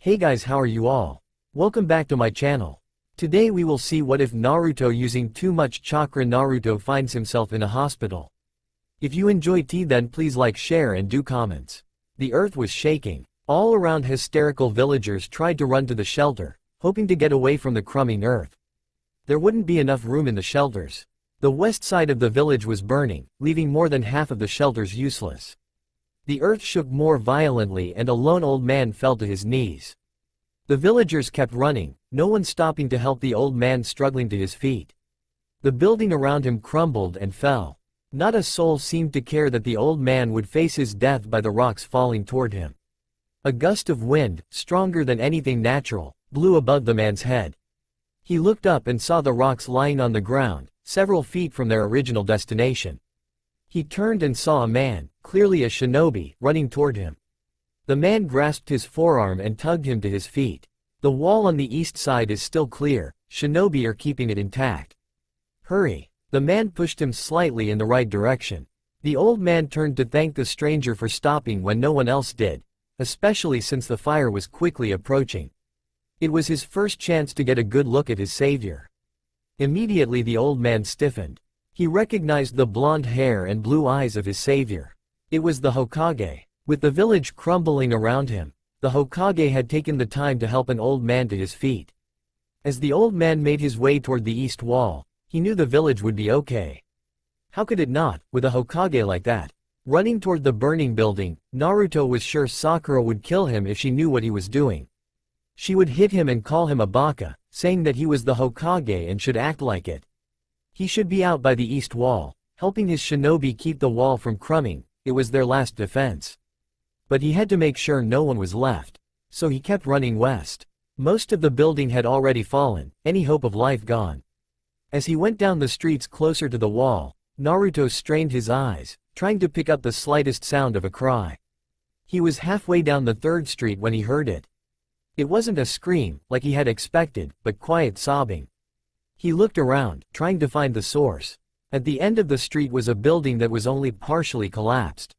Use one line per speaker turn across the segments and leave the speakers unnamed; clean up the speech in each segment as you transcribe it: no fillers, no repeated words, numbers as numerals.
Hey guys, how are you all? Welcome back to my channel. Today we will see what if Naruto using too much chakra. Naruto finds himself in a hospital. If you enjoy tea, then please like, share and do comments. The earth was shaking. All around, hysterical villagers tried to run to the shelter, hoping to get away from the crumbling earth. There wouldn't be enough room in the shelters. The west side of the village was burning, leaving more than half of the shelters useless. The earth shook more violently and a lone old man fell to his knees. The villagers kept running, no one stopping to help the old man struggling to his feet. The building around him crumbled and fell. Not a soul seemed to care that the old man would face his death by the rocks falling toward him. A gust of wind, stronger than anything natural, blew above the man's head. He looked up and saw the rocks lying on the ground, several feet from their original destination. He turned and saw a man, clearly a shinobi, running toward him. The man grasped his forearm and tugged him to his feet. The wall on the east side is still clear, shinobi are keeping it intact. Hurry! The man pushed him slightly in the right direction. The old man turned to thank the stranger for stopping when no one else did, especially since the fire was quickly approaching. It was his first chance to get a good look at his savior. Immediately the old man stiffened. He recognized the blonde hair and blue eyes of his savior. It was the Hokage. With the village crumbling around him, the Hokage had taken the time to help an old man to his feet. As the old man made his way toward the east wall, he knew the village would be okay. How could it not, with a Hokage like that? Running toward the burning building, Naruto was sure Sakura would kill him if she knew what he was doing. She would hit him and call him a baka, saying that he was the Hokage and should act like it. He should be out by the east wall, helping his shinobi keep the wall from crumbling. It was their last defense. But he had to make sure no one was left. So he kept running west. Most of the building had already fallen, any hope of life gone. As he went down the streets closer to the wall, Naruto strained his eyes, trying to pick up the slightest sound of a cry. He was halfway down the third street when he heard it. It wasn't a scream, like he had expected, but quiet sobbing. He looked around, trying to find the source. At the end of the street was a building that was only partially collapsed.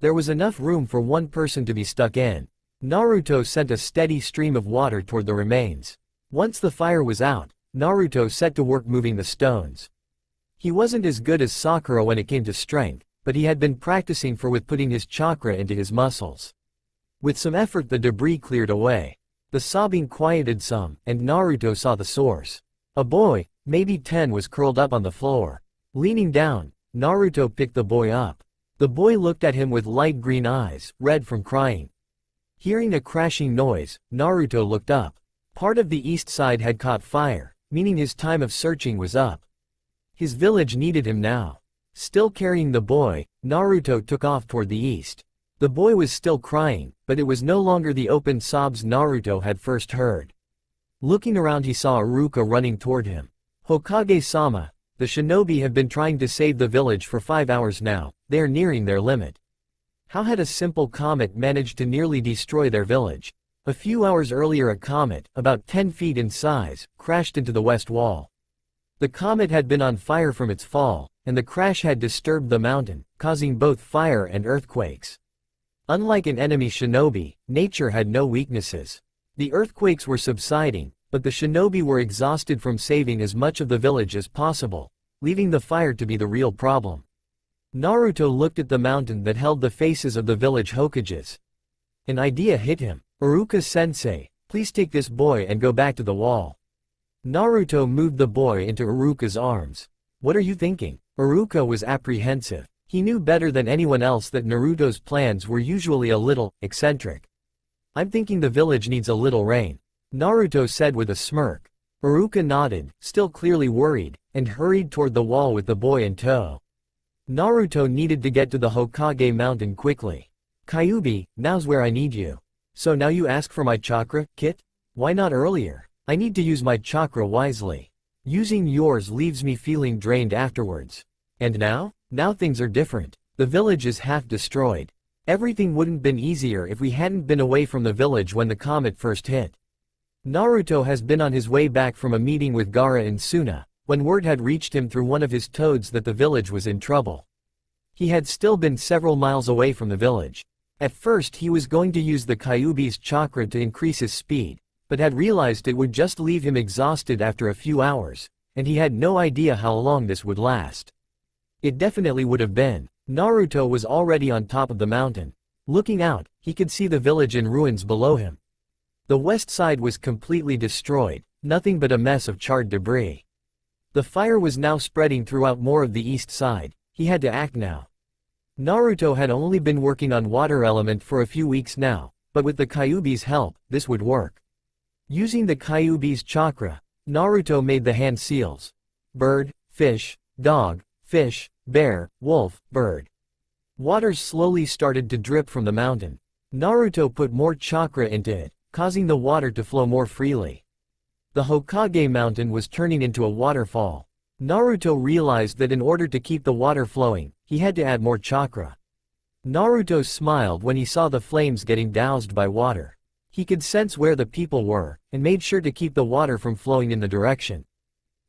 There was enough room for one person to be stuck in. Naruto sent a steady stream of water toward the remains. Once the fire was out, Naruto set to work moving the stones. He wasn't as good as Sakura when it came to strength, but he had been practicing with putting his chakra into his muscles. With some effort the debris cleared away. The sobbing quieted some, and Naruto saw the source. A boy, maybe 10, was curled up on the floor. Leaning down, Naruto picked the boy up. The boy looked at him with light green eyes, red from crying. Hearing a crashing noise, Naruto looked up. Part of the east side had caught fire, meaning his time of searching was up. His village needed him now. Still carrying the boy, Naruto took off toward the east. The boy was still crying, but it was no longer the open sobs Naruto had first heard. Looking around, he saw Iruka running toward him. Hokage-sama, the shinobi have been trying to save the village for 5 hours now. They are nearing their limit. How had a simple comet managed to nearly destroy their village? A few hours earlier a comet, about 10 feet in size, crashed into the west wall. The comet had been on fire from its fall, and the crash had disturbed the mountain, causing both fire and earthquakes. Unlike an enemy shinobi, nature had no weaknesses. The earthquakes were subsiding, but the shinobi were exhausted from saving as much of the village as possible, leaving the fire to be the real problem. Naruto looked at the mountain that held the faces of the village Hokages. An idea hit him. Iruka-sensei, please take this boy and go back to the wall. Naruto moved the boy into Iruka's arms. What are you thinking? Iruka was apprehensive. He knew better than anyone else that Naruto's plans were usually a little eccentric. I'm thinking the village needs a little rain, Naruto said with a smirk. Iruka nodded, still clearly worried, and hurried toward the wall with the boy in tow. Naruto needed to get to the Hokage mountain quickly. Kyuubi, now's where I need you. So now you ask for my chakra, Kit? Why not earlier? I need to use my chakra wisely. Using yours leaves me feeling drained afterwards. And now? Now things are different. The village is half destroyed. Everything wouldn't been easier if we hadn't been away from the village when the comet first hit. Naruto has been on his way back from a meeting with Gaara and Suna, when word had reached him through one of his toads that the village was in trouble. He had still been several miles away from the village. At first he was going to use the Kyuubi's chakra to increase his speed, but had realized it would just leave him exhausted after a few hours, and he had no idea how long this would last. It definitely would have been. Naruto was already on top of the mountain. Looking out, he could see the village in ruins below him. The west side was completely destroyed, nothing but a mess of charred debris. The fire was now spreading throughout more of the east side. He had to act now. Naruto had only been working on water element for a few weeks now, but with the Kyuubi's help, this would work. Using the Kyuubi's chakra, Naruto made the hand seals. Bird, fish, dog, fish, bear, wolf, bird. Water slowly started to drip from the mountain. Naruto put more chakra into it, causing the water to flow more freely. The Hokage mountain was turning into a waterfall. Naruto realized that in order to keep the water flowing, he had to add more chakra. Naruto smiled when he saw the flames getting doused by water. He could sense where the people were, and made sure to keep the water from flowing in the direction.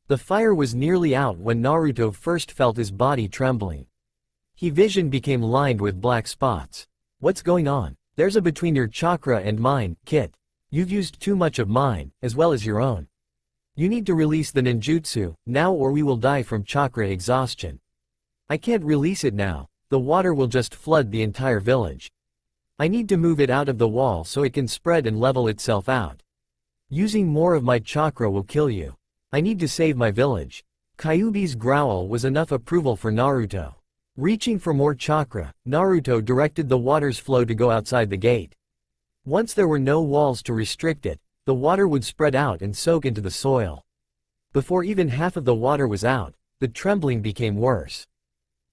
The fire was nearly out when Naruto first felt his body trembling. His vision became lined with black spots. What's going on? There's a between your chakra and mine, Kit. You've used too much of mine, as well as your own. You need to release the ninjutsu, now or we will die from chakra exhaustion. I can't release it now, the water will just flood the entire village. I need to move it out of the wall so it can spread and level itself out. Using more of my chakra will kill you. I need to save my village. Kyuubi's growl was enough approval for Naruto. Reaching for more chakra, Naruto directed the water's flow to go outside the gate. Once there were no walls to restrict it, the water would spread out and soak into the soil. Before even half of the water was out, the trembling became worse.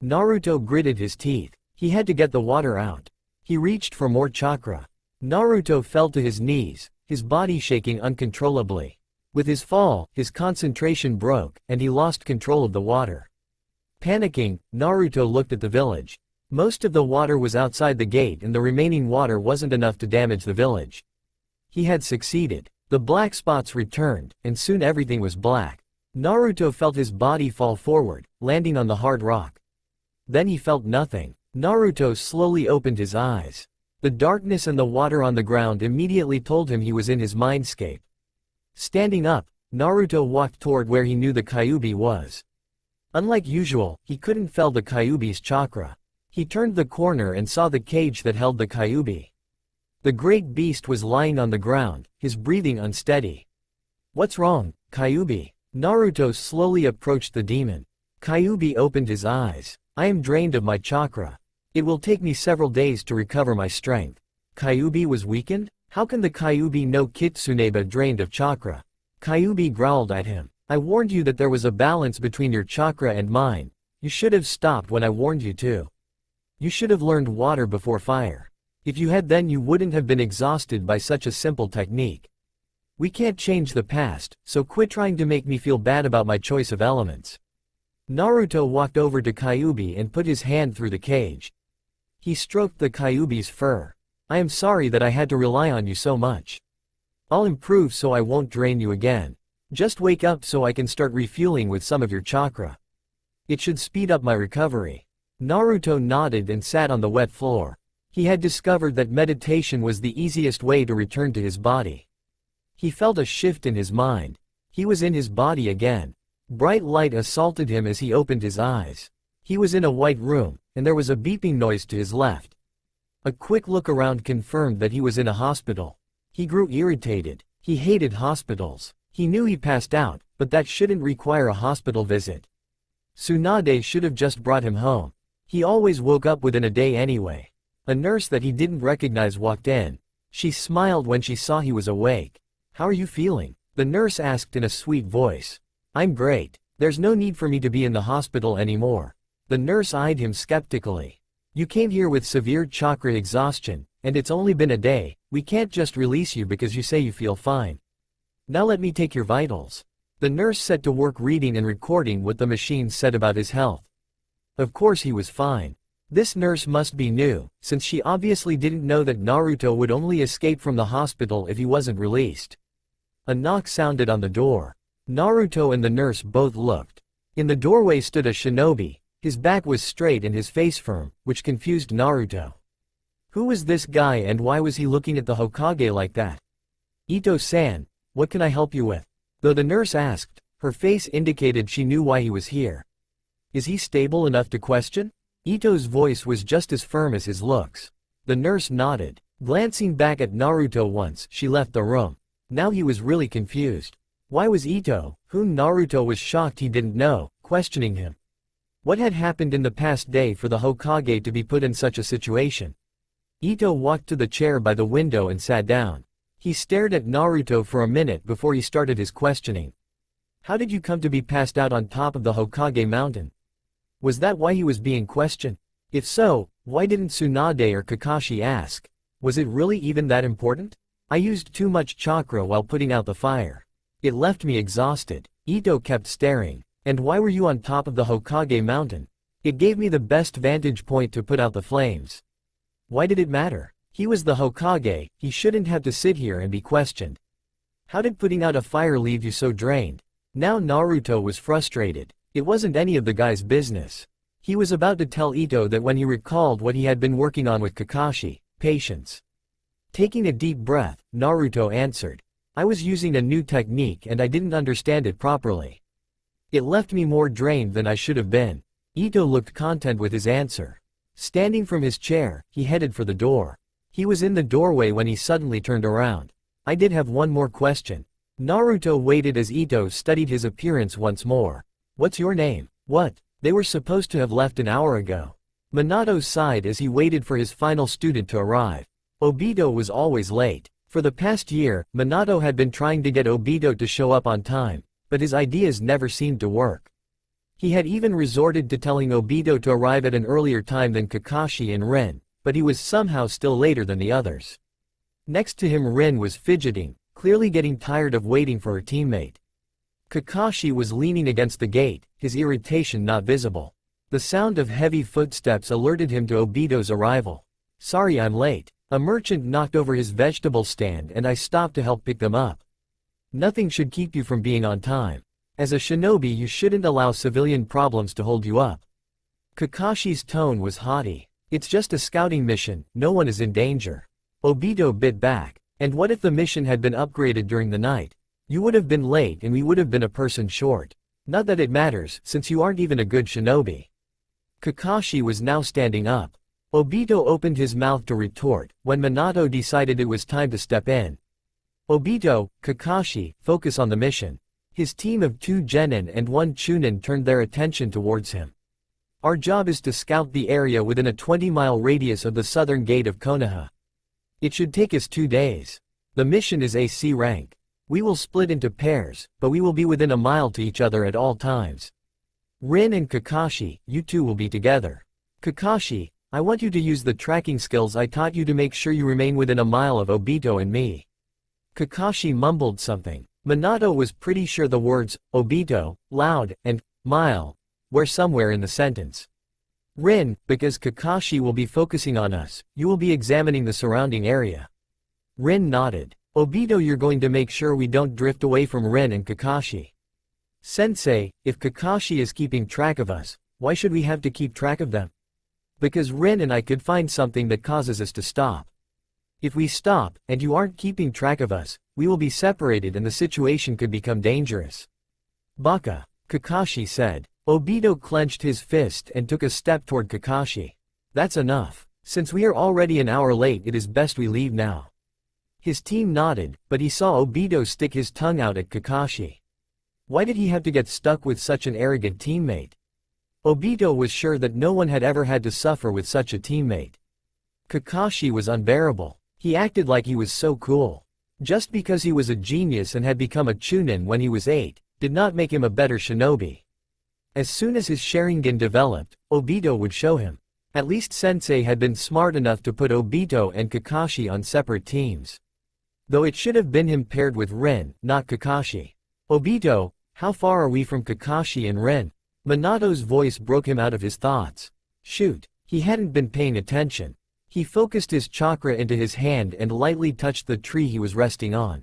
Naruto gritted his teeth. He had to get the water out. He reached for more chakra. Naruto fell to his knees, his body shaking uncontrollably. With his fall, his concentration broke, and he lost control of the water. Panicking, Naruto looked at the village. Most of the water was outside the gate and the remaining water wasn't enough to damage the village. He had succeeded. The black spots returned, and soon everything was black. Naruto felt his body fall forward, landing on the hard rock. Then he felt nothing. Naruto slowly opened his eyes. The darkness and the water on the ground immediately told him he was in his mindscape. Standing up, Naruto walked toward where he knew the Kyuubi was. Unlike usual, he couldn't feel the Kyuubi's chakra. He turned the corner and saw the cage that held the Kyuubi. The great beast was lying on the ground, his breathing unsteady. What's wrong, Kyuubi? Naruto slowly approached the demon. Kyuubi opened his eyes. I am drained of my chakra. It will take me several days to recover my strength. Kyuubi was weakened? How can the Kyuubi know Kitsuneba drained of chakra? Kyuubi growled at him. I warned you that there was a balance between your chakra and mine. You should have stopped when I warned you to. You should have learned water before fire. If you had, then you wouldn't have been exhausted by such a simple technique. We can't change the past, so quit trying to make me feel bad about my choice of elements. Naruto walked over to Kyuubi and put his hand through the cage. He stroked the Kyuubi's fur. I am sorry that I had to rely on you so much. I'll improve so I won't drain you again. Just wake up so I can start refueling with some of your chakra. It should speed up my recovery. Naruto nodded and sat on the wet floor. He had discovered that meditation was the easiest way to return to his body. He felt a shift in his mind. He was in his body again. Bright light assaulted him as he opened his eyes. He was in a white room, and there was a beeping noise to his left. A quick look around confirmed that he was in a hospital. He grew irritated. He hated hospitals. He knew he passed out, but that shouldn't require a hospital visit. Tsunade should have just brought him home. He always woke up within a day anyway. A nurse that he didn't recognize walked in. She smiled when she saw he was awake. How are you feeling? The nurse asked in a sweet voice. I'm great. There's no need for me to be in the hospital anymore. The nurse eyed him skeptically. You came here with severe chakra exhaustion, and it's only been a day. We can't just release you because you say you feel fine. Now let me take your vitals. The nurse set to work reading and recording what the machine said about his health. Of course he was fine. This nurse must be new, since she obviously didn't know that Naruto would only escape from the hospital if he wasn't released. A knock sounded on the door. Naruto and the nurse both looked. In the doorway stood a shinobi. His back was straight and his face firm, which confused Naruto. Who was this guy and why was he looking at the Hokage like that? Ito-san, what can I help you with? Though the nurse asked, her face indicated she knew why he was here. Is he stable enough to question? Ito's voice was just as firm as his looks. The nurse nodded. Glancing back at Naruto once she left the room. Now he was really confused. Why was Ito, whom Naruto was shocked he didn't know, questioning him? What had happened in the past day for the Hokage to be put in such a situation? Ito walked to the chair by the window and sat down. He stared at Naruto for a minute before he started his questioning. How did you come to be passed out on top of the Hokage mountain? Was that why he was being questioned? If so, why didn't Tsunade or Kakashi ask? Was it really even that important? I used too much chakra while putting out the fire. It left me exhausted. Ito kept staring. And why were you on top of the Hokage mountain? It gave me the best vantage point to put out the flames. Why did it matter? He was the Hokage, he shouldn't have to sit here and be questioned. How did putting out a fire leave you so drained? Now Naruto was frustrated. It wasn't any of the guy's business. He was about to tell Ito that when he recalled what he had been working on with Kakashi, patience. Taking a deep breath, Naruto answered. I was using a new technique and I didn't understand it properly. It left me more drained than I should have been. Ito looked content with his answer. Standing from his chair, he headed for the door. He was in the doorway when he suddenly turned around. I did have one more question. Naruto waited as Ito studied his appearance once more. What's your name? What? They were supposed to have left an hour ago. Minato sighed as he waited for his final student to arrive. Obito was always late. For the past year, Minato had been trying to get Obito to show up on time, but his ideas never seemed to work. He had even resorted to telling Obito to arrive at an earlier time than Kakashi and Rin, but he was somehow still later than the others. Next to him Rin was fidgeting, clearly getting tired of waiting for her teammate. Kakashi was leaning against the gate, his irritation not visible. The sound of heavy footsteps alerted him to Obito's arrival. Sorry I'm late. A merchant knocked over his vegetable stand and I stopped to help pick them up. Nothing should keep you from being on time. As a shinobi you shouldn't allow civilian problems to hold you up. Kakashi's tone was haughty. It's just a scouting mission, no one is in danger. Obito bit back. And what if the mission had been upgraded during the night? You would have been late and we would have been a person short. Not that it matters, since you aren't even a good shinobi. Kakashi was now standing up. Obito opened his mouth to retort, when Minato decided it was time to step in. Obito, Kakashi, focus on the mission. His team of 2 genin and 1 chunin turned their attention towards him. Our job is to scout the area within a 20-mile radius of the southern gate of Konoha. It should take us 2 days. The mission is AC rank. We will split into pairs, but we will be within a mile to each other at all times. Rin and Kakashi, you two will be together. Kakashi, I want you to use the tracking skills I taught you to make sure you remain within a mile of Obito and me. Kakashi mumbled something. Minato was pretty sure the words, Obito, loud, and mile, were somewhere in the sentence. Rin, because Kakashi will be focusing on us, you will be examining the surrounding area. Rin nodded. Obito, you're going to make sure we don't drift away from Rin and Kakashi. Sensei, if Kakashi is keeping track of us, why should we have to keep track of them? Because Rin and I could find something that causes us to stop. If we stop, and you aren't keeping track of us, we will be separated and the situation could become dangerous. Baka, Kakashi said. Obito clenched his fist and took a step toward Kakashi. That's enough. Since we are already an hour late, it is best we leave now. His team nodded, but he saw Obito stick his tongue out at Kakashi. Why did he have to get stuck with such an arrogant teammate? Obito was sure that no one had ever had to suffer with such a teammate. Kakashi was unbearable. He acted like he was so cool. Just because he was a genius and had become a chunin when he was 8, did not make him a better shinobi. As soon as his Sharingan developed, Obito would show him. At least Sensei had been smart enough to put Obito and Kakashi on separate teams. Though it should have been him paired with Rin, not Kakashi. Obito, how far are we from Kakashi and Rin? Minato's voice broke him out of his thoughts. Shoot, he hadn't been paying attention. He focused his chakra into his hand and lightly touched the tree he was resting on.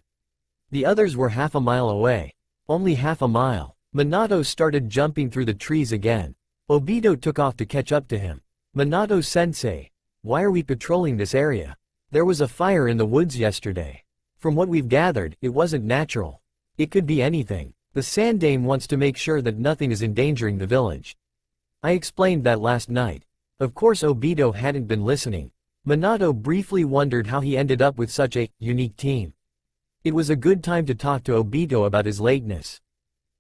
The others were half a mile away. Only half a mile. Minato started jumping through the trees again. Obito took off to catch up to him. Minato-sensei. Why are we patrolling this area? There was a fire in the woods yesterday. From what we've gathered, it wasn't natural. It could be anything. The Sand Dame wants to make sure that nothing is endangering the village. I explained that last night. Of course Obito hadn't been listening. Minato briefly wondered how he ended up with such a unique team. It was a good time to talk to Obito about his lateness.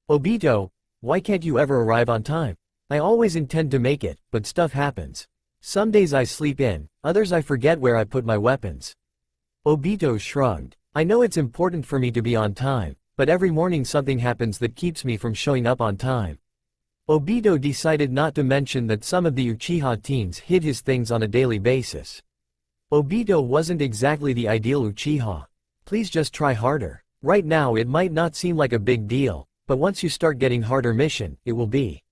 Obito, why can't you ever arrive on time? I always intend to make it, but stuff happens. Some days I sleep in, others I forget where I put my weapons. Obito shrugged. I know it's important for me to be on time, but every morning something happens that keeps me from showing up on time. Obito decided not to mention that some of the Uchiha teens hid his things on a daily basis. Obito wasn't exactly the ideal Uchiha. Please just try harder. Right now it might not seem like a big deal, but once you start getting harder mission, it will be.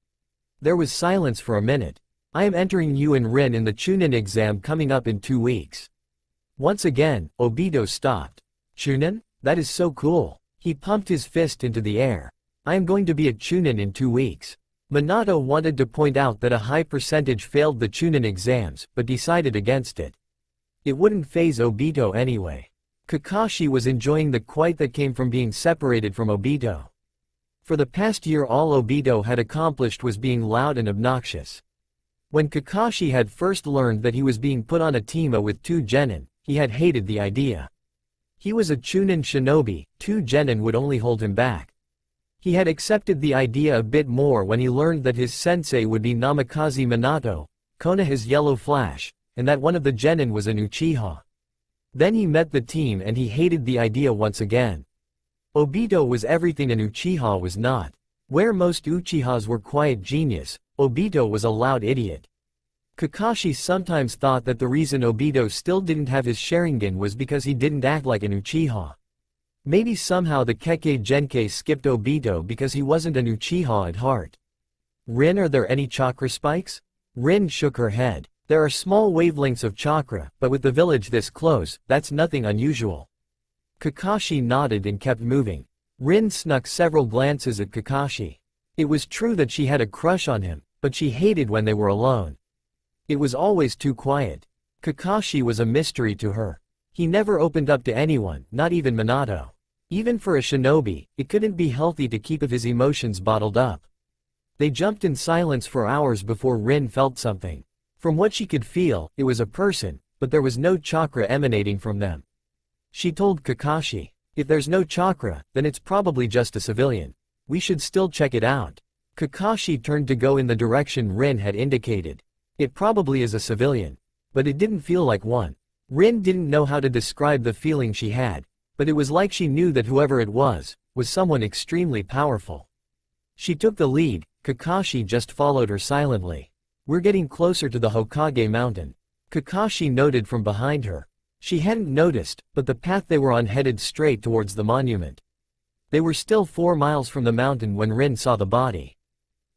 There was silence for a minute. I am entering you and Rin in the Chunin exam coming up in 2 weeks. Once again, Obito stopped. Chunin? That is so cool. He pumped his fist into the air. I am going to be a Chunin in 2 weeks. Minato wanted to point out that a high percentage failed the Chunin exams, but decided against it. It wouldn't faze Obito anyway. Kakashi was enjoying the quiet that came from being separated from Obito. For the past year all Obito had accomplished was being loud and obnoxious. When Kakashi had first learned that he was being put on a team with 2 genin, he had hated the idea. He was a Chunin shinobi, 2 genin would only hold him back. He had accepted the idea a bit more when he learned that his sensei would be Namikaze Minato, Konoha's Yellow Flash, and that one of the genin was an Uchiha. Then he met the team and he hated the idea once again. Obito was everything an Uchiha was not. Where most Uchihas were quiet genius, Obito was a loud idiot. Kakashi sometimes thought that the reason Obito still didn't have his Sharingan was because he didn't act like an Uchiha. Maybe somehow the Kekkei Genkai skipped Obito because he wasn't an Uchiha at heart. Rin, are there any chakra spikes? Rin shook her head. There are small wavelengths of chakra, but with the village this close, that's nothing unusual. Kakashi nodded and kept moving. Rin snuck several glances at Kakashi. It was true that she had a crush on him, but she hated when they were alone. It was always too quiet. Kakashi was a mystery to her. He never opened up to anyone, not even Minato. Even for a shinobi, it couldn't be healthy to keep his emotions bottled up. They jumped in silence for hours before Rin felt something. From what she could feel, it was a person, but there was no chakra emanating from them. She told Kakashi, if there's no chakra, then it's probably just a civilian. We should still check it out. Kakashi turned to go in the direction Rin had indicated. It probably is a civilian. But it didn't feel like one. Rin didn't know how to describe the feeling she had, but it was like she knew that whoever it was someone extremely powerful. She took the lead, Kakashi just followed her silently. We're getting closer to the Hokage mountain. Kakashi noted from behind her. She hadn't noticed, but the path they were on headed straight towards the monument. They were still 4 miles from the mountain when Rin saw the body.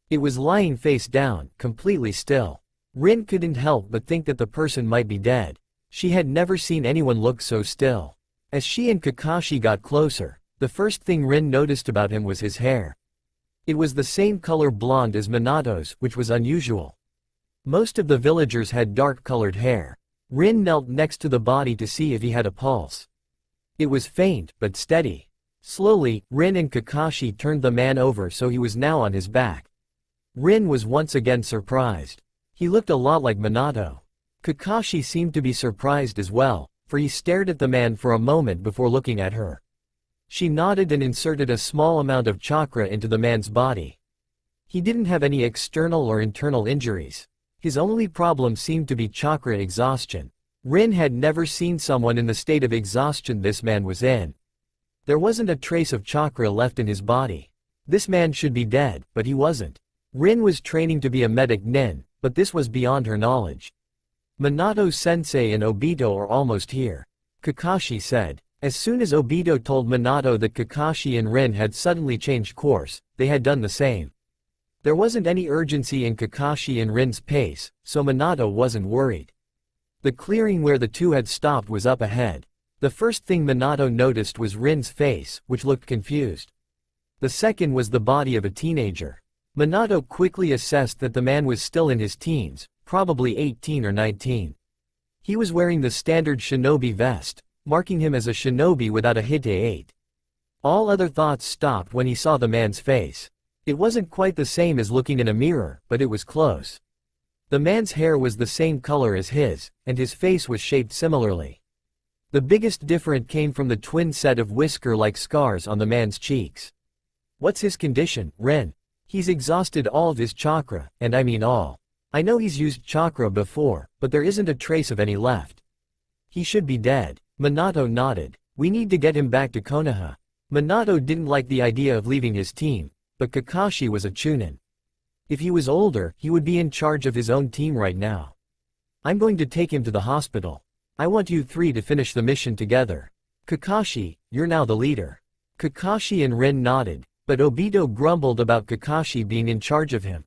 It was lying face down, completely still. Rin couldn't help but think that the person might be dead. She had never seen anyone look so still. As she and Kakashi got closer, the first thing Rin noticed about him was his hair. It was the same color blonde as Minato's, which was unusual. Most of the villagers had dark-colored hair. Rin knelt next to the body to see if he had a pulse. It was faint, but steady. Slowly, Rin and Kakashi turned the man over so he was now on his back. Rin was once again surprised. He looked a lot like Minato. Kakashi seemed to be surprised as well, for he stared at the man for a moment before looking at her. She nodded and inserted a small amount of chakra into the man's body. He didn't have any external or internal injuries. His only problem seemed to be chakra exhaustion. Rin had never seen someone in the state of exhaustion this man was in. There wasn't a trace of chakra left in his body. This man should be dead, but he wasn't. Rin was training to be a medic nin, but this was beyond her knowledge. Minato-sensei and Obito are almost here, Kakashi said. As soon as Obito told Minato that Kakashi and Rin had suddenly changed course, they had done the same. There wasn't any urgency in Kakashi and Rin's pace, so Minato wasn't worried. The clearing where the two had stopped was up ahead. The first thing Minato noticed was Rin's face, which looked confused. The second was the body of a teenager. Minato quickly assessed that the man was still in his teens, probably 18 or 19. He was wearing the standard shinobi vest, marking him as a shinobi without a Hite 8. All other thoughts stopped when he saw the man's face. It wasn't quite the same as looking in a mirror, but it was close. The man's hair was the same color as his, and his face was shaped similarly. The biggest difference came from the twin set of whisker-like scars on the man's cheeks. What's his condition, Ren? He's exhausted all of his chakra, and I mean all. I know he's used chakra before, but there isn't a trace of any left. He should be dead. Minato nodded. We need to get him back to Konoha. Minato didn't like the idea of leaving his team, but Kakashi was a chunin. If he was older, he would be in charge of his own team right now. I'm going to take him to the hospital. I want you three to finish the mission together. Kakashi, you're now the leader. Kakashi and Rin nodded, but Obito grumbled about Kakashi being in charge of him.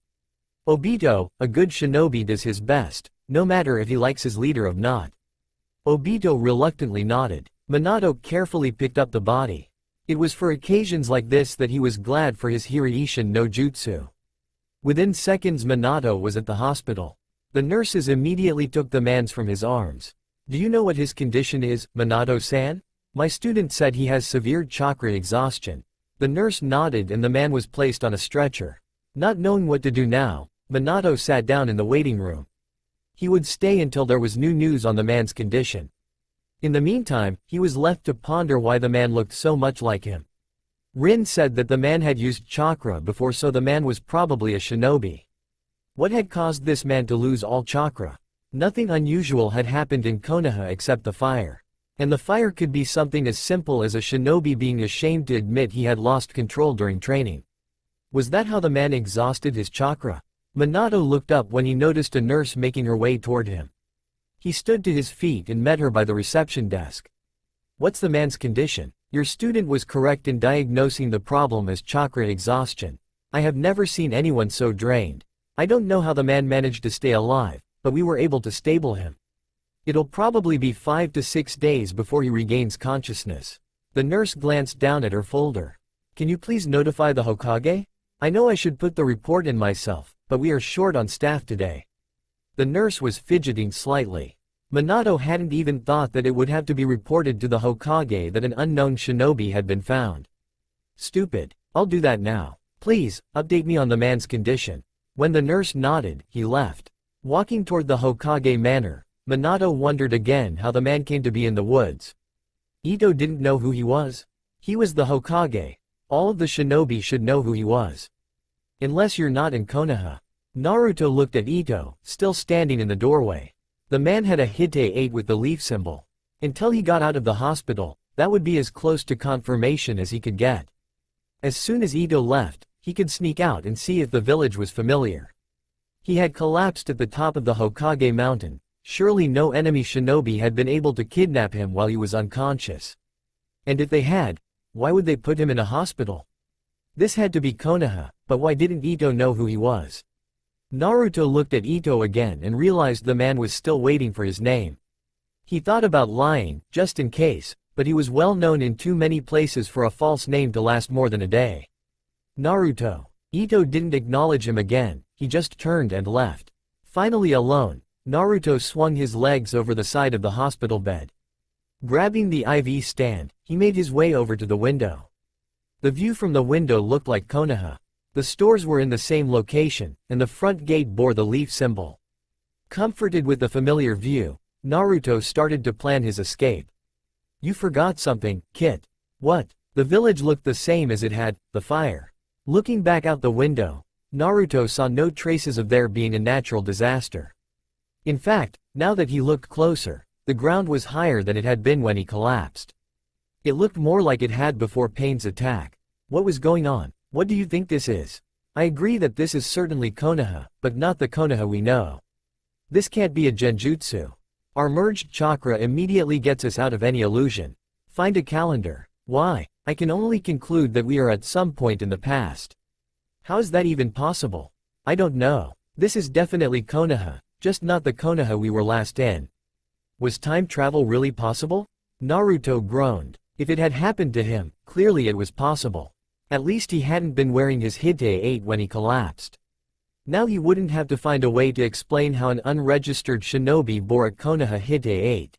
Obito, a good shinobi does his best, no matter if he likes his leader or not. Obito reluctantly nodded. Minato carefully picked up the body. It was for occasions like this that he was glad for his Hiraishin no Jutsu. Within seconds Minato was at the hospital. The nurses immediately took the man's from his arms. Do you know what his condition is, Minato-san? My student said he has severe chakra exhaustion. The nurse nodded and the man was placed on a stretcher. Not knowing what to do now, Minato sat down in the waiting room. He would stay until there was new news on the man's condition. In the meantime, he was left to ponder why the man looked so much like him. Rin said that the man had used chakra before, so the man was probably a shinobi. What had caused this man to lose all chakra? Nothing unusual had happened in Konoha except the fire. And the fire could be something as simple as a shinobi being ashamed to admit he had lost control during training. Was that how the man exhausted his chakra? Minato looked up when he noticed a nurse making her way toward him. He stood to his feet and met her by the reception desk. What's the man's condition? Your student was correct in diagnosing the problem as chakra exhaustion. I have never seen anyone so drained. I don't know how the man managed to stay alive, but we were able to stable him. It'll probably be 5 to 6 days before he regains consciousness. The nurse glanced down at her folder. Can you please notify the Hokage? I know I should put the report in myself, but we are short on staff today. The nurse was fidgeting slightly. Minato hadn't even thought that it would have to be reported to the Hokage that an unknown shinobi had been found. Stupid. I'll do that now. Please, update me on the man's condition. When the nurse nodded, he left. Walking toward the Hokage manor, Minato wondered again how the man came to be in the woods. Ito didn't know who he was. He was the Hokage. All of the shinobi should know who he was. Unless you're not in Konoha. Naruto looked at Ito, still standing in the doorway. The man had a Hite 8 with the leaf symbol. Until he got out of the hospital, that would be as close to confirmation as he could get. As soon as Ito left, he could sneak out and see if the village was familiar. He had collapsed at the top of the Hokage mountain. Surely no enemy shinobi had been able to kidnap him while he was unconscious. And if they had, why would they put him in a hospital? This had to be Konoha, but why didn't Ito know who he was? Naruto looked at Ito again and realized the man was still waiting for his name. He thought about lying, just in case, but he was well known in too many places for a false name to last more than a day. Naruto. Ito didn't acknowledge him again, he just turned and left. Finally alone, Naruto swung his legs over the side of the hospital bed. Grabbing the IV stand, he made his way over to the window. The view from the window looked like Konoha. The stores were in the same location, and the front gate bore the leaf symbol. Comforted with the familiar view, Naruto started to plan his escape. You forgot something, Kit. What? The village looked the same as it had, the fire. Looking back out the window, Naruto saw no traces of there being a natural disaster. In fact, now that he looked closer, the ground was higher than it had been when he collapsed. It looked more like it had before Pain's attack. What was going on? What do you think this is? I agree that this is certainly Konoha, but not the Konoha we know. This can't be a genjutsu. Our merged chakra immediately gets us out of any illusion. Find a calendar. Why? I can only conclude that we are at some point in the past. How is that even possible? I don't know. This is definitely Konoha, just not the Konoha we were last in. Was time travel really possible? Naruto groaned. If it had happened to him, clearly it was possible. At least he hadn't been wearing his Hite 8 when he collapsed. Now he wouldn't have to find a way to explain how an unregistered shinobi bore a Konoha Hite 8.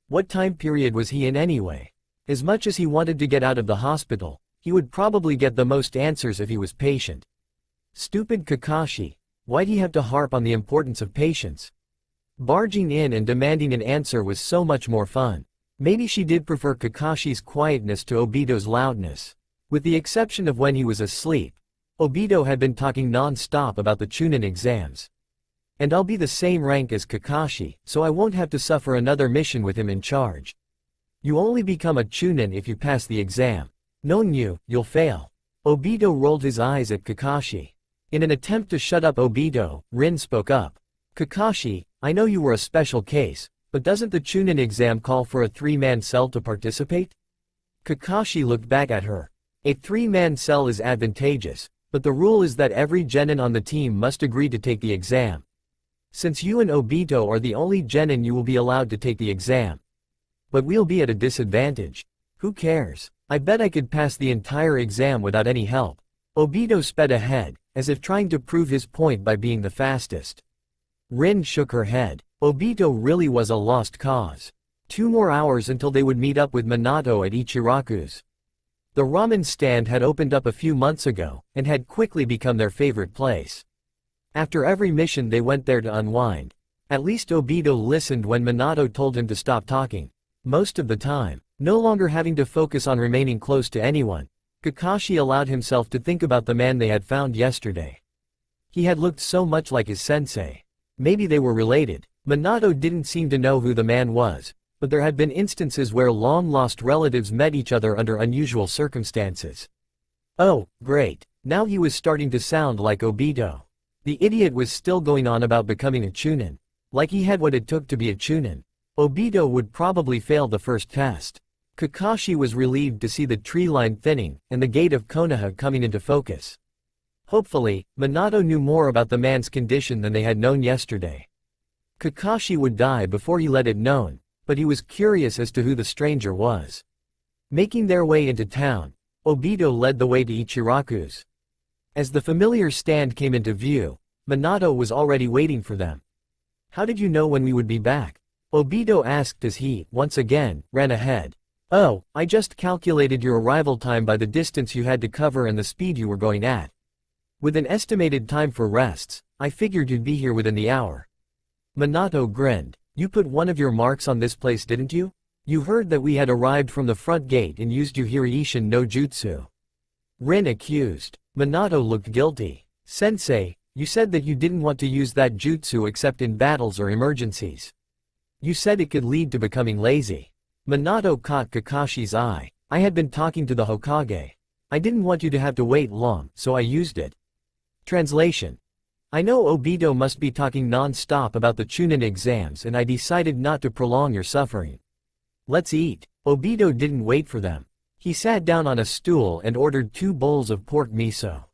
What time period was he in anyway? As much as he wanted to get out of the hospital, he would probably get the most answers if he was patient. Stupid Kakashi, why'd he have to harp on the importance of patience? Barging in and demanding an answer was so much more fun. Maybe she did prefer Kakashi's quietness to Obito's loudness. With the exception of when he was asleep, Obito had been talking non-stop about the Chunin exams. And I'll be the same rank as Kakashi, so I won't have to suffer another mission with him in charge. You only become a Chunin if you pass the exam. Knowing you, you'll fail. Obito rolled his eyes at Kakashi. In an attempt to shut up Obito, Rin spoke up. Kakashi, I know you were a special case, but doesn't the Chunin exam call for a 3-man cell to participate? Kakashi looked back at her. A 3-man cell is advantageous, but the rule is that every genin on the team must agree to take the exam. Since you and Obito are the only genin, you will be allowed to take the exam. But we'll be at a disadvantage. Who cares? I bet I could pass the entire exam without any help. Obito sped ahead, as if trying to prove his point by being the fastest. Rin shook her head. Obito really was a lost cause. 2 more hours until they would meet up with Minato at Ichiraku's. The ramen stand had opened up a few months ago, and had quickly become their favorite place. After every mission they went there to unwind. At least Obito listened when Minato told him to stop talking. Most of the time, no longer having to focus on remaining close to anyone, Kakashi allowed himself to think about the man they had found yesterday. He had looked so much like his sensei. Maybe they were related. Minato didn't seem to know who the man was, but there had been instances where long-lost relatives met each other under unusual circumstances. Oh, great. Now he was starting to sound like Obito. The idiot was still going on about becoming a Chunin. Like he had what it took to be a Chunin. Obito would probably fail the first test. Kakashi was relieved to see the tree line thinning, and the gate of Konoha coming into focus. Hopefully, Minato knew more about the man's condition than they had known yesterday. Kakashi would die before he let it known, but he was curious as to who the stranger was. Making their way into town, Obito led the way to Ichiraku's. As the familiar stand came into view, Minato was already waiting for them. How did you know when we would be back? Obito asked as he, once again, ran ahead. Oh, I just calculated your arrival time by the distance you had to cover and the speed you were going at. With an estimated time for rests, I figured you'd be here within the hour. Minato grinned. You put one of your marks on this place, didn't you? You heard that we had arrived from the front gate and used Yuhiriishin no Jutsu. Rin accused. Minato looked guilty. Sensei, you said that you didn't want to use that jutsu except in battles or emergencies. You said it could lead to becoming lazy. Minato caught Kakashi's eye. I had been talking to the Hokage. I didn't want you to have to wait long, so I used it. Translation. I know Obito must be talking non-stop about the Chunin exams, and I decided not to prolong your suffering. Let's eat. Obito didn't wait for them. He sat down on a stool and ordered 2 bowls of pork miso.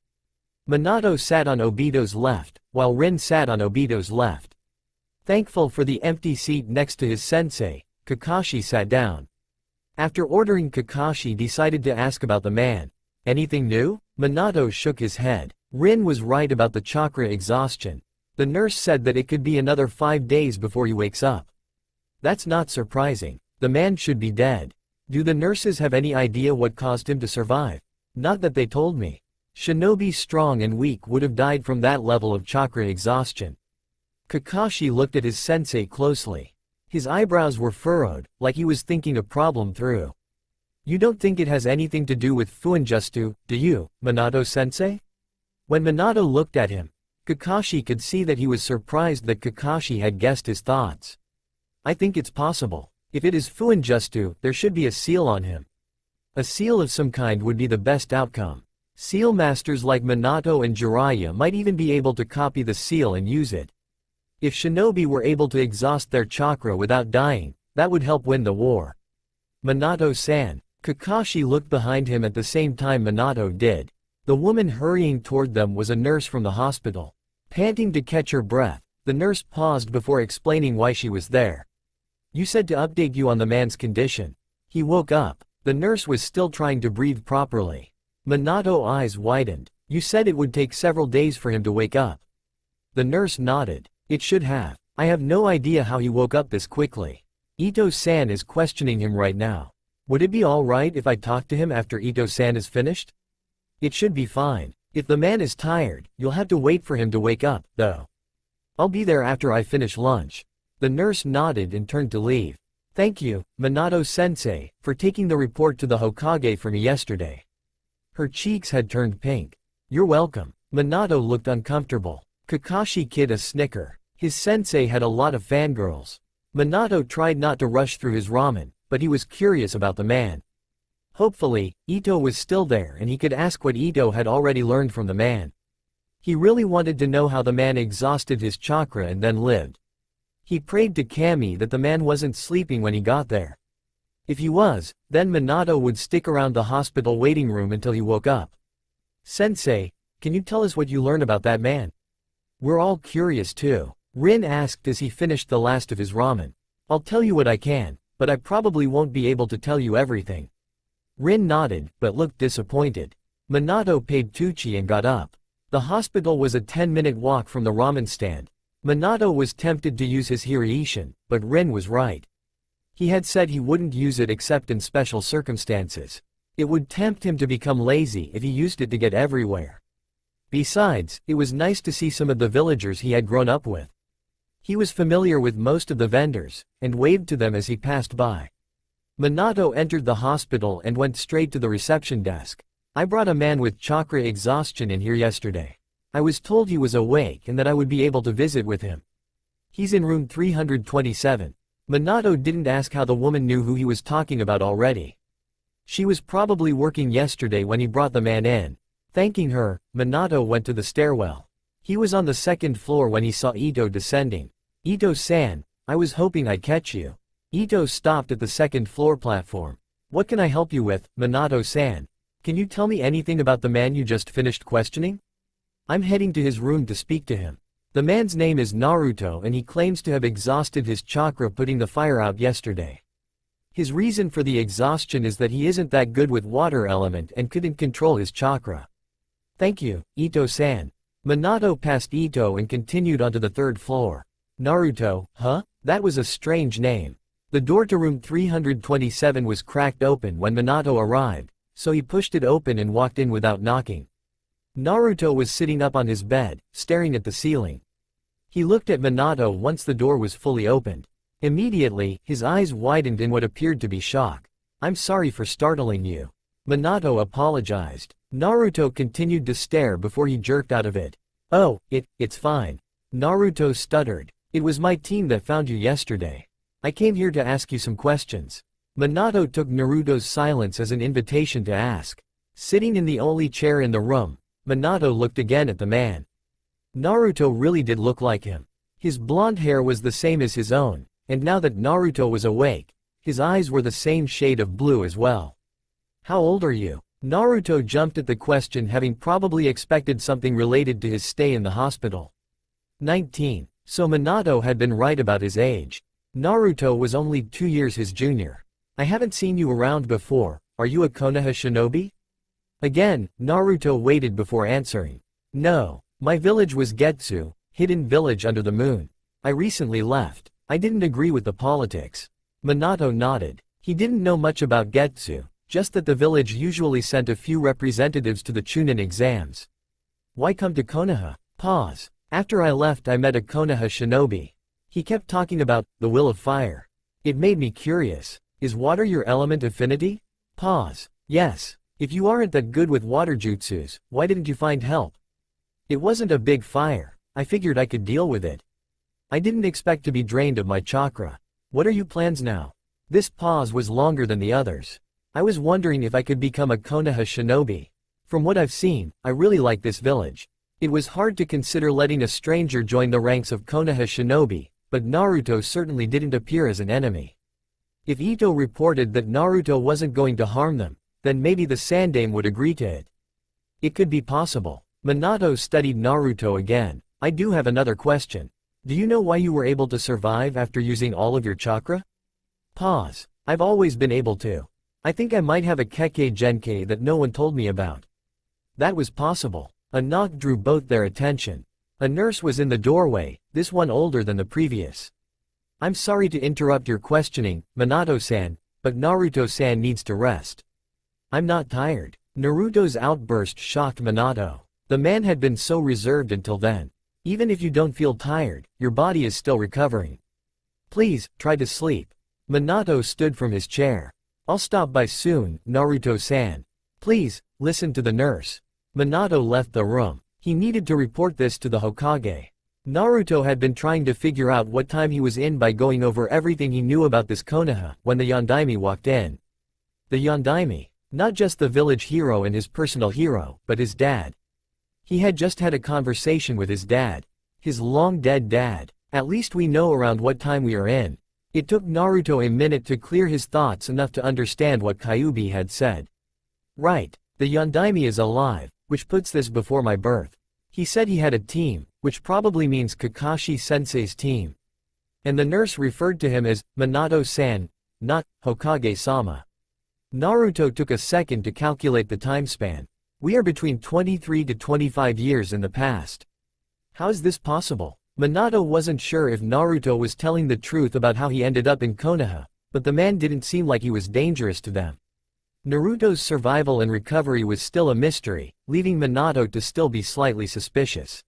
Minato sat on Obito's left, while Rin sat on Obito's left. Thankful for the empty seat next to his sensei, Kakashi sat down. After ordering, Kakashi decided to ask about the man. Anything new? Minato shook his head. Rin was right about the chakra exhaustion. The nurse said that it could be another 5 days before he wakes up. That's not surprising. The man should be dead. Do the nurses have any idea what caused him to survive? Not that they told me. Shinobi strong and weak would have died from that level of chakra exhaustion. Kakashi looked at his sensei closely. His eyebrows were furrowed, like he was thinking a problem through. You don't think it has anything to do with Fuinjustu, do you, Minato-sensei? When Minato looked at him, Kakashi could see that he was surprised that Kakashi had guessed his thoughts. I think it's possible. If it is Fuinjustu, there should be a seal on him. A seal of some kind would be the best outcome. Seal masters like Minato and Jiraiya might even be able to copy the seal and use it. If shinobi were able to exhaust their chakra without dying, that would help win the war. Minato-san. Kakashi looked behind him at the same time Minato did. The woman hurrying toward them was a nurse from the hospital. Panting to catch her breath, the nurse paused before explaining why she was there. You said to update you on the man's condition. He woke up. The nurse was still trying to breathe properly. Minato eyes widened. You said it would take several days for him to wake up. The nurse nodded. It should have. I have no idea how he woke up this quickly. Ito-san is questioning him right now. Would it be alright if I talk to him after Ito-san is finished? It should be fine. If the man is tired, you'll have to wait for him to wake up, though. I'll be there after I finish lunch. The nurse nodded and turned to leave. Thank you, Minato-sensei, for taking the report to the Hokage for me yesterday. Her cheeks had turned pink. You're welcome. Minato looked uncomfortable. Kakashi kid a snicker. His sensei had a lot of fangirls. Minato tried not to rush through his ramen, but he was curious about the man. Hopefully, Ito was still there and he could ask what Ito had already learned from the man. He really wanted to know how the man exhausted his chakra and then lived. He prayed to Kami that the man wasn't sleeping when he got there. If he was, then Minato would stick around the hospital waiting room until he woke up. Sensei, can you tell us what you learned about that man? We're all curious too. Rin asked as he finished the last of his ramen. I'll tell you what I can, but I probably won't be able to tell you everything. Rin nodded, but looked disappointed. Minato paid Tucci and got up. The hospital was a 10-minute walk from the ramen stand. Minato was tempted to use his Hiraishin, but Rin was right. He had said he wouldn't use it except in special circumstances. It would tempt him to become lazy if he used it to get everywhere. Besides, it was nice to see some of the villagers he had grown up with. He was familiar with most of the vendors, and waved to them as he passed by. Minato entered the hospital and went straight to the reception desk. I brought a man with chakra exhaustion in here yesterday. I was told he was awake and that I would be able to visit with him. He's in room 327. Minato didn't ask how the woman knew who he was talking about already. She was probably working yesterday when he brought the man in. Thanking her, Minato went to the stairwell. He was on the second floor when he saw Ito descending. Ito-san, I was hoping I'd catch you. Ito stopped at the second floor platform. What can I help you with, Minato-san? Can you tell me anything about the man you just finished questioning? I'm heading to his room to speak to him. The man's name is Naruto and he claims to have exhausted his chakra putting the fire out yesterday. His reason for the exhaustion is that he isn't that good with water element and couldn't control his chakra. Thank you, Ito-san. Minato passed Ito and continued onto the third floor. Naruto, huh? That was a strange name. The door to room 327 was cracked open when Minato arrived, so he pushed it open and walked in without knocking. Naruto was sitting up on his bed, staring at the ceiling. He looked at Minato once the door was fully opened. Immediately, his eyes widened in what appeared to be shock. I'm sorry for startling you. Minato apologized. Naruto continued to stare before he jerked out of it. Oh, it's fine. Naruto stuttered. It was my team that found you yesterday. I came here to ask you some questions. Minato took Naruto's silence as an invitation to ask. Sitting in the only chair in the room, Minato looked again at the man. Naruto really did look like him. His blonde hair was the same as his own, and now that Naruto was awake, his eyes were the same shade of blue as well. How old are you? Naruto jumped at the question, having probably expected something related to his stay in the hospital. 19. So Minato had been right about his age. Naruto was only 2 years his junior. I haven't seen you around before, are you a Konoha shinobi? Again, Naruto waited before answering. No, my village was Getsu, hidden village under the moon. I recently left. I didn't agree with the politics. Minato nodded. He didn't know much about Getsu, just that the village usually sent a few representatives to the Chunin exams. Why come to Konoha? Pause. After I left I met a Konoha shinobi. He kept talking about the will of fire. It made me curious. Is water your element affinity? Pause. Yes. If you aren't that good with water jutsus, why didn't you find help? It wasn't a big fire. I figured I could deal with it. I didn't expect to be drained of my chakra. What are your plans now? This pause was longer than the others. I was wondering if I could become a Konoha shinobi. From what I've seen, I really like this village. It was hard to consider letting a stranger join the ranks of Konoha shinobi, but Naruto certainly didn't appear as an enemy. If Ito reported that Naruto wasn't going to harm them, then maybe the Sandaime would agree to it. It could be possible. Minato studied Naruto again. I do have another question. Do you know why you were able to survive after using all of your chakra? Pause. I've always been able to. I think I might have a Kekkei Genkei that no one told me about. That was possible. A knock drew both their attention. A nurse was in the doorway, this one older than the previous. I'm sorry to interrupt your questioning, Minato-san, but Naruto-san needs to rest. I'm not tired. Naruto's outburst shocked Minato. The man had been so reserved until then. Even if you don't feel tired, your body is still recovering. Please, try to sleep. Minato stood from his chair. I'll stop by soon, Naruto-san. Please, listen to the nurse. Minato left the room. He needed to report this to the Hokage. Naruto had been trying to figure out what time he was in by going over everything he knew about this Konoha when the Yondaime walked in. The Yondaime, not just the village hero and his personal hero, but his dad. He had just had a conversation with his dad. His long-dead dad. At least we know around what time we are in. It took Naruto a minute to clear his thoughts enough to understand what Kyuubi had said. Right, the Yondaime is alive, which puts this before my birth. He said he had a team, which probably means Kakashi-sensei's team. And the nurse referred to him as Minato-san, not Hokage-sama. Naruto took a second to calculate the time span. We are between 23 to 25 years in the past. How is this possible? Minato wasn't sure if Naruto was telling the truth about how he ended up in Konoha, but the man didn't seem like he was dangerous to them. Naruto's survival and recovery was still a mystery, leaving Minato to still be slightly suspicious.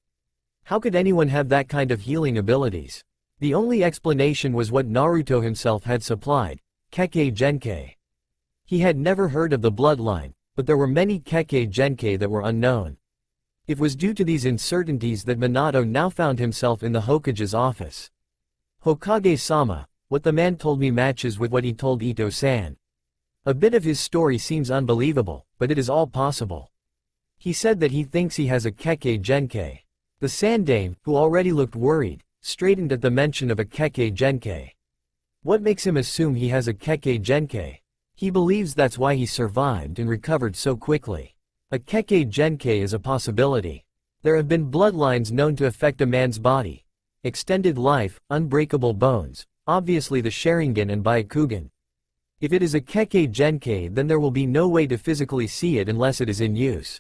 How could anyone have that kind of healing abilities? The only explanation was what Naruto himself had supplied, Kekkei Genkei. He had never heard of the bloodline, but there were many Kekkei Genkei that were unknown. It was due to these uncertainties that Minato now found himself in the Hokage's office. Hokage-sama, what the man told me matches with what he told Ito-san. A bit of his story seems unbelievable, but it is all possible. He said that he thinks he has a Kekkei Genkei. The Sandame, who already looked worried, straightened at the mention of a Kekkei Genkei. What makes him assume he has a Kekkei Genkei? He believes that's why he survived and recovered so quickly. A Kekkei Genkei is a possibility. There have been bloodlines known to affect a man's body. Extended life, unbreakable bones, obviously the Sharingan and Byakugan. If it is a Kekkei Genkei, then there will be no way to physically see it unless it is in use.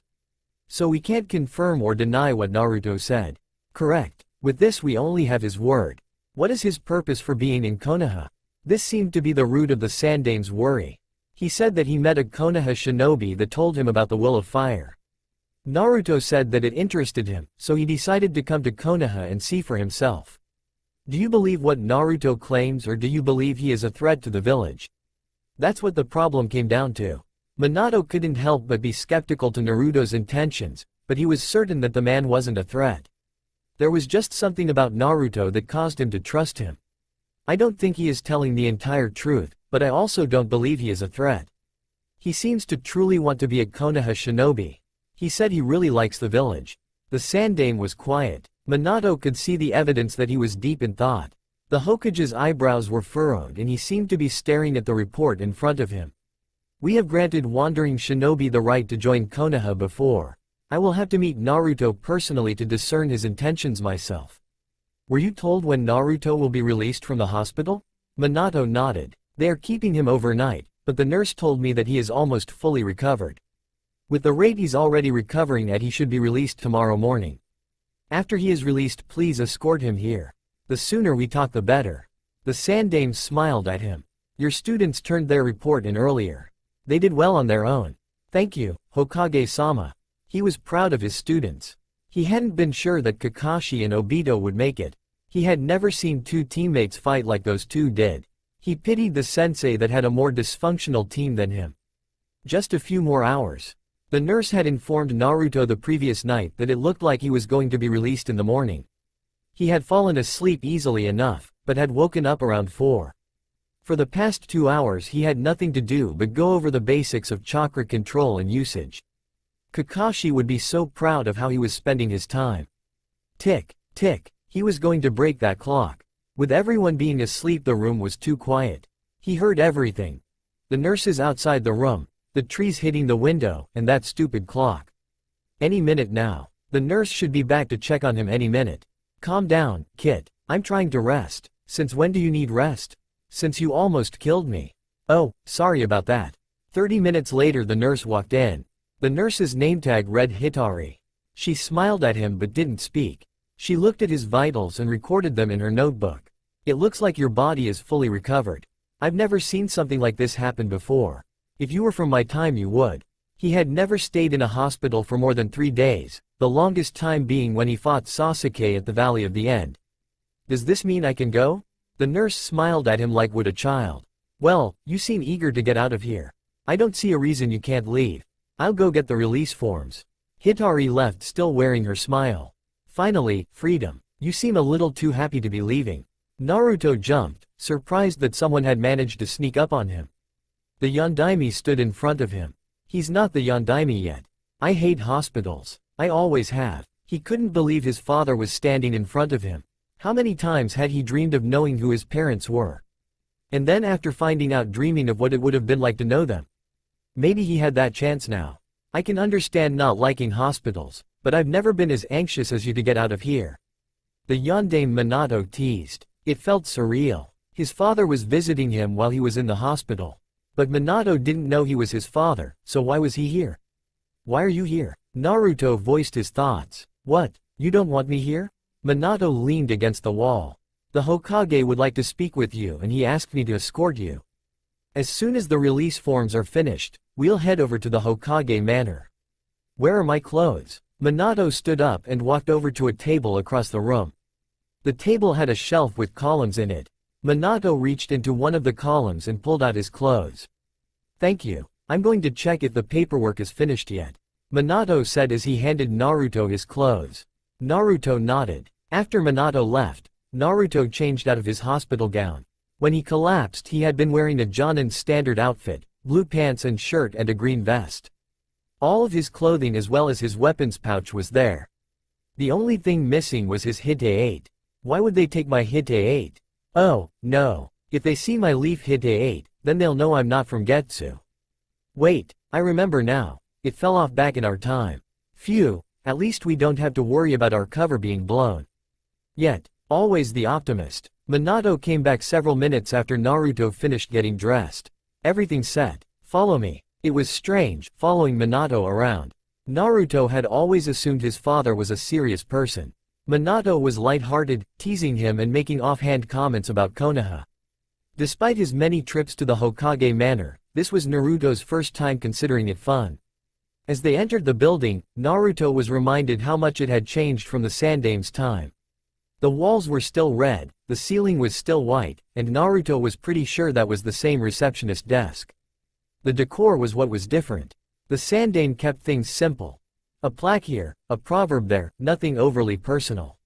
So we can't confirm or deny what Naruto said. Correct. With this we only have his word. What is his purpose for being in Konoha? This seemed to be the root of the Sandame's worry. He said that he met a Konoha shinobi that told him about the Will of Fire. Naruto said that it interested him, so he decided to come to Konoha and see for himself. Do you believe what Naruto claims, or do you believe he is a threat to the village? That's what the problem came down to. Minato couldn't help but be skeptical to Naruto's intentions, but he was certain that the man wasn't a threat. There was just something about Naruto that caused him to trust him. I don't think he is telling the entire truth, but I also don't believe he is a threat. He seems to truly want to be a Konoha shinobi. He said he really likes the village. The Sandame was quiet. Minato could see the evidence that he was deep in thought. The Hokage's eyebrows were furrowed and he seemed to be staring at the report in front of him. We have granted wandering shinobi the right to join Konoha before. I will have to meet Naruto personally to discern his intentions myself. Were you told when Naruto will be released from the hospital? Minato nodded. They are keeping him overnight, but the nurse told me that he is almost fully recovered. With the rate he's already recovering at, he should be released tomorrow morning. After he is released, please escort him here. The sooner we talk the better. The Sandame smiled at him. Your students turned their report in earlier. They did well on their own. Thank you, Hokage-sama. He was proud of his students. He hadn't been sure that Kakashi and Obito would make it. He had never seen two teammates fight like those two did. He pitied the sensei that had a more dysfunctional team than him. Just a few more hours. The nurse had informed Naruto the previous night that it looked like he was going to be released in the morning. He had fallen asleep easily enough, but had woken up around 4. For the past 2 hours he had nothing to do but go over the basics of chakra control and usage. Kakashi would be so proud of how he was spending his time. Tick, tick, he was going to break that clock. With everyone being asleep, the room was too quiet. He heard everything. The nurses outside the room, the trees hitting the window, and that stupid clock. Any minute now. The nurse should be back to check on him any minute. Calm down, kid. I'm trying to rest. Since when do you need rest? Since you almost killed me. Oh, sorry about that. 30 minutes later the nurse walked in. The nurse's nametag read Hitari. She smiled at him but didn't speak. She looked at his vitals and recorded them in her notebook. It looks like your body is fully recovered. I've never seen something like this happen before. If you were from my time you would. He had never stayed in a hospital for more than 3 days, the longest time being when he fought Sasuke at the Valley of the End. Does this mean I can go? The nurse smiled at him like would a child. Well, you seem eager to get out of here. I don't see a reason you can't leave. I'll go get the release forms. Hitari left still wearing her smile. Finally, freedom. You seem a little too happy to be leaving. Naruto jumped, surprised that someone had managed to sneak up on him. The Yondaime stood in front of him. He's not the Yondaime yet. I hate hospitals. I always have. He couldn't believe his father was standing in front of him. How many times had he dreamed of knowing who his parents were? And then after finding out, dreaming of what it would have been like to know them. Maybe he had that chance now. I can understand not liking hospitals, but I've never been as anxious as you to get out of here. The Yondaime Minato teased. It felt surreal. His father was visiting him while he was in the hospital. But Minato didn't know he was his father, so why was he here? Why are you here? Naruto voiced his thoughts. What, you don't want me here? Minato leaned against the wall. The Hokage would like to speak with you and he asked me to escort you. As soon as the release forms are finished, we'll head over to the Hokage manor. Where are my clothes? Minato stood up and walked over to a table across the room. The table had a shelf with columns in it. Minato reached into one of the columns and pulled out his clothes. Thank you. I'm going to check if the paperwork is finished yet. Minato said as he handed Naruto his clothes. Naruto nodded. After Minato left, Naruto changed out of his hospital gown. When he collapsed he had been wearing a Jonin standard outfit, blue pants and shirt and a green vest. All of his clothing as well as his weapons pouch was there. The only thing missing was his Hite 8. Why would they take my Hite 8? Oh, no. If they see my leaf Hite 8, then they'll know I'm not from Getsu. Wait, I remember now. It fell off back in our time. Phew, at least we don't have to worry about our cover being blown. Yet, always the optimist. Minato came back several minutes after Naruto finished getting dressed. Everything's set. Follow me. It was strange, following Minato around. Naruto had always assumed his father was a serious person. Minato was light-hearted, teasing him and making offhand comments about Konoha. Despite his many trips to the Hokage manor, this was Naruto's first time considering it fun. As they entered the building, Naruto was reminded how much it had changed from the Sandaime's time. The walls were still red, the ceiling was still white, and Naruto was pretty sure that was the same receptionist desk. The decor was what was different. The Sandaime kept things simple. A plaque here, a proverb there, nothing overly personal.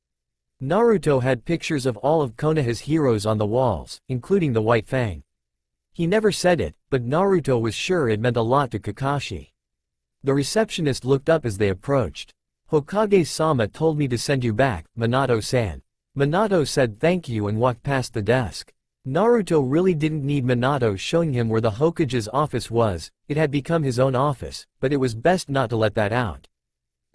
Naruto had pictures of all of Konoha's heroes on the walls, including the White Fang. He never said it, but Naruto was sure it meant a lot to Kakashi. The receptionist looked up as they approached. Hokage-sama told me to send you back, Minato-san. Minato said thank you and walked past the desk. Naruto really didn't need Minato showing him where the Hokage's office was, it had become his own office, but it was best not to let that out.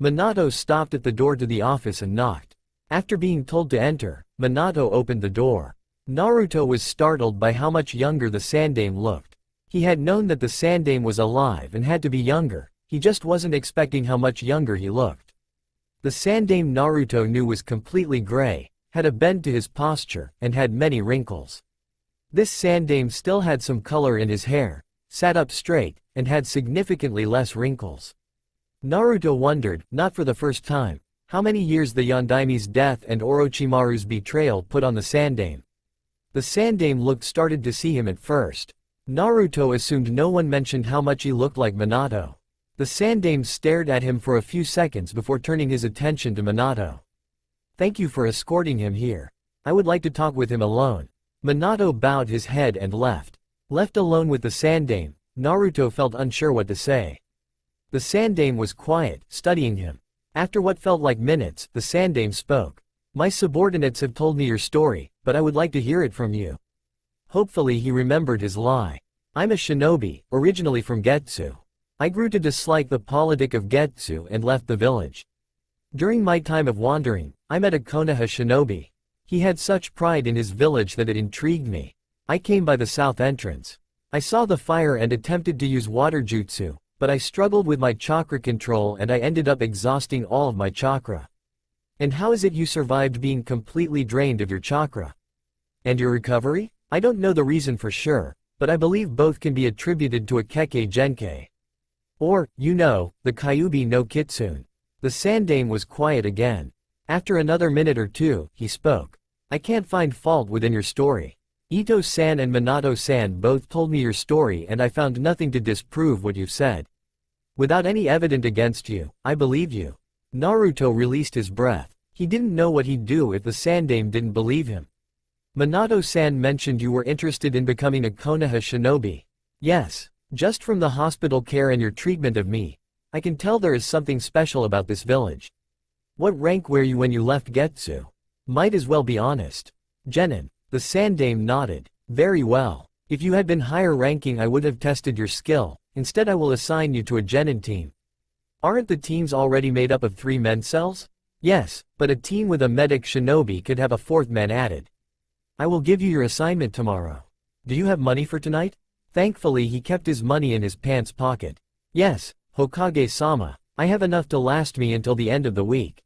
Minato stopped at the door to the office and knocked. After being told to enter, Minato opened the door. Naruto was startled by how much younger the Sandaime looked. He had known that the Sandaime was alive and had to be younger, he just wasn't expecting how much younger he looked. The Sandaime Naruto knew was completely gray, had a bend to his posture, and had many wrinkles. This Sandaime still had some color in his hair, sat up straight, and had significantly less wrinkles. Naruto wondered, not for the first time, how many years the Yondaime's death and Orochimaru's betrayal put on the Sandaime. The Sandaime looked startled to see him at first. Naruto assumed no one mentioned how much he looked like Minato. The Sandaime stared at him for a few seconds before turning his attention to Minato. Thank you for escorting him here. I would like to talk with him alone. Minato bowed his head and left. Left alone with the Sandaime, Naruto felt unsure what to say. The Sandaime was quiet, studying him. After what felt like minutes, the Sandaime spoke. My subordinates have told me your story, but I would like to hear it from you. Hopefully he remembered his lie. I'm a shinobi, originally from Getsu. I grew to dislike the politic of Getsu and left the village. During my time of wandering, I met a Konoha shinobi. He had such pride in his village that it intrigued me. I came by the south entrance. I saw the fire and attempted to use water jutsu, but I struggled with my chakra control and I ended up exhausting all of my chakra. And how is it you survived being completely drained of your chakra? And your recovery? I don't know the reason for sure, but I believe both can be attributed to a Kekkei Genkei. Or, the Kyuubi no Kitsune. The Sandaime was quiet again. After another minute or two, he spoke. I can't find fault within your story. Ito-san and Minato-san both told me your story and I found nothing to disprove what you've said. Without any evidence against you, I believe you. Naruto released his breath. He didn't know what he'd do if the Sandaime didn't believe him. Minato-san mentioned you were interested in becoming a Konoha shinobi. Yes, just from the hospital care and your treatment of me, I can tell there is something special about this village. What rank were you when you left Getsu? Might as well be honest. Genin. The Sandaime nodded. Very well. If you had been higher ranking I would have tested your skill, instead I will assign you to a Genin team. Aren't the teams already made up of 3 men cells? Yes, but a team with a medic shinobi could have a 4th man added. I will give you your assignment tomorrow. Do you have money for tonight? Thankfully he kept his money in his pants pocket. Yes, Hokage-sama, I have enough to last me until the end of the week.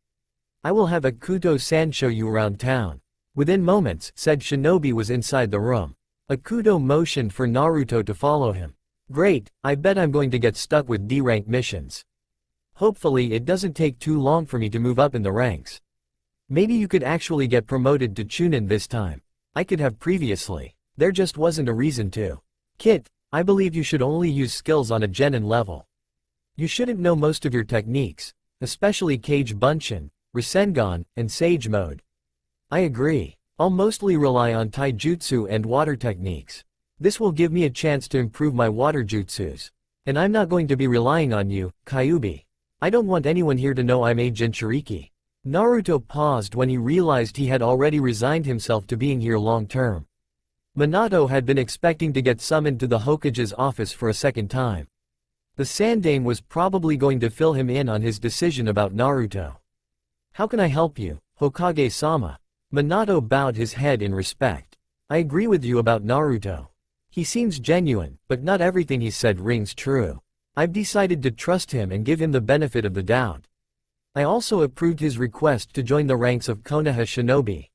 I will have Akuto-san show you around town. Within moments, said shinobi was inside the room. Akuto motioned for Naruto to follow him. Great, I bet I'm going to get stuck with D-rank missions. Hopefully it doesn't take too long for me to move up in the ranks. Maybe you could actually get promoted to Chunin this time. I could have previously. There just wasn't a reason to. Kit, I believe you should only use skills on a Genin level. You shouldn't know most of your techniques, especially Kage Bunshin, Rasengan, and Sage Mode. I agree. I'll mostly rely on Taijutsu and water techniques. This will give me a chance to improve my water jutsus. And I'm not going to be relying on you, Kyuubi. I don't want anyone here to know I'm a Jinchuriki. Naruto paused when he realized he had already resigned himself to being here long term. Minato had been expecting to get summoned to the Hokage's office for a second time. The Sandaime was probably going to fill him in on his decision about Naruto. How can I help you, Hokage-sama? Minato bowed his head in respect. I agree with you about Naruto. He seems genuine, but not everything he said rings true. I've decided to trust him and give him the benefit of the doubt. I also approved his request to join the ranks of Konoha shinobi.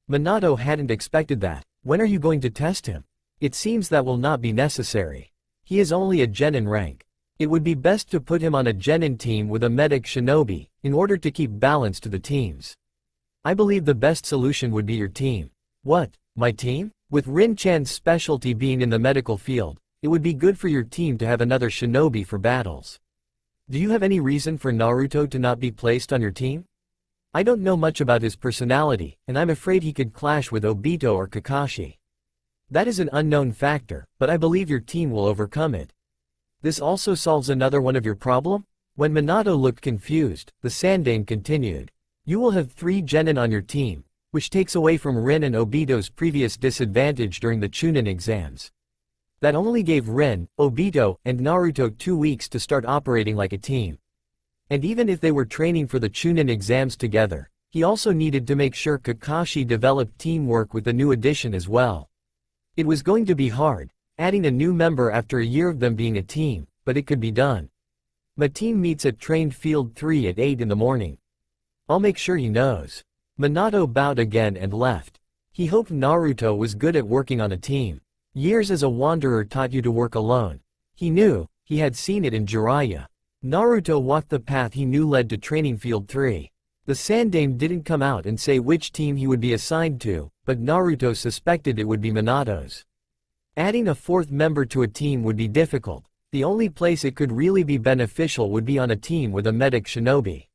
Minato hadn't expected that. When are you going to test him? It seems that will not be necessary. He is only a Genin rank. It would be best to put him on a Genin team with a medic shinobi, in order to keep balance to the teams. I believe the best solution would be your team. What, my team? With Rin-chan's specialty being in the medical field, it would be good for your team to have another shinobi for battles. Do you have any reason for Naruto to not be placed on your team? I don't know much about his personality, and I'm afraid he could clash with Obito or Kakashi. That is an unknown factor, but I believe your team will overcome it. This also solves another one of your problem? When Minato looked confused, the Sandaime continued. You will have 3 Genin on your team, which takes away from Rin and Obito's previous disadvantage during the Chunin exams. That only gave Rin, Obito, and Naruto 2 weeks to start operating like a team. And even if they were training for the Chunin exams together, he also needed to make sure Kakashi developed teamwork with the new addition as well. It was going to be hard, adding a new member after a year of them being a team, but it could be done. My team meets at Train Field 3 at 8 in the morning. I'll make sure he knows. Minato bowed again and left. He hoped Naruto was good at working on a team. Years as a wanderer taught you to work alone. He knew, he had seen it in Jiraiya. Naruto walked the path he knew led to Training Field 3. The Sandaime didn't come out and say which team he would be assigned to, but Naruto suspected it would be Minato's. Adding a 4th member to a team would be difficult. The only place it could really be beneficial would be on a team with a medic shinobi.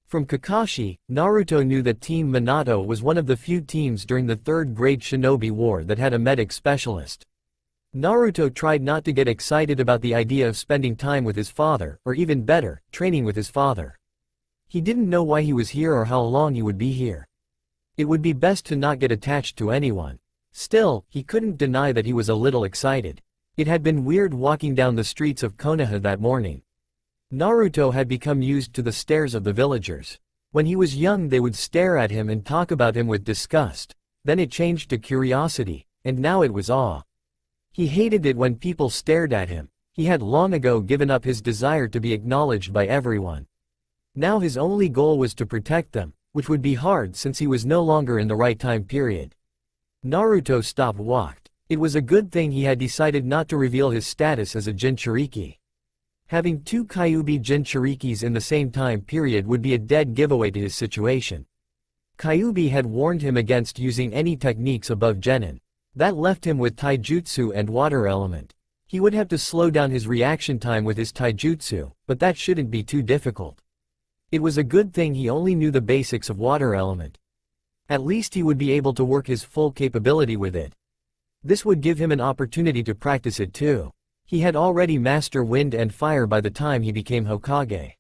From Kakashi, Naruto knew that Team Minato was one of the few teams during the 3rd Great Shinobi War that had a medic specialist. Naruto tried not to get excited about the idea of spending time with his father, or even better, training with his father. He didn't know why he was here or how long he would be here. It would be best to not get attached to anyone. Still, he couldn't deny that he was a little excited. It had been weird walking down the streets of Konoha that morning. Naruto had become used to the stares of the villagers. When he was young they would stare at him and talk about him with disgust, then it changed to curiosity, and now it was awe. He hated it when people stared at him. He had long ago given up his desire to be acknowledged by everyone. Now his only goal was to protect them, which would be hard since he was no longer in the right time period. Naruto stopped walked. It was a good thing he had decided not to reveal his status as a Jinchuriki. Having two Kyuubi Jinchurikis in the same time period would be a dead giveaway to his situation. Kyuubi had warned him against using any techniques above Genin. That left him with taijutsu and water element. He would have to slow down his reaction time with his taijutsu, but that shouldn't be too difficult. It was a good thing he only knew the basics of water element. At least he would be able to work his full capability with it. This would give him an opportunity to practice it too. He had already mastered wind and fire by the time he became Hokage.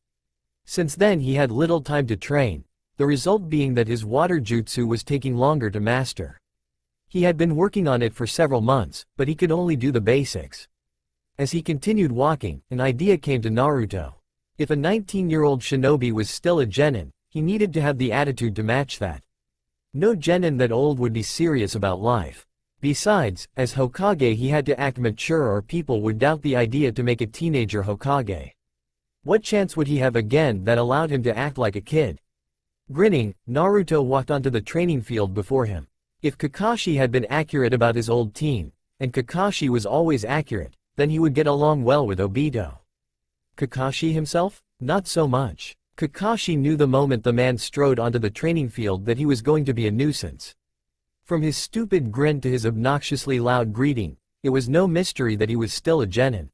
Since then he had little time to train, the result being that his water jutsu was taking longer to master. He had been working on it for several months, but he could only do the basics. As he continued walking, an idea came to Naruto. If a 19-year-old shinobi was still a genin, he needed to have the attitude to match that. No genin that old would be serious about life. Besides, as Hokage he had to act mature or people would doubt the idea to make a teenager Hokage. What chance would he have again that allowed him to act like a kid? Grinning, Naruto walked onto the training field before him. If Kakashi had been accurate about his old team, and Kakashi was always accurate, then he would get along well with Obito. Kakashi himself? Not so much. Kakashi knew the moment the man strode onto the training field that he was going to be a nuisance. From his stupid grin to his obnoxiously loud greeting, it was no mystery that he was still a genin.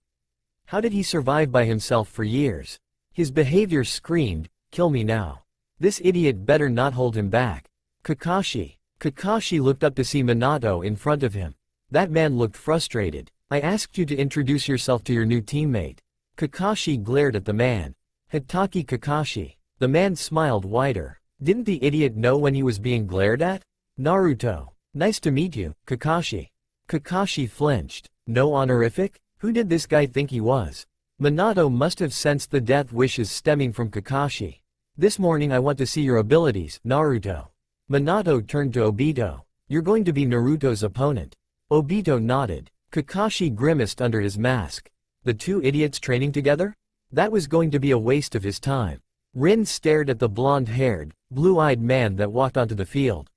How did he survive by himself for years? His behavior screamed, "Kill me now. This idiot better not hold him back." Kakashi. Kakashi looked up to see Minato in front of him. That man looked frustrated. "I asked you to introduce yourself to your new teammate." Kakashi glared at the man. "Hitaki Kakashi." The man smiled wider. Didn't the idiot know when he was being glared at? "Naruto. Nice to meet you, Kakashi." Kakashi flinched. No honorific? Who did this guy think he was? Minato must have sensed the death wishes stemming from Kakashi. "This morning I want to see your abilities, Naruto." Minato turned to Obito. "You're going to be Naruto's opponent." Obito nodded. Kakashi grimaced under his mask. The two idiots training together? That was going to be a waste of his time. Rin stared at the blonde-haired, blue-eyed man that walked onto the field.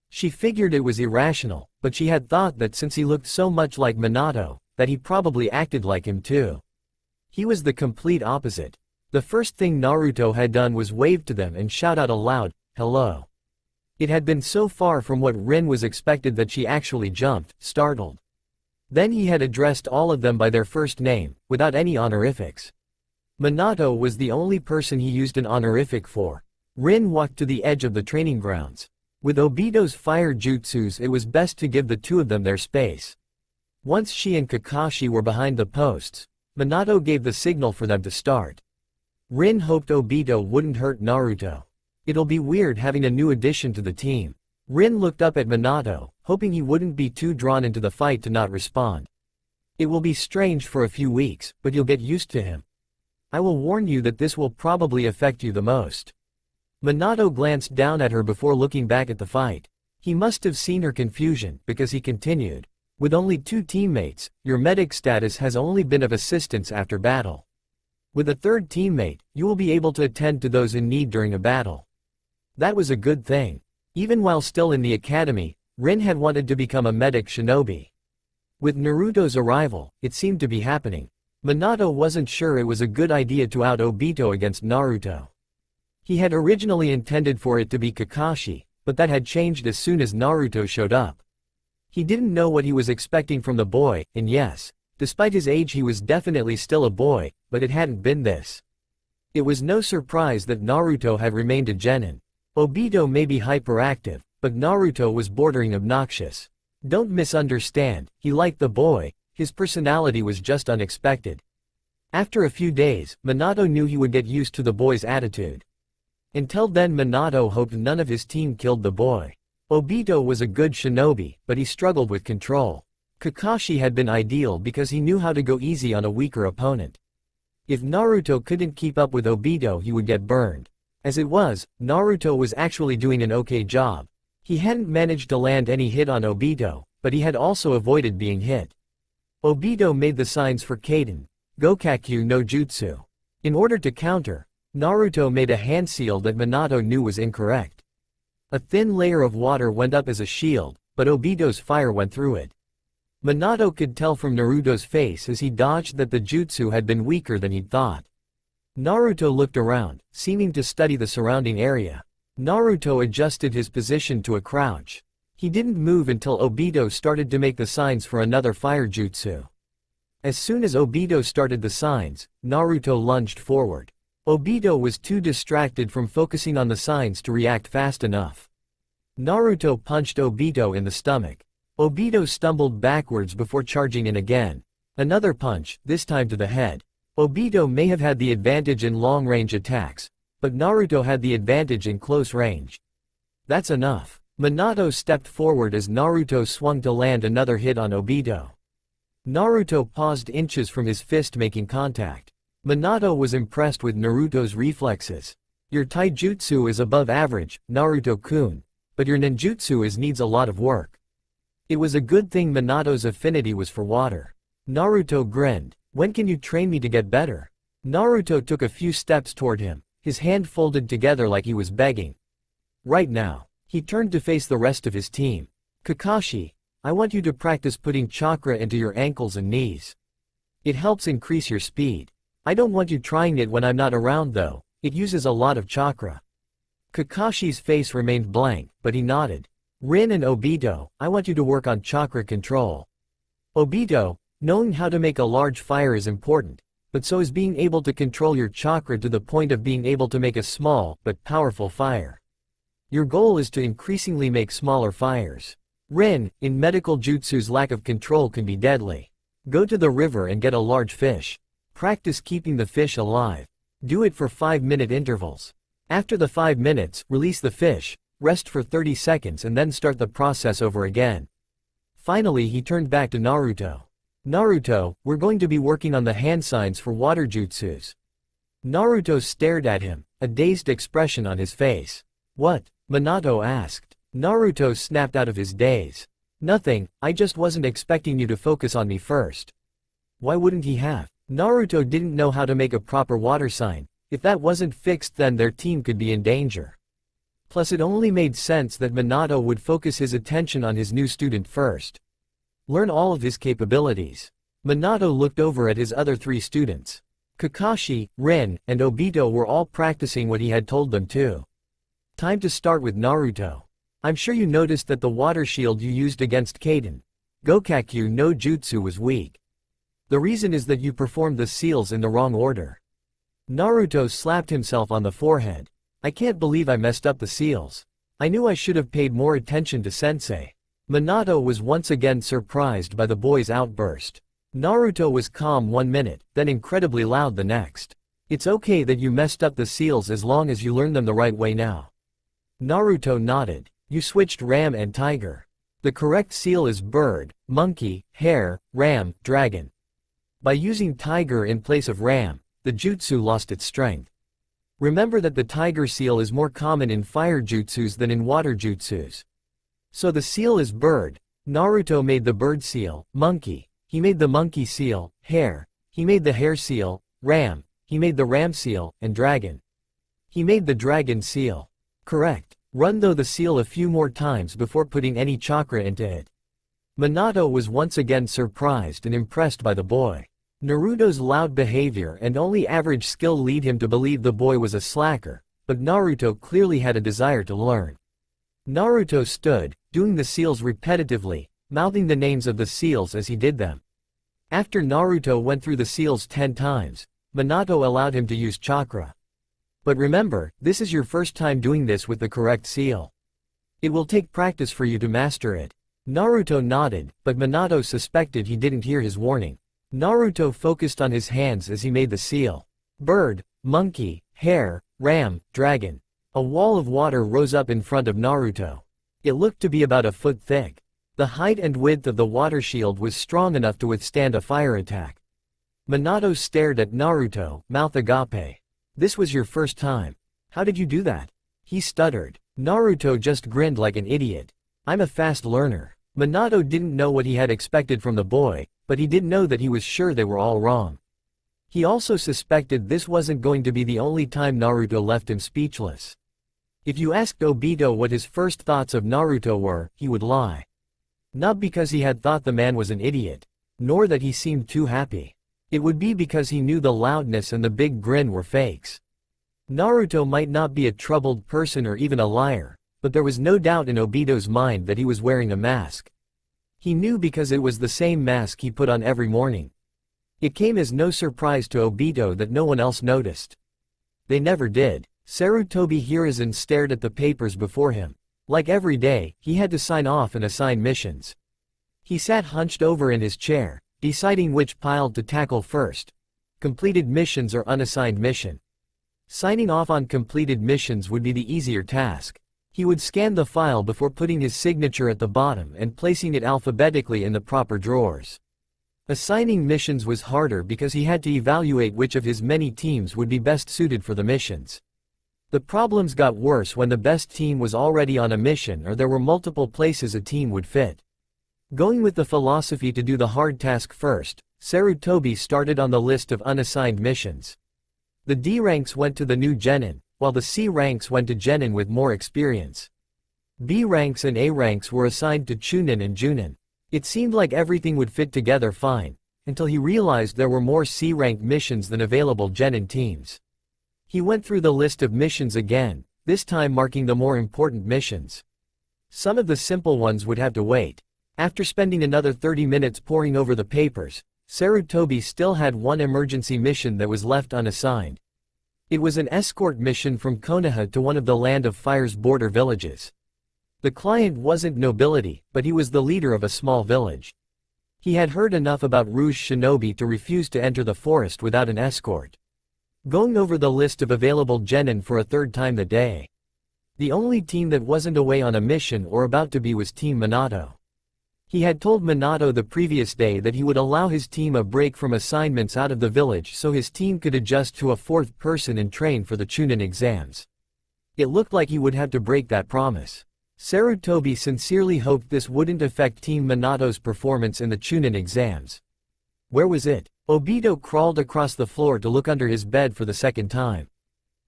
She figured it was irrational, but she had thought that since he looked so much like Minato, that he probably acted like him too. He was the complete opposite. The first thing Naruto had done was wave to them and shout out aloud, "Hello." It had been so far from what Rin was expected that she actually jumped, startled. Then he had addressed all of them by their first name, without any honorifics. Minato was the only person he used an honorific for. Rin walked to the edge of the training grounds. With Obito's fire jutsus it was best to give the two of them their space. Once she and Kakashi were behind the posts, Minato gave the signal for them to start. Rin hoped Obito wouldn't hurt Naruto. It'll be weird having a new addition to the team. Rin looked up at Minato, hoping he wouldn't be too drawn into the fight to not respond. "It will be strange for a few weeks, but you'll get used to him. I will warn you that this will probably affect you the most." Minato glanced down at her before looking back at the fight. He must have seen her confusion, because he continued. "With only two teammates, your medic status has only been of assistance after battle. With a third teammate, you will be able to attend to those in need during a battle." That was a good thing. Even while still in the academy, Rin had wanted to become a medic shinobi. With Naruto's arrival, it seemed to be happening. Minato wasn't sure it was a good idea to out Obito against Naruto. He had originally intended for it to be Kakashi, but that had changed as soon as Naruto showed up. He didn't know what he was expecting from the boy, and yes, despite his age he was definitely still a boy, but it hadn't been this. It was no surprise that Naruto had remained a genin. Obito may be hyperactive, but Naruto was bordering obnoxious. Don't misunderstand, he liked the boy, his personality was just unexpected. After a few days, Minato knew he would get used to the boy's attitude. Until then Minato hoped none of his team killed the boy. Obito was a good shinobi, but he struggled with control. Kakashi had been ideal because he knew how to go easy on a weaker opponent. If Naruto couldn't keep up with Obito he would get burned. As it was, Naruto was actually doing an okay job. He hadn't managed to land any hit on Obito, but he had also avoided being hit. Obito made the signs for Kaden, Gokakyu no Jutsu. In order to counter, Naruto made a hand seal that Minato knew was incorrect. A thin layer of water went up as a shield, but Obito's fire went through it. Minato could tell from Naruto's face as he dodged that the jutsu had been weaker than he'd thought. Naruto looked around, seeming to study the surrounding area. Naruto adjusted his position to a crouch. He didn't move until Obito started to make the signs for another fire jutsu. As soon as Obito started the signs, Naruto lunged forward. Obito was too distracted from focusing on the signs to react fast enough. Naruto punched Obito in the stomach. Obito stumbled backwards before charging in again. Another punch, this time to the head. Obito may have had the advantage in long-range attacks, but Naruto had the advantage in close range. That's enough. Minato stepped forward as Naruto swung to land another hit on Obito. Naruto paused inches from his fist making contact. Minato was impressed with Naruto's reflexes. Your taijutsu is above average, Naruto-kun, but your ninjutsu needs a lot of work. It was a good thing Minato's affinity was for water. Naruto grinned. When can you train me to get better? Naruto took a few steps toward him, his hand folded together like he was begging. Right now. He turned to face the rest of his team. Kakashi, I want you to practice putting chakra into your ankles and knees. It helps increase your speed. I don't want you trying it when I'm not around though, it uses a lot of chakra. Kakashi's face remained blank, but he nodded. Rin and Obito, I want you to work on chakra control. Obito, knowing how to make a large fire is important, but so is being able to control your chakra to the point of being able to make a small, but powerful fire. Your goal is to increasingly make smaller fires. Rin, in medical jutsu's lack of control can be deadly. Go to the river and get a large fish. Practice keeping the fish alive. Do it for 5-minute intervals. After the 5 minutes, release the fish, rest for 30 seconds and then start the process over again. Finally he turned back to Naruto. Naruto, we're going to be working on the hand signs for water jutsus. Naruto stared at him, a dazed expression on his face. What? Minato asked. Naruto snapped out of his daze. Nothing, I just wasn't expecting you to focus on me first. Why wouldn't he have? Naruto didn't know how to make a proper water sign. If that wasn't fixed then their team could be in danger. Plus it only made sense that Minato would focus his attention on his new student first. Learn all of his capabilities. Minato looked over at his other 3 students. Kakashi, Rin, and Obito were all practicing what he had told them to. Time to start with Naruto. I'm sure you noticed that the water shield you used against Kaden, Gokakyu no Jutsu was weak. The reason is that you performed the seals in the wrong order. Naruto slapped himself on the forehead. I can't believe I messed up the seals. I knew I should have paid more attention to sensei. Minato was once again surprised by the boy's outburst. Naruto was calm 1 minute, then incredibly loud the next. It's okay that you messed up the seals as long as you learn them the right way now. Naruto nodded. You switched ram and tiger. The correct seal is bird, monkey, hare, ram, dragon. By using tiger in place of ram, the jutsu lost its strength. Remember that the tiger seal is more common in fire jutsus than in water jutsus. So the seal is bird. Naruto made the bird seal, monkey. He made the monkey seal, hare. He made the hare seal, ram. He made the ram seal, and dragon. He made the dragon seal. Correct. Run though the seal a few more times before putting any chakra into it. Minato was once again surprised and impressed by the boy. Naruto's loud behavior and only average skill lead him to believe the boy was a slacker, but Naruto clearly had a desire to learn. Naruto stood, doing the seals repetitively, mouthing the names of the seals as he did them. After Naruto went through the seals 10 times, Minato allowed him to use chakra. But remember, this is your first time doing this with the correct seal. It will take practice for you to master it. Naruto nodded, but Minato suspected he didn't hear his warning. Naruto focused on his hands as he made the seal. Bird, monkey, hare, ram, dragon. A wall of water rose up in front of Naruto. It looked to be about a foot thick. The height and width of the water shield was strong enough to withstand a fire attack. Minato stared at Naruto, mouth agape. This was your first time. How did you do that? He stuttered. Naruto just grinned like an idiot. I'm a fast learner. Minato didn't know what he had expected from the boy, but he did know that he was sure they were all wrong. He also suspected this wasn't going to be the only time Naruto left him speechless. If you asked Obito what his first thoughts of Naruto were, he would lie. Not because he had thought the man was an idiot, nor that he seemed too happy. It would be because he knew the loudness and the big grin were fakes. Naruto might not be a troubled person or even a liar, but there was no doubt in Obito's mind that he was wearing a mask. He knew because it was the same mask he put on every morning. It came as no surprise to Obito that no one else noticed. They never did. Sarutobi Hiruzen stared at the papers before him. Like every day, he had to sign off and assign missions. He sat hunched over in his chair, deciding which pile to tackle first. Completed missions or unassigned mission. Signing off on completed missions would be the easier task. He would scan the file before putting his signature at the bottom and placing it alphabetically in the proper drawers. Assigning missions was harder because he had to evaluate which of his many teams would be best suited for the missions. The problems got worse when the best team was already on a mission or there were multiple places a team would fit. Going with the philosophy to do the hard task first, Sarutobi started on the list of unassigned missions. The D ranks went to the new genin, while the C ranks went to genin with more experience. B ranks and A ranks were assigned to chunin and junin. It seemed like everything would fit together fine, until he realized there were more C-rank missions than available genin teams. He went through the list of missions again, this time marking the more important missions. Some of the simple ones would have to wait. After spending another 30 minutes poring over the papers, Sarutobi still had one emergency mission that was left unassigned. It was an escort mission from Konoha to one of the Land of Fire's border villages. The client wasn't nobility, but he was the leader of a small village. He had heard enough about Rouge Shinobi to refuse to enter the forest without an escort. Going over the list of available genin for a third time that day. The only team that wasn't away on a mission or about to be was Team Minato. He had told Minato the previous day that he would allow his team a break from assignments out of the village so his team could adjust to a fourth person and train for the Chunin exams. It looked like he would have to break that promise. Sarutobi sincerely hoped this wouldn't affect Team Minato's performance in the Chunin exams. Where was it? Obito crawled across the floor to look under his bed for the second time.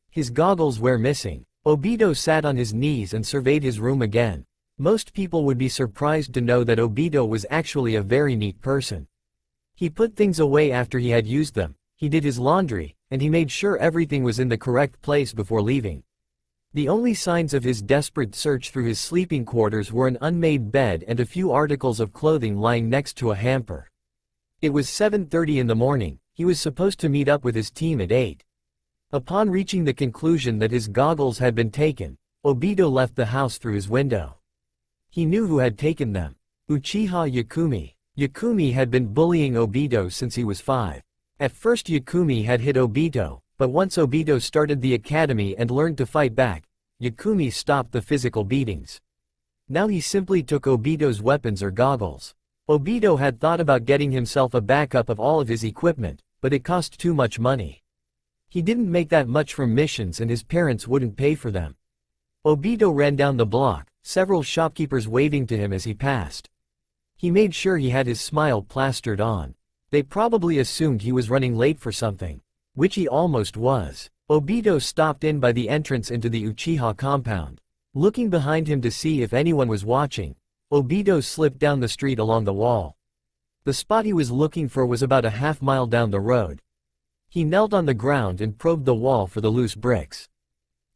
His goggles were missing. Obito sat on his knees and surveyed his room again. Most people would be surprised to know that Obito was actually a very neat person. He put things away after he had used them, he did his laundry, and he made sure everything was in the correct place before leaving. The only signs of his desperate search through his sleeping quarters were an unmade bed and a few articles of clothing lying next to a hamper. It was 7:30 in the morning, he was supposed to meet up with his team at 8. Upon reaching the conclusion that his goggles had been taken, Obito left the house through his window. He knew who had taken them. Uchiha Yakumi. Yakumi had been bullying Obito since he was 5. At first Yakumi had hit Obito, but once Obito started the academy and learned to fight back, Yakumi stopped the physical beatings. Now he simply took Obito's weapons or goggles. Obito had thought about getting himself a backup of all of his equipment, but it cost too much money. He didn't make that much from missions and his parents wouldn't pay for them. Obito ran down the block, several shopkeepers waving to him as he passed. He made sure he had his smile plastered on. They probably assumed he was running late for something, which he almost was. Obito stopped in by the entrance into the Uchiha compound. Looking behind him to see if anyone was watching, Obito slipped down the street along the wall. The spot he was looking for was about a half-mile down the road. He knelt on the ground and probed the wall for the loose bricks.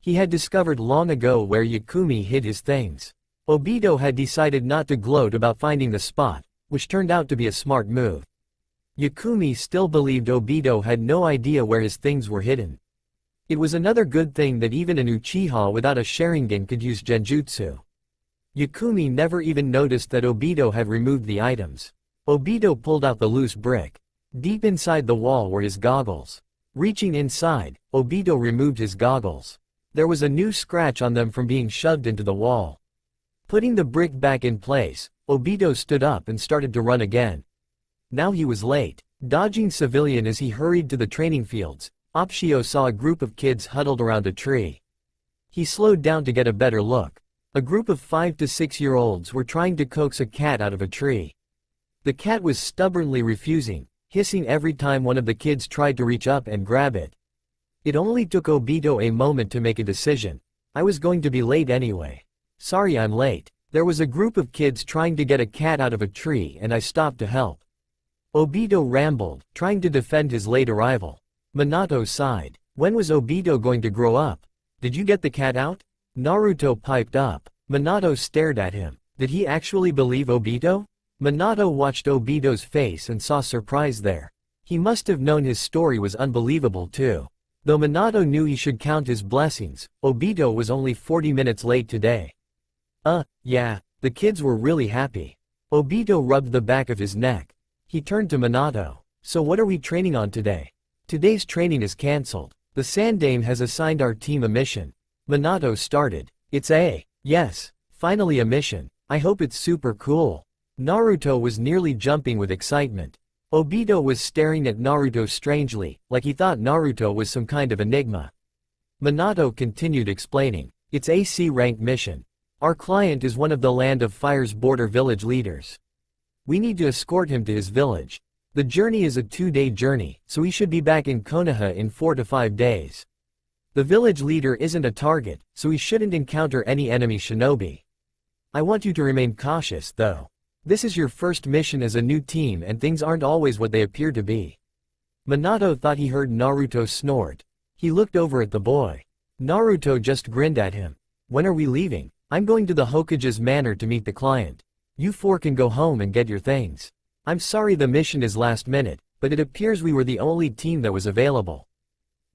He had discovered long ago where Yakumi hid his things. Obito had decided not to gloat about finding the spot, which turned out to be a smart move. Yakumi still believed Obito had no idea where his things were hidden. It was another good thing that even an Uchiha without a Sharingan could use Genjutsu. Yakumi never even noticed that Obito had removed the items. Obito pulled out the loose brick. Deep inside the wall were his goggles. Reaching inside, Obito removed his goggles. There was a new scratch on them from being shoved into the wall. Putting the brick back in place, Obito stood up and started to run again. Now he was late. Dodging civilian as he hurried to the training fields, Opshio saw a group of kids huddled around a tree. He slowed down to get a better look. A group of 5 to 6-year-olds were trying to coax a cat out of a tree. The cat was stubbornly refusing, hissing every time one of the kids tried to reach up and grab it. It only took Obito a moment to make a decision. I was going to be late anyway. Sorry I'm late. There was a group of kids trying to get a cat out of a tree and I stopped to help. Obito rambled, trying to defend his late arrival. Minato sighed. When was Obito going to grow up? Did you get the cat out? Naruto piped up. Minato stared at him. Did he actually believe Obito? Minato watched Obito's face and saw surprise there. He must have known his story was unbelievable too. Though Minato knew he should count his blessings, Obito was only 40 minutes late today. Yeah, the kids were really happy. Obito rubbed the back of his neck. He turned to Minato. So what are we training on today? Today's training is cancelled. The Sandaime has assigned our team a mission. Minato started. Yes, finally a mission. I hope it's super cool. Naruto was nearly jumping with excitement. Obito was staring at Naruto strangely, like he thought Naruto was some kind of enigma. Minato continued explaining. It's a C-rank mission. Our client is one of the Land of Fire's border village leaders. We need to escort him to his village. The journey is a 2-day journey, so we should be back in Konoha in 4 to 5 days. The village leader isn't a target, so we shouldn't encounter any enemy shinobi. I want you to remain cautious, though. This is your first mission as a new team and things aren't always what they appear to be. Minato thought he heard Naruto snort. He looked over at the boy. Naruto just grinned at him. When are we leaving? I'm going to the Hokage's manor to meet the client. You 4 can go home and get your things. I'm sorry the mission is last minute, but it appears we were the only team that was available.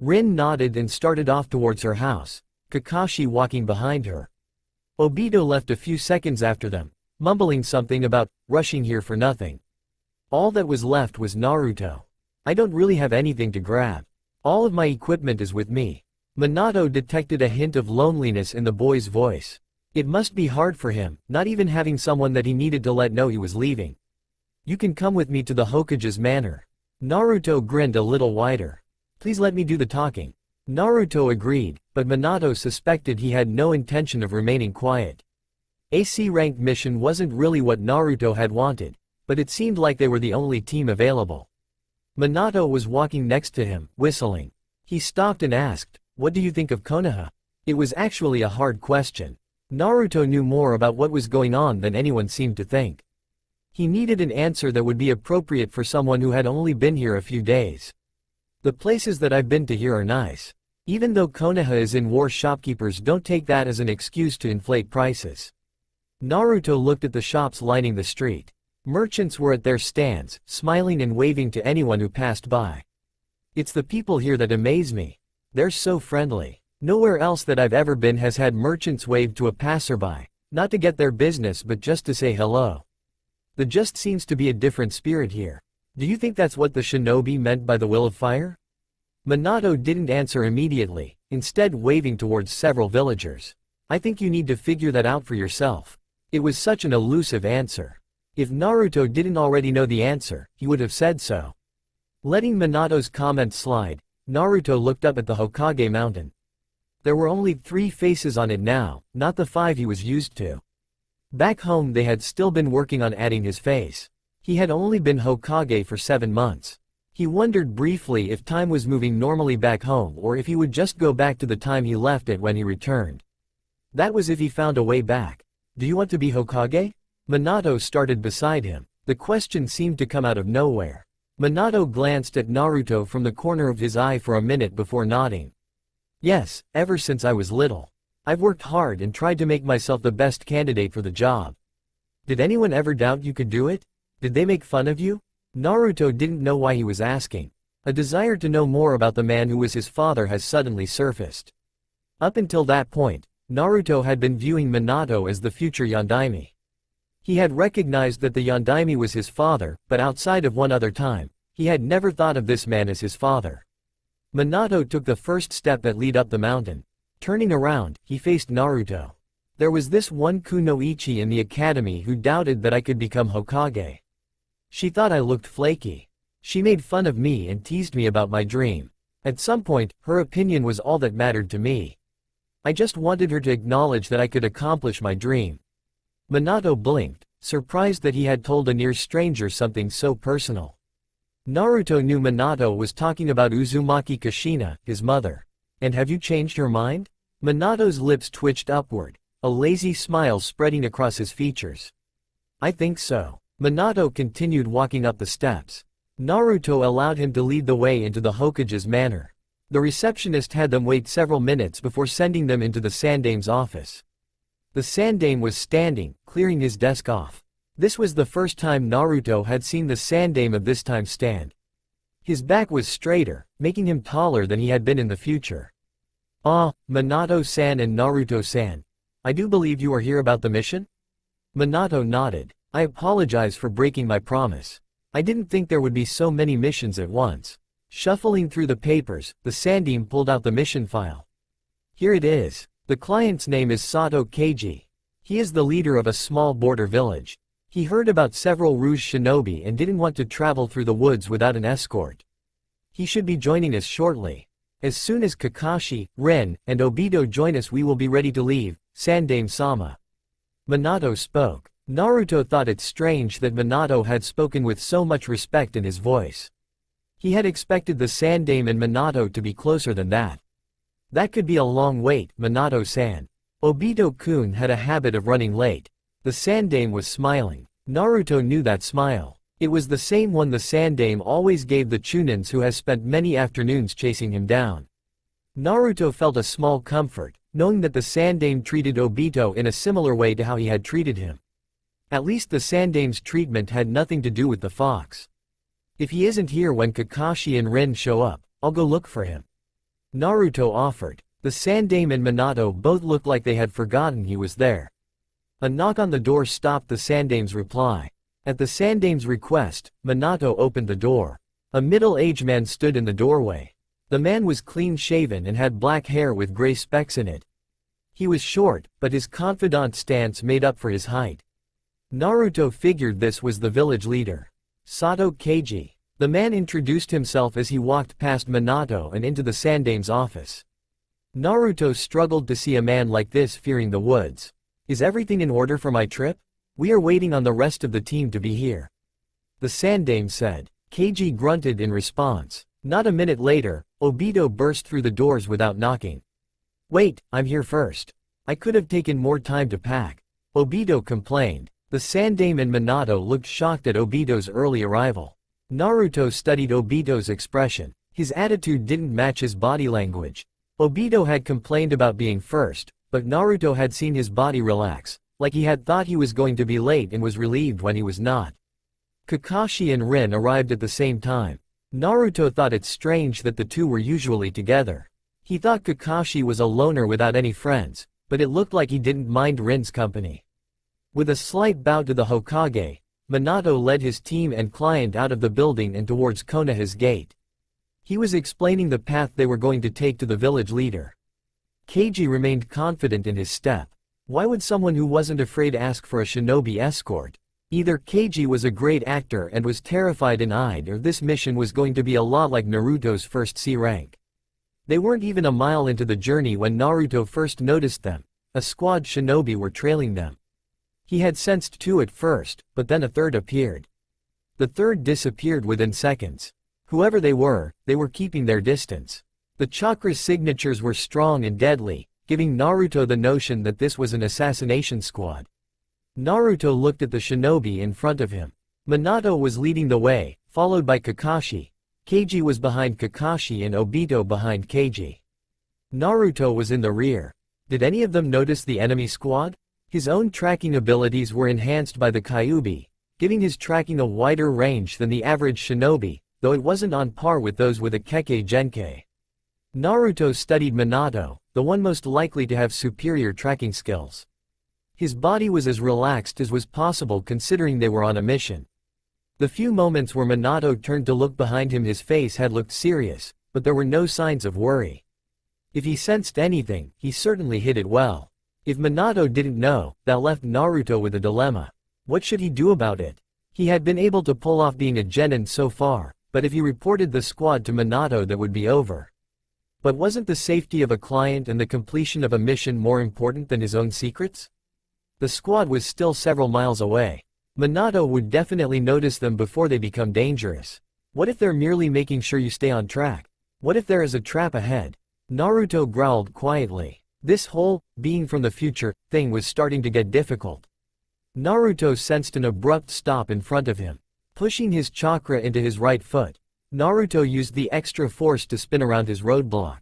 Rin nodded and started off towards her house, Kakashi walking behind her. Obito left a few seconds after them, mumbling something about rushing here for nothing. All that was left was Naruto. I don't really have anything to grab. All of my equipment is with me. Minato detected a hint of loneliness in the boy's voice. It must be hard for him, not even having someone that he needed to let know he was leaving. You can come with me to the Hokage's manor. Naruto grinned a little wider. Please let me do the talking. Naruto agreed, but Minato suspected he had no intention of remaining quiet. A C-ranked mission wasn't really what Naruto had wanted, but it seemed like they were the only team available. Minato was walking next to him, whistling. He stopped and asked, "What do you think of Konoha?" It was actually a hard question. Naruto knew more about what was going on than anyone seemed to think. He needed an answer that would be appropriate for someone who had only been here a few days. The places that I've been to here are nice. Even though Konoha is in war, shopkeepers don't take that as an excuse to inflate prices. Naruto looked at the shops lining the street. Merchants were at their stands, smiling and waving to anyone who passed by. It's the people here that amaze me. They're so friendly. Nowhere else that I've ever been has had merchants wave to a passerby, not to get their business but just to say hello. There just seems to be a different spirit here. Do you think that's what the shinobi meant by the will of fire? Minato didn't answer immediately, instead waving towards several villagers. I think you need to figure that out for yourself. It was such an elusive answer. If Naruto didn't already know the answer, he would have said so. Letting Minato's comment slide, Naruto looked up at the Hokage mountain. There were only 3 faces on it now, not the 5 he was used to. Back home they had still been working on adding his face. He had only been Hokage for 7 months. He wondered briefly if time was moving normally back home or if he would just go back to the time he left it when he returned. That was if he found a way back. Do you want to be Hokage? Minato started beside him. The question seemed to come out of nowhere. Minato glanced at Naruto from the corner of his eye for a minute before nodding. Yes, ever since I was little. I've worked hard and tried to make myself the best candidate for the job. Did anyone ever doubt you could do it? Did they make fun of you? Naruto didn't know why he was asking. A desire to know more about the man who was his father has suddenly surfaced. Up until that point, Naruto had been viewing Minato as the future Yondaime. He had recognized that the Yondaime was his father, but outside of one other time, he had never thought of this man as his father. Minato took the first step that led up the mountain. Turning around, he faced Naruto. There was this one kunoichi in the academy who doubted that I could become Hokage. She thought I looked flaky. She made fun of me and teased me about my dream. At some point, her opinion was all that mattered to me. I just wanted her to acknowledge that I could accomplish my dream. Minato blinked, surprised that he had told a near stranger something so personal. Naruto knew Minato was talking about Uzumaki Kushina, his mother. And have you changed her mind? Minato's lips twitched upward, a lazy smile spreading across his features. I think so. Minato continued walking up the steps. Naruto allowed him to lead the way into the Hokage's manor. The receptionist had them wait several minutes before sending them into the Sandame's office. The Sandame was standing, clearing his desk off. This was the first time Naruto had seen the Sandame of this time stand. His back was straighter, making him taller than he had been in the future. Ah, Minato-san and Naruto-san. I do believe you are here about the mission? Minato nodded. I apologize for breaking my promise. I didn't think there would be so many missions at once. Shuffling through the papers, the Sandame pulled out the mission file. Here it is. The client's name is Sato Keiji. He is the leader of a small border village. He heard about several Rouge shinobi and didn't want to travel through the woods without an escort. He should be joining us shortly. As soon as Kakashi, Ren, and Obito join us we will be ready to leave, Sandame-sama. Minato spoke. Naruto thought it strange that Minato had spoken with so much respect in his voice. He had expected the Sandame and Minato to be closer than that. That could be a long wait, Minato-san. Obito-kun had a habit of running late. The Sandame was smiling. Naruto knew that smile. It was the same one the Sandame always gave the Chunins who has spent many afternoons chasing him down. Naruto felt a small comfort, knowing that the Sandame treated Obito in a similar way to how he had treated him. At least the Sandame's treatment had nothing to do with the fox. If he isn't here when Kakashi and Ren show up, I'll go look for him. Naruto offered. The Sandame and Minato both looked like they had forgotten he was there. A knock on the door stopped the Sandame's reply. At the Sandame's request, Minato opened the door. A middle-aged man stood in the doorway. The man was clean-shaven and had black hair with gray specks in it. He was short, but his confidant stance made up for his height. Naruto figured this was the village leader. Sato Keiji. The man introduced himself as he walked past Minato and into the Sandame's office. Naruto struggled to see a man like this fearing the woods. Is everything in order for my trip? We are waiting on the rest of the team to be here. The Sandame said. Keiji grunted in response. Not a minute later, Obito burst through the doors without knocking. Wait, I'm here first. I could have taken more time to pack. Obito complained. The Sandame and Minato looked shocked at Obito's early arrival. Naruto studied Obito's expression. His attitude didn't match his body language. Obito had complained about being first, but Naruto had seen his body relax, like he had thought he was going to be late and was relieved when he was not. Kakashi and Ren arrived at the same time. Naruto thought it strange that the two were usually together. He thought Kakashi was a loner without any friends, but it looked like he didn't mind Ren's company. With a slight bow to the Hokage, Minato led his team and client out of the building and towards Konoha's gate. He was explaining the path they were going to take to the village leader. Keiji remained confident in his step. Why would someone who wasn't afraid ask for a shinobi escort? Either Keiji was a great actor and was terrified and eyed, or this mission was going to be a lot like Naruto's first C rank. They weren't even a mile into the journey when Naruto first noticed them. A squad shinobi were trailing them. He had sensed two at first, but then a third appeared. The third disappeared within seconds. Whoever they were keeping their distance. The Chakra's signatures were strong and deadly, giving Naruto the notion that this was an assassination squad. Naruto looked at the shinobi in front of him. Minato was leading the way, followed by Kakashi. Keiji was behind Kakashi and Obito behind Keiji. Naruto was in the rear. Did any of them notice the enemy squad? His own tracking abilities were enhanced by the Kyuubi, giving his tracking a wider range than the average shinobi, though it wasn't on par with those with a Kekkei Genkei. Naruto studied Minato, the one most likely to have superior tracking skills. His body was as relaxed as was possible considering they were on a mission. The few moments where Minato turned to look behind him his face had looked serious, but there were no signs of worry. If he sensed anything, he certainly hid it well. If Minato didn't know, that left Naruto with a dilemma. What should he do about it? He had been able to pull off being a genin so far, but if he reported the squad to Minato that would be over. But wasn't the safety of a client and the completion of a mission more important than his own secrets? The squad was still several miles away. Minato would definitely notice them before they become dangerous. What if they're merely making sure you stay on track? What if there is a trap ahead? Naruto growled quietly. This whole being from the future thing was starting to get difficult. Naruto sensed an abrupt stop in front of him. Pushing his chakra into his right foot, Naruto used the extra force to spin around his roadblock.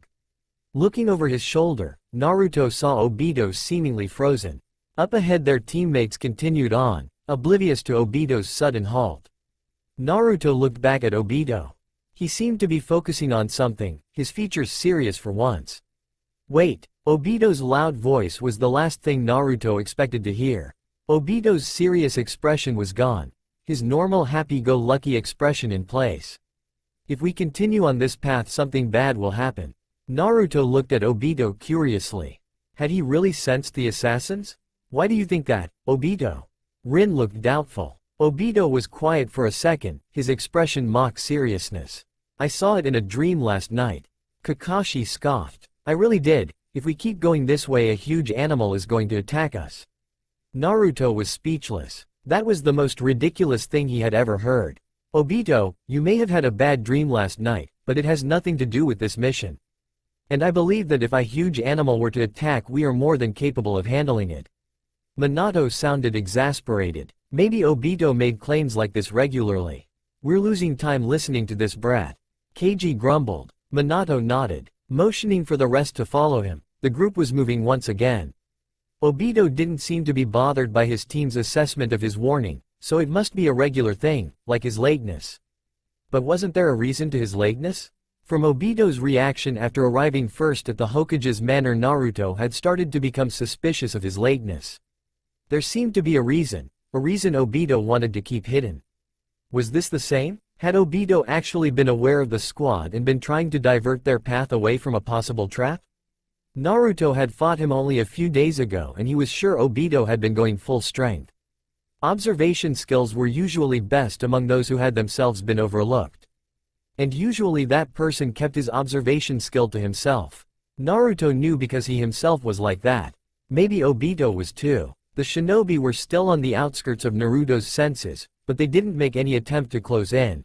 Looking over his shoulder, Naruto saw Obito seemingly frozen. Up ahead their teammates continued on, oblivious to Obito's sudden halt. Naruto looked back at Obito. He seemed to be focusing on something, his features serious for once. Wait, Obito's loud voice was the last thing Naruto expected to hear. Obito's serious expression was gone, his normal happy-go-lucky expression in place. If we continue on this path, something bad will happen. Naruto looked at Obito curiously. Had he really sensed the assassins? Why do you think that, Obito? Rin looked doubtful. Obito was quiet for a second, his expression mocked seriousness. I saw it in a dream last night. Kakashi scoffed. I really did. If we keep going this way, a huge animal is going to attack us. Naruto was speechless. That was the most ridiculous thing he had ever heard. Obito, you may have had a bad dream last night, but it has nothing to do with this mission. And I believe that if a huge animal were to attack, we are more than capable of handling it. Minato sounded exasperated. Maybe Obito made claims like this regularly. We're losing time listening to this brat. Keiji grumbled. Minato nodded, motioning for the rest to follow him. The group was moving once again. Obito didn't seem to be bothered by his team's assessment of his warning, so it must be a regular thing, like his lateness. But wasn't there a reason to his lateness? From Obito's reaction after arriving first at the Hokage's manor, Naruto had started to become suspicious of his lateness. There seemed to be a reason Obito wanted to keep hidden. Was this the same? Had Obito actually been aware of the squad and been trying to divert their path away from a possible trap? Naruto had fought him only a few days ago and he was sure Obito had been going full strength. Observation skills were usually best among those who had themselves been overlooked. And usually that person kept his observation skill to himself. Naruto knew because he himself was like that. Maybe Obito was too. The shinobi were still on the outskirts of Naruto's senses, but they didn't make any attempt to close in.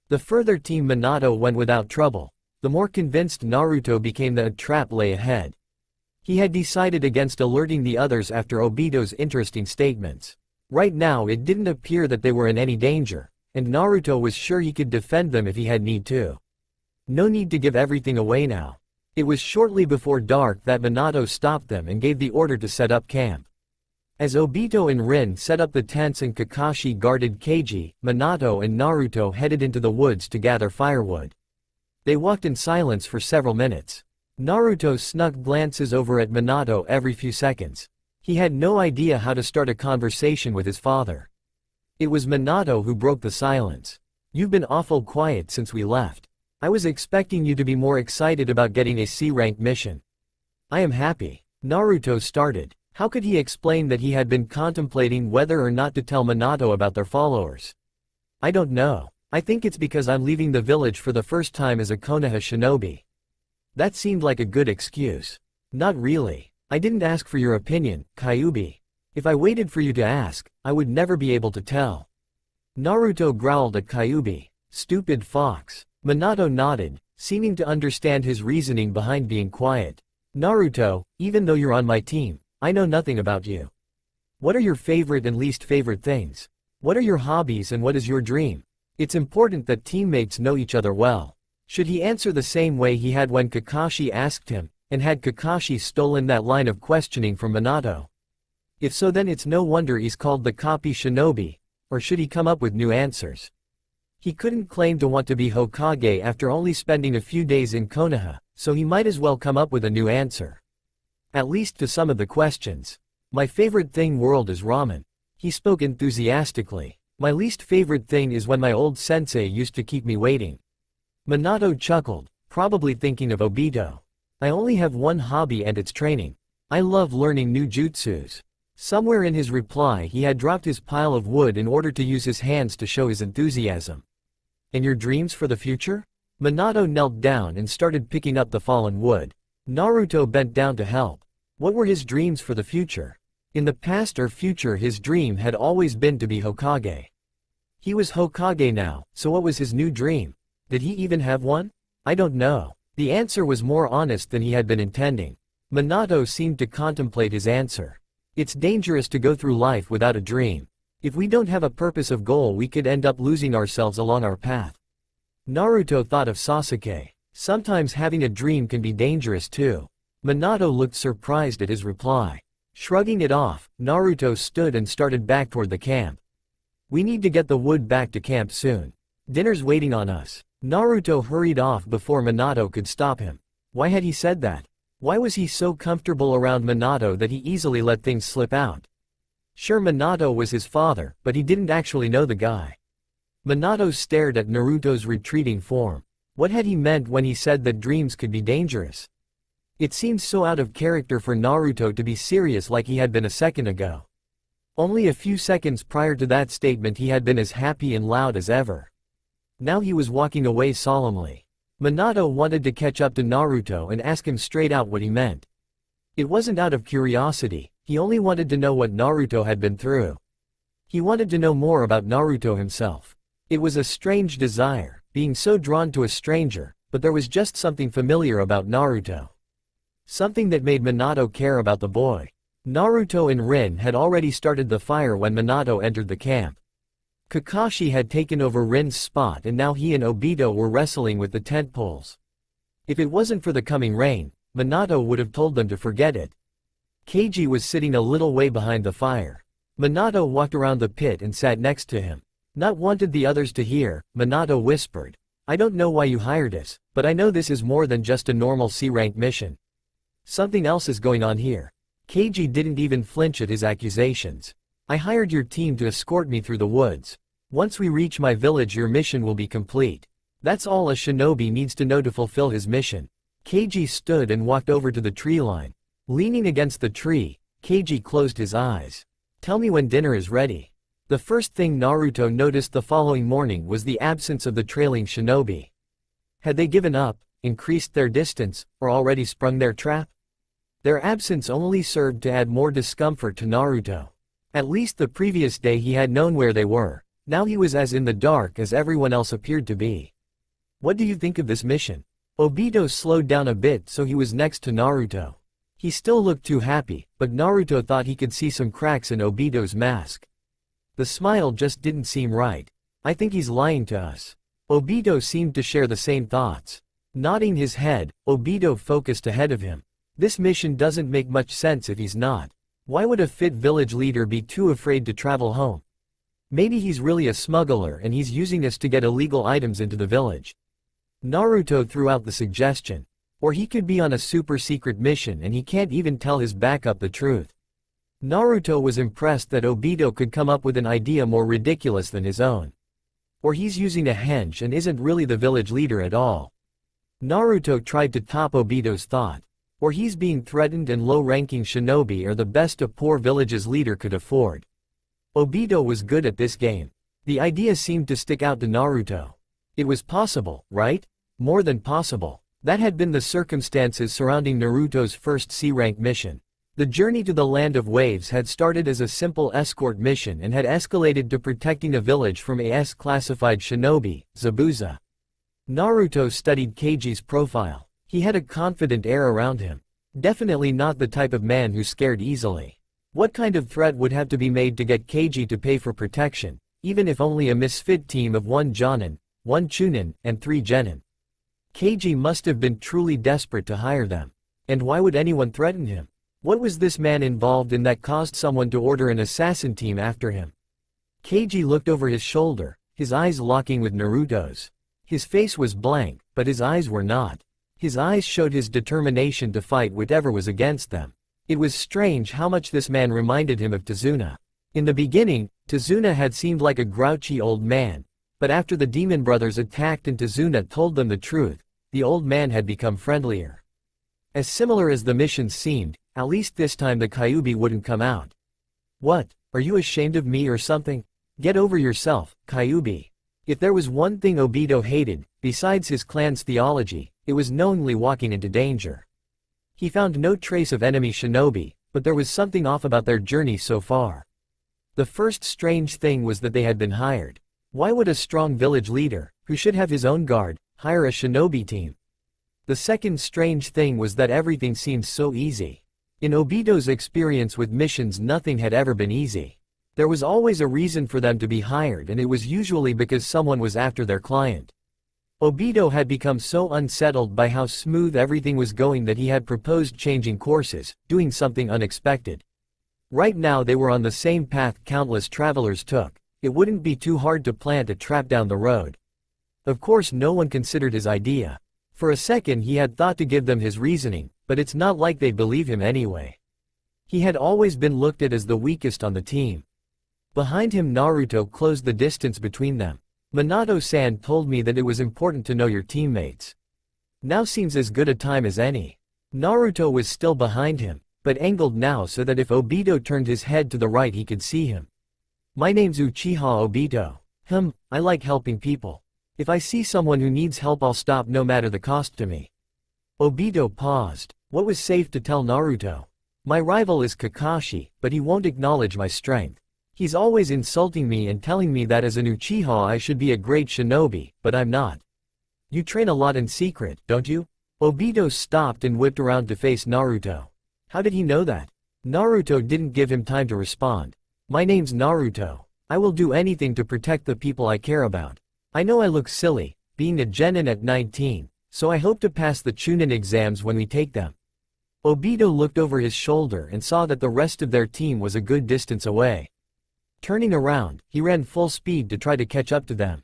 The further Team Minato went without trouble, the more convinced Naruto became that a trap lay ahead. He had decided against alerting the others after Obito's interesting statements. Right now it didn't appear that they were in any danger, and Naruto was sure he could defend them if he had need to. No need to give everything away now. It was shortly before dark that Minato stopped them and gave the order to set up camp. As Obito and Rin set up the tents and Kakashi guarded Keiji, Minato and Naruto headed into the woods to gather firewood. They walked in silence for several minutes. Naruto snuck glances over at Minato every few seconds. He had no idea how to start a conversation with his father. It was Minato who broke the silence. You've been awful quiet since we left. I was expecting you to be more excited about getting a C-rank mission. I am happy. Naruto started. How could he explain that he had been contemplating whether or not to tell Minato about their followers? I don't know. I think it's because I'm leaving the village for the first time as a Konoha shinobi. That seemed like a good excuse. Not really. I didn't ask for your opinion, Kyuubi. If I waited for you to ask, I would never be able to tell. Naruto growled at Kyuubi. Stupid fox. Minato nodded, seeming to understand his reasoning behind being quiet. Naruto, even though you're on my team, I know nothing about you. What are your favorite and least favorite things? What are your hobbies and what is your dream? It's important that teammates know each other well. Should he answer the same way he had when Kakashi asked him, and had Kakashi stolen that line of questioning from Minato? If so, then it's no wonder he's called the copy shinobi, or should he come up with new answers? He couldn't claim to want to be Hokage after only spending a few days in Konoha, so he might as well come up with a new answer. At least to some of the questions. My favorite thing world is ramen. He spoke enthusiastically. My least favorite thing is when my old sensei used to keep me waiting. Minato chuckled, probably thinking of Obito. I only have one hobby and it's training. I love learning new jutsus. Somewhere in his reply he had dropped his pile of wood in order to use his hands to show his enthusiasm. And your dreams for the future? Minato knelt down and started picking up the fallen wood. Naruto bent down to help. What were his dreams for the future? In the past or future his dream had always been to be Hokage. He was Hokage now, so what was his new dream? Did he even have one? I don't know. The answer was more honest than he had been intending. Minato seemed to contemplate his answer. It's dangerous to go through life without a dream. If we don't have a purpose of goal, we could end up losing ourselves along our path. Naruto thought of Sasuke. Sometimes having a dream can be dangerous too. Minato looked surprised at his reply. Shrugging it off, Naruto stood and started back toward the camp. We need to get the wood back to camp soon. Dinner's waiting on us. Naruto hurried off before Minato could stop him. Why had he said that? Why was he so comfortable around Minato that he easily let things slip out? Sure, Minato was his father, but he didn't actually know the guy. Minato stared at Naruto's retreating form. What had he meant when he said that dreams could be dangerous? It seemed so out of character for Naruto to be serious like he had been a second ago. Only a few seconds prior to that statement he had been as happy and loud as ever. Now he was walking away solemnly. Minato wanted to catch up to Naruto and ask him straight out what he meant. It wasn't out of curiosity, he only wanted to know what Naruto had been through. He wanted to know more about Naruto himself. It was a strange desire, being so drawn to a stranger, but there was just something familiar about Naruto. Something that made Minato care about the boy. Naruto and Rin had already started the fire when Minato entered the camp. Kakashi had taken over Rin's spot and now he and Obito were wrestling with the tent poles. If it wasn't for the coming rain, Minato would have told them to forget it. Keiji was sitting a little way behind the fire. Minato walked around the pit and sat next to him. Not wanted the others to hear, Minato whispered, "I don't know why you hired us, but I know this is more than just a normal C-rank mission. Something else is going on here." Keiji didn't even flinch at his accusations. "I hired your team to escort me through the woods. Once we reach my village your mission will be complete. That's all a shinobi needs to know to fulfill his mission." Keiji stood and walked over to the tree line. Leaning against the tree, Keiji closed his eyes. "Tell me when dinner is ready." The first thing Naruto noticed the following morning was the absence of the trailing shinobi. Had they given up, increased their distance, or already sprung their trap? Their absence only served to add more discomfort to Naruto. At least the previous day he had known where they were, now he was as in the dark as everyone else appeared to be. "What do you think of this mission?" Obito slowed down a bit so he was next to Naruto. He still looked too happy, but Naruto thought he could see some cracks in Obito's mask. The smile just didn't seem right. "I think he's lying to us." Obito seemed to share the same thoughts. Nodding his head, Obito focused ahead of him. This mission doesn't make much sense if he's not. Why would a fit village leader be too afraid to travel home? Maybe he's really a smuggler and he's using us to get illegal items into the village. Naruto threw out the suggestion. Or he could be on a super secret mission and he can't even tell his backup the truth. Naruto was impressed that Obito could come up with an idea more ridiculous than his own. Or he's using a hench and isn't really the village leader at all. Naruto tried to top Obito's thought. Or he's being threatened and low-ranking shinobi are the best a poor village's leader could afford. Obito was good at this game. The idea seemed to stick out to Naruto. It was possible, right? More than possible. That had been the circumstances surrounding Naruto's first C-rank mission. The journey to the Land of Waves had started as a simple escort mission and had escalated to protecting a village from a S-classified shinobi, Zabuza. Naruto studied Keiji's profile. He had a confident air around him. Definitely not the type of man who scared easily. What kind of threat would have to be made to get Keiji to pay for protection, even if only a misfit team of 1 Jonin, 1 Chunin, and 3 Genin? Keiji must have been truly desperate to hire them. And why would anyone threaten him? What was this man involved in that caused someone to order an assassin team after him? Keiji looked over his shoulder, his eyes locking with Naruto's. His face was blank, but his eyes were not. His eyes showed his determination to fight whatever was against them. It was strange how much this man reminded him of Tazuna. In the beginning, Tazuna had seemed like a grouchy old man, but after the demon brothers attacked and Tazuna told them the truth, the old man had become friendlier. As similar as the missions seemed, at least this time the Kyuubi wouldn't come out. "What, are you ashamed of me or something? Get over yourself, Kyuubi." If there was one thing Obito hated, besides his clan's theology, it was knowingly walking into danger. He found no trace of enemy shinobi, but there was something off about their journey so far. The first strange thing was that they had been hired. Why would a strong village leader, who should have his own guard, hire a shinobi team? The second strange thing was that everything seemed so easy. In Obito's experience with missions, nothing had ever been easy. There was always a reason for them to be hired, and it was usually because someone was after their client. Obito had become so unsettled by how smooth everything was going that he had proposed changing courses, doing something unexpected. Right now they were on the same path countless travelers took. It wouldn't be too hard to plant a trap down the road. Of course no one considered his idea. For a second he had thought to give them his reasoning, but it's not like they'd believe him anyway. He had always been looked at as the weakest on the team. Behind him Naruto closed the distance between them. Minato-san told me that it was important to know your teammates. Now seems as good a time as any. Naruto was still behind him, but angled now so that if Obito turned his head to the right he could see him. My name's Uchiha Obito. I like helping people. If I see someone who needs help I'll stop no matter the cost to me. Obito paused. What was safe to tell Naruto? My rival is Kakashi, but he won't acknowledge my strength. He's always insulting me and telling me that as an Uchiha I should be a great shinobi, but I'm not. You train a lot in secret, don't you? Obito stopped and whipped around to face Naruto. How did he know that? Naruto didn't give him time to respond. My name's Naruto. I will do anything to protect the people I care about. I know I look silly, being a genin at 19, so I hope to pass the Chunin exams when we take them. Obito looked over his shoulder and saw that the rest of their team was a good distance away. Turning around, he ran full speed to try to catch up to them.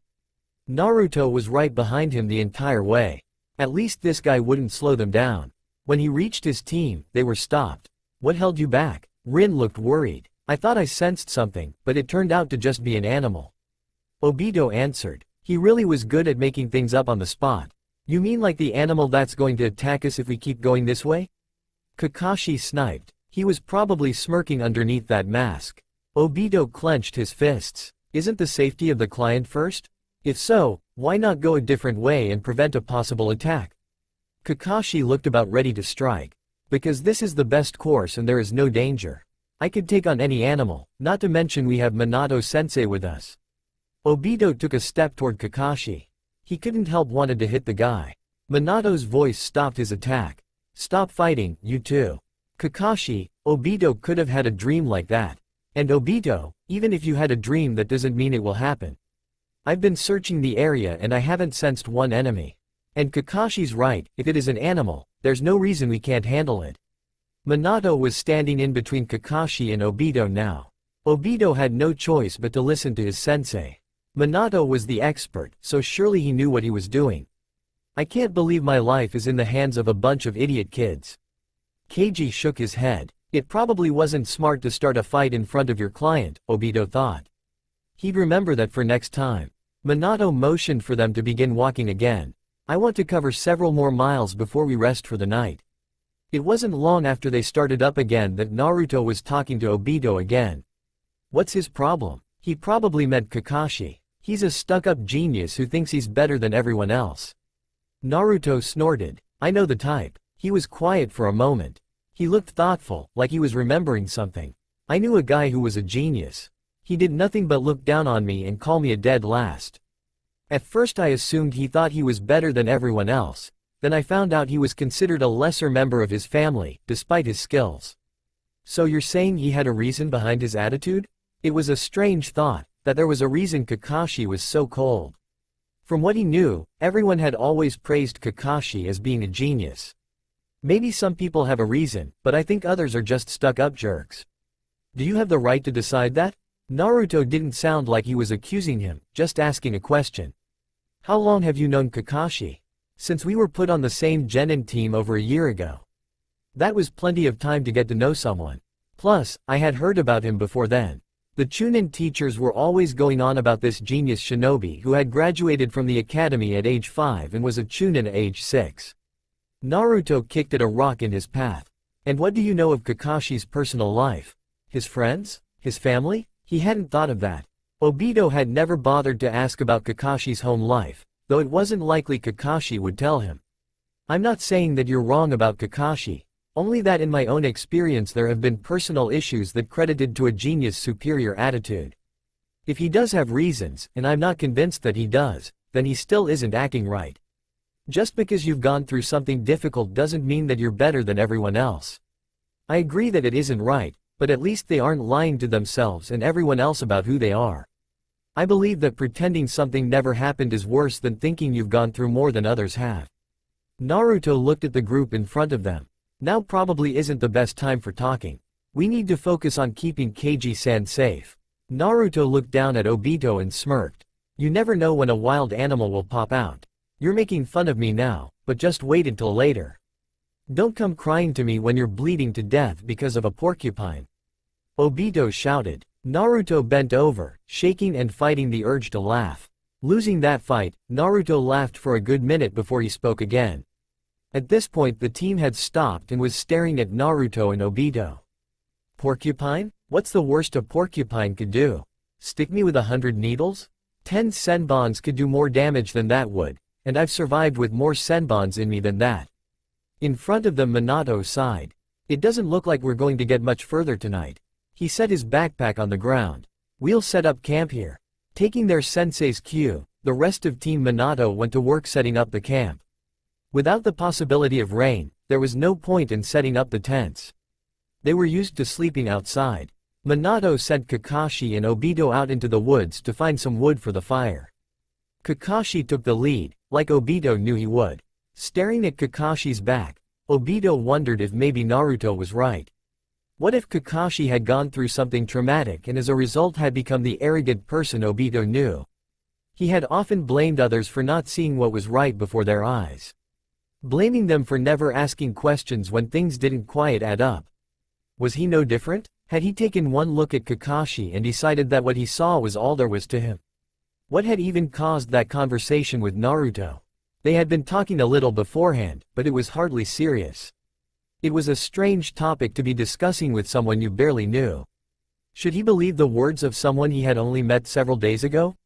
Naruto was right behind him the entire way. At least this guy wouldn't slow them down. When he reached his team, they were stopped. What held you back? Rin looked worried. I thought I sensed something, but it turned out to just be an animal. Obito answered. He really was good at making things up on the spot. You mean like the animal that's going to attack us if we keep going this way? Kakashi sniped. He was probably smirking underneath that mask. Obito clenched his fists. Isn't the safety of the client first? If so, why not go a different way and prevent a possible attack? Kakashi looked about ready to strike. Because this is the best course and there is no danger. I could take on any animal, not to mention we have Minato-sensei with us. Obito took a step toward Kakashi. He couldn't help wanted to hit the guy. Minato's voice stopped his attack. Stop fighting, you two. Kakashi, Obito could have had a dream like that. And Obito, even if you had a dream that doesn't mean it will happen. I've been searching the area and I haven't sensed one enemy. And Kakashi's right, if it is an animal, there's no reason we can't handle it. Minato was standing in between Kakashi and Obito now. Obito had no choice but to listen to his sensei. Minato was the expert, so surely he knew what he was doing. I can't believe my life is in the hands of a bunch of idiot kids. Keiji shook his head. It probably wasn't smart to start a fight in front of your client, Obito thought. He'd remember that for next time. Minato motioned for them to begin walking again. I want to cover several more miles before we rest for the night. It wasn't long after they started up again that Naruto was talking to Obito again. What's his problem? He probably meant Kakashi. He's a stuck-up genius who thinks he's better than everyone else. Naruto snorted. I know the type. He was quiet for a moment. He looked thoughtful, like he was remembering something. I knew a guy who was a genius. He did nothing but look down on me and call me a dead last. At first I assumed he thought he was better than everyone else. Then I found out he was considered a lesser member of his family, despite his skills. So you're saying he had a reason behind his attitude? It was a strange thought, that there was a reason Kakashi was so cold. From what he knew, everyone had always praised Kakashi as being a genius. Maybe some people have a reason, but I think others are just stuck-up jerks. Do you have the right to decide that? Naruto didn't sound like he was accusing him, just asking a question. How long have you known Kakashi? Since we were put on the same genin team over a year ago. That was plenty of time to get to know someone. Plus, I had heard about him before then. The Chunin teachers were always going on about this genius shinobi who had graduated from the academy at age 5 and was a Chunin at age 6. Naruto kicked at a rock in his path. And what do you know of Kakashi's personal life? His friends? His family? He hadn't thought of that. Obito had never bothered to ask about Kakashi's home life, though it wasn't likely Kakashi would tell him. I'm not saying that you're wrong about Kakashi, only that in my own experience there have been personal issues that credited to a genius superior attitude. If he does have reasons, and I'm not convinced that he does, then he still isn't acting right. Just because you've gone through something difficult doesn't mean that you're better than everyone else. I agree that it isn't right, but at least they aren't lying to themselves and everyone else about who they are. I believe that pretending something never happened is worse than thinking you've gone through more than others have. Naruto looked at the group in front of them. Now probably isn't the best time for talking. We need to focus on keeping Keiji-san safe. Naruto looked down at Obito and smirked. You never know when a wild animal will pop out. You're making fun of me now, but just wait until later. Don't come crying to me when you're bleeding to death because of a porcupine. Obito shouted. Naruto bent over, shaking and fighting the urge to laugh. Losing that fight, Naruto laughed for a good minute before he spoke again. At this point the team had stopped and was staring at Naruto and Obito. Porcupine? What's the worst a porcupine could do? Stick me with 100 needles? 10 senbons could do more damage than that would, and I've survived with more senbons in me than that. In front of them Minato sighed. It doesn't look like we're going to get much further tonight. He set his backpack on the ground. We'll set up camp here. Taking their sensei's cue, the rest of Team Minato went to work setting up the camp. Without the possibility of rain, there was no point in setting up the tents. They were used to sleeping outside. Minato sent Kakashi and Obito out into the woods to find some wood for the fire. Kakashi took the lead, like Obito knew he would. Staring at Kakashi's back, Obito wondered if maybe Naruto was right. What if Kakashi had gone through something traumatic and as a result had become the arrogant person Obito knew? He had often blamed others for not seeing what was right before their eyes. Blaming them for never asking questions when things didn't quite add up. Was he no different? Had he taken one look at Kakashi and decided that what he saw was all there was to him? What had even caused that conversation with Naruto? They had been talking a little beforehand, but it was hardly serious. It was a strange topic to be discussing with someone you barely knew. Should he believe the words of someone he had only met several days ago?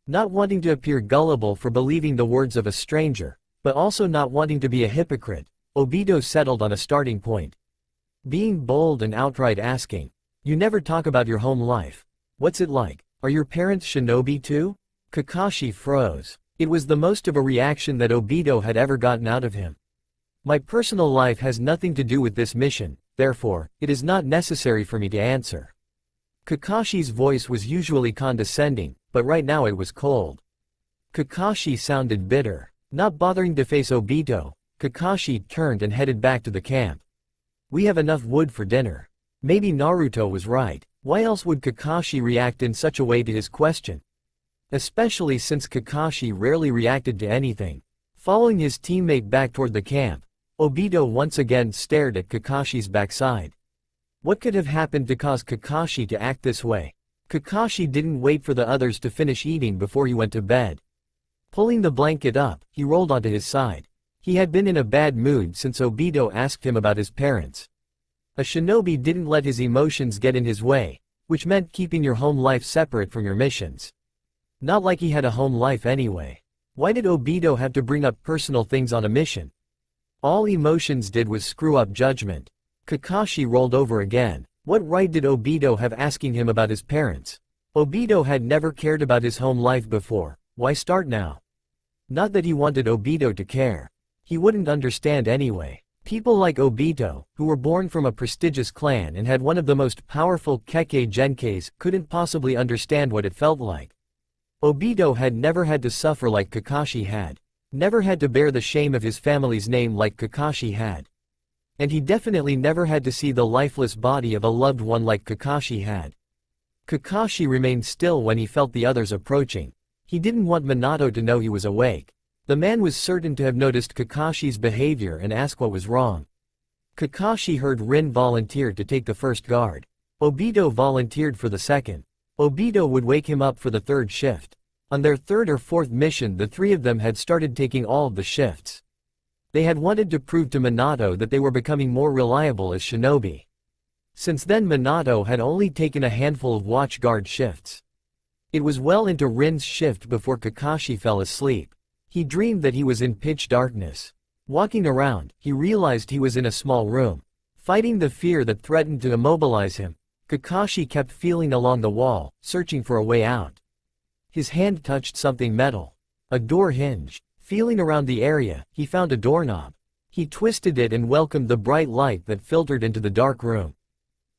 Not wanting to appear gullible for believing the words of a stranger, but also not wanting to be a hypocrite, Obito settled on a starting point. Being bold and outright asking, "You never talk about your home life. What's it like? Are your parents shinobi too?" Kakashi froze. It was the most of a reaction that Obito had ever gotten out of him. My personal life has nothing to do with this mission, therefore, it is not necessary for me to answer. Kakashi's voice was usually condescending, but right now it was cold. Kakashi sounded bitter. Not bothering to face Obito, Kakashi turned and headed back to the camp. We have enough wood for dinner. Maybe Naruto was right. Why else would Kakashi react in such a way to his question? Especially since Kakashi rarely reacted to anything. Following his teammate back toward the camp, Obito once again stared at Kakashi's backside. What could have happened to cause Kakashi to act this way? Kakashi didn't wait for the others to finish eating before he went to bed. Pulling the blanket up, he rolled onto his side. He had been in a bad mood since Obito asked him about his parents. A shinobi didn't let his emotions get in his way, which meant keeping your home life separate from your missions. Not like he had a home life anyway. Why did Obito have to bring up personal things on a mission? All emotions did was screw up judgment. Kakashi rolled over again. What right did Obito have asking him about his parents? Obito had never cared about his home life before. Why start now? Not that he wanted Obito to care. He wouldn't understand anyway. People like Obito, who were born from a prestigious clan and had one of the most powerful Kekkei Genkais, couldn't possibly understand what it felt like. Obito had never had to suffer like Kakashi had. Never had to bear the shame of his family's name like Kakashi had. And he definitely never had to see the lifeless body of a loved one like Kakashi had. Kakashi remained still when he felt the others approaching. He didn't want Minato to know he was awake. The man was certain to have noticed Kakashi's behavior and ask what was wrong. Kakashi heard Rin volunteer to take the first guard. Obito volunteered for the second. Obito would wake him up for the third shift. On their third or fourth mission the three of them had started taking all of the shifts. They had wanted to prove to Minato that they were becoming more reliable as shinobi. Since then Minato had only taken a handful of watch guard shifts. It was well into Rin's shift before Kakashi fell asleep. He dreamed that he was in pitch darkness. Walking around, he realized he was in a small room. Fighting the fear that threatened to immobilize him, Kakashi kept feeling along the wall, searching for a way out. His hand touched something metal. A door hinged. Feeling around the area, he found a doorknob. He twisted it and welcomed the bright light that filtered into the dark room.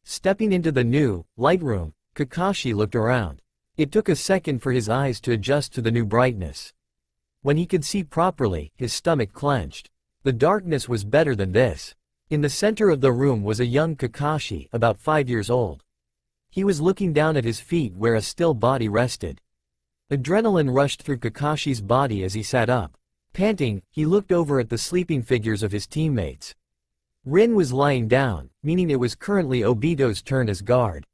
Stepping into the new, light room, Kakashi looked around. It took a second for his eyes to adjust to the new brightness. When he could see properly, his stomach clenched. The darkness was better than this. In the center of the room was a young Kakashi, about 5 years old. He was looking down at his feet where a still body rested. Adrenaline rushed through Kakashi's body as he sat up. Panting, he looked over at the sleeping figures of his teammates. Rin was lying down, meaning it was currently Obito's turn as guard.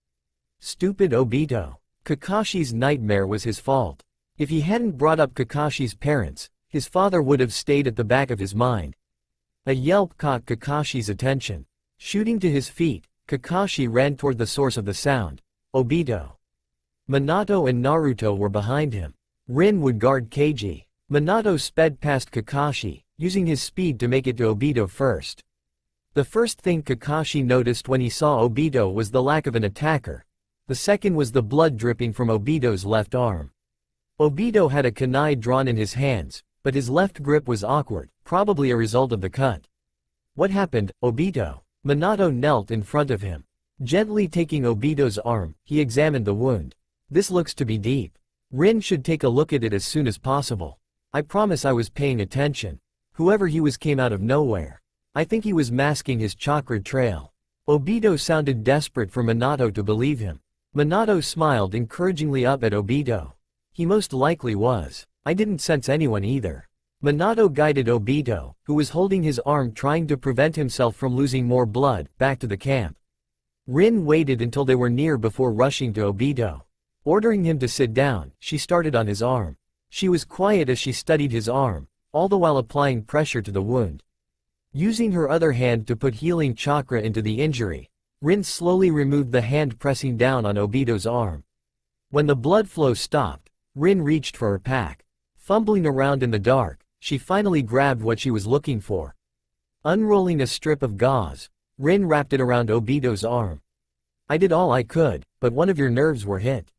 Stupid Obito. Kakashi's nightmare was his fault. If he hadn't brought up Kakashi's parents, his father would have stayed at the back of his mind. A yelp caught Kakashi's attention. Shooting to his feet, Kakashi ran toward the source of the sound. Obito. Minato and Naruto were behind him. Rin would guard Keiji. Minato sped past Kakashi, using his speed to make it to Obito first. The first thing Kakashi noticed when he saw Obito was the lack of an attacker. The second was the blood dripping from Obito's left arm. Obito had a kunai drawn in his hands, but his left grip was awkward, probably a result of the cut. What happened, Obito? Minato knelt in front of him. Gently taking Obito's arm, he examined the wound. This looks to be deep. Rin should take a look at it as soon as possible. I promise I was paying attention. Whoever he was came out of nowhere. I think he was masking his chakra trail. Obito sounded desperate for Minato to believe him. Minato smiled encouragingly up at Obito. He most likely was. I didn't sense anyone either. Minato guided Obito, who was holding his arm trying to prevent himself from losing more blood, back to the camp. Rin waited until they were near before rushing to Obito. Ordering him to sit down, she started on his arm. She was quiet as she studied his arm, all the while applying pressure to the wound. Using her other hand to put healing chakra into the injury, Rin slowly removed the hand pressing down on Obito's arm. When the blood flow stopped, Rin reached for her pack. Fumbling around in the dark, she finally grabbed what she was looking for. Unrolling a strip of gauze, Rin wrapped it around Obito's arm. I did all I could, but one of your nerves were hit.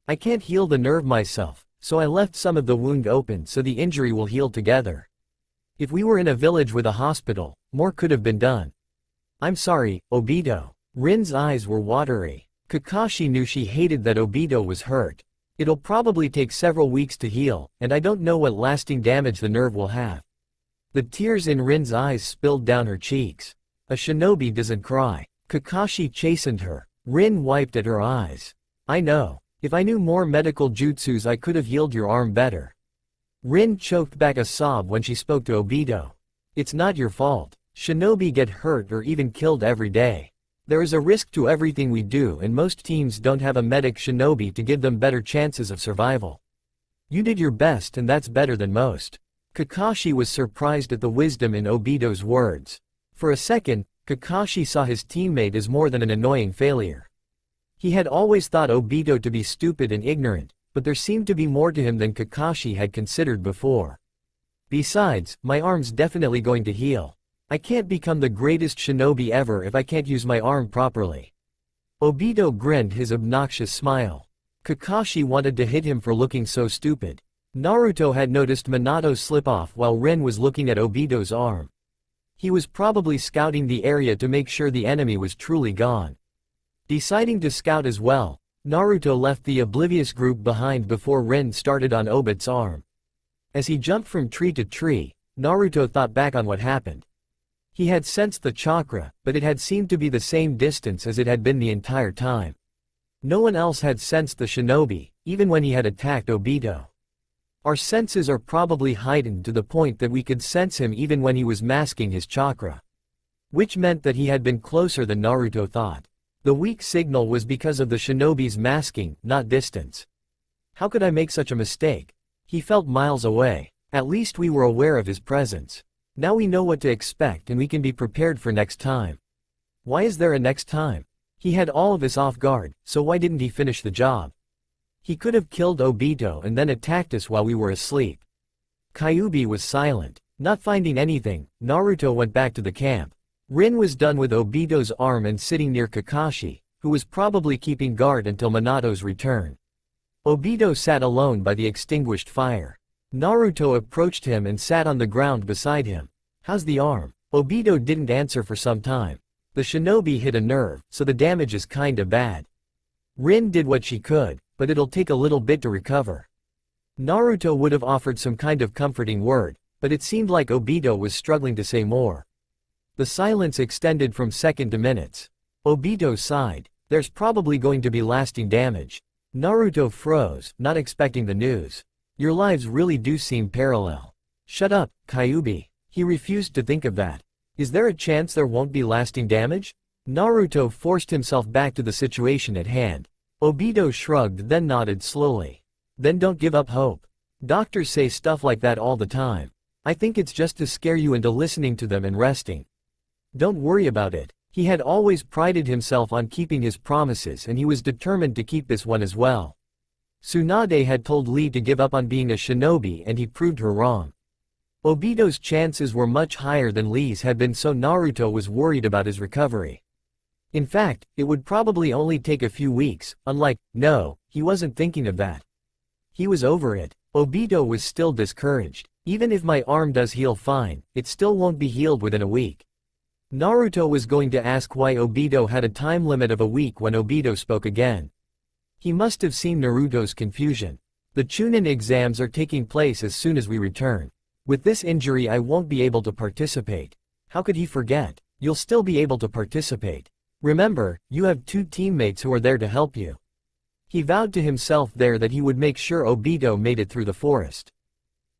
I can't heal the nerve myself, so I left some of the wound open so the injury will heal together. If we were in a village with a hospital, more could have been done. I'm sorry, Obito. Rin's eyes were watery. Kakashi knew she hated that Obito was hurt. It'll probably take several weeks to heal, and I don't know what lasting damage the nerve will have. The tears in Rin's eyes spilled down her cheeks. A shinobi doesn't cry. Kakashi chastened her. Rin wiped at her eyes. I know. If I knew more medical jutsus I could have healed your arm better. Rin choked back a sob when she spoke to Obito. It's not your fault. Shinobi get hurt or even killed every day. There is a risk to everything we do and most teams don't have a medic shinobi to give them better chances of survival. You did your best and that's better than most. Kakashi was surprised at the wisdom in Obito's words. For a second, Kakashi saw his teammate as more than an annoying failure. He had always thought Obito to be stupid and ignorant, but there seemed to be more to him than Kakashi had considered before. Besides, my arm's definitely going to heal. I can't become the greatest shinobi ever if I can't use my arm properly. Obito grinned his obnoxious smile. Kakashi wanted to hit him for looking so stupid. Naruto had noticed Minato slip off while Rin was looking at Obito's arm. He was probably scouting the area to make sure the enemy was truly gone. Deciding to scout as well, Naruto left the oblivious group behind before Rin started on Obito's arm. As he jumped from tree to tree, Naruto thought back on what happened. He had sensed the chakra, but it had seemed to be the same distance as it had been the entire time. No one else had sensed the shinobi, even when he had attacked Obito. Our senses are probably heightened to the point that we could sense him even when he was masking his chakra. Which meant that he had been closer than Naruto thought. The weak signal was because of the shinobi's masking, not distance. How could I make such a mistake? He felt miles away. At least we were aware of his presence. Now we know what to expect and we can be prepared for next time. Why is there a next time? He had all of us off guard, so why didn't he finish the job? He could have killed Obito and then attacked us while we were asleep. Kyuubi was silent. Not finding anything, Naruto went back to the camp. Rin was done with Obito's arm and sitting near Kakashi, who was probably keeping guard until Minato's return. Obito sat alone by the extinguished fire. Naruto approached him and sat on the ground beside him. "How's the arm?" Obito didn't answer for some time. "The shinobi hit a nerve, so the damage is kinda bad. Rin did what she could, but it'll take a little bit to recover." Naruto would have offered some kind of comforting word, but it seemed like Obito was struggling to say more. The silence extended from seconds to minutes. Obito sighed. "There's probably going to be lasting damage." Naruto froze, not expecting the news. "Your lives really do seem parallel." "Shut up, Kyuubi." He refused to think of that. "Is there a chance there won't be lasting damage?" Naruto forced himself back to the situation at hand. Obito shrugged then nodded slowly. "Then don't give up hope. Doctors say stuff like that all the time. I think it's just to scare you into listening to them and resting. Don't worry about it." He had always prided himself on keeping his promises and he was determined to keep this one as well. Tsunade had told Lee to give up on being a shinobi and he proved her wrong. Obito's chances were much higher than Lee's had been, so Naruto was worried about his recovery. In fact, it would probably only take a few weeks, no, he wasn't thinking of that. He was over it. Obito was still discouraged. "Even if my arm does heal fine, it still won't be healed within a week." Naruto was going to ask why Obito had a time limit of a week when Obito spoke again. He must have seen Naruto's confusion. "The Chunin exams are taking place as soon as we return. With this injury I won't be able to participate." How could he forget? "You'll still be able to participate. Remember, you have 2 teammates who are there to help you." He vowed to himself there that he would make sure Obito made it through the forest.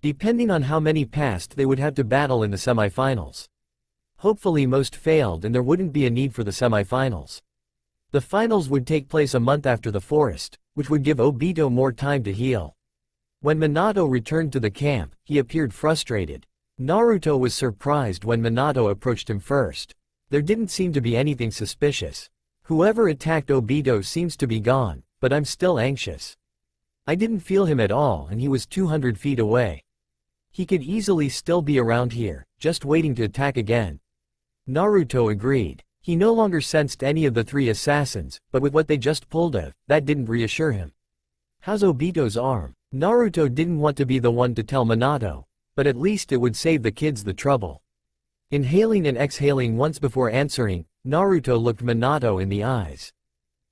Depending on how many passed, they would have to battle in the semifinals. Hopefully most failed and there wouldn't be a need for the semifinals. The finals would take place a month after the forest, which would give Obito more time to heal. When Minato returned to the camp, he appeared frustrated. Naruto was surprised when Minato approached him first. There didn't seem to be anything suspicious. "Whoever attacked Obito seems to be gone, but I'm still anxious. I didn't feel him at all and he was 200 feet away. He could easily still be around here, just waiting to attack again." Naruto agreed. He no longer sensed any of the 3 assassins, but with what they just pulled off, that didn't reassure him. "How's Obito's arm?" Naruto didn't want to be the one to tell Minato, but at least it would save the kids the trouble. Inhaling and exhaling once before answering, Naruto looked Minato in the eyes.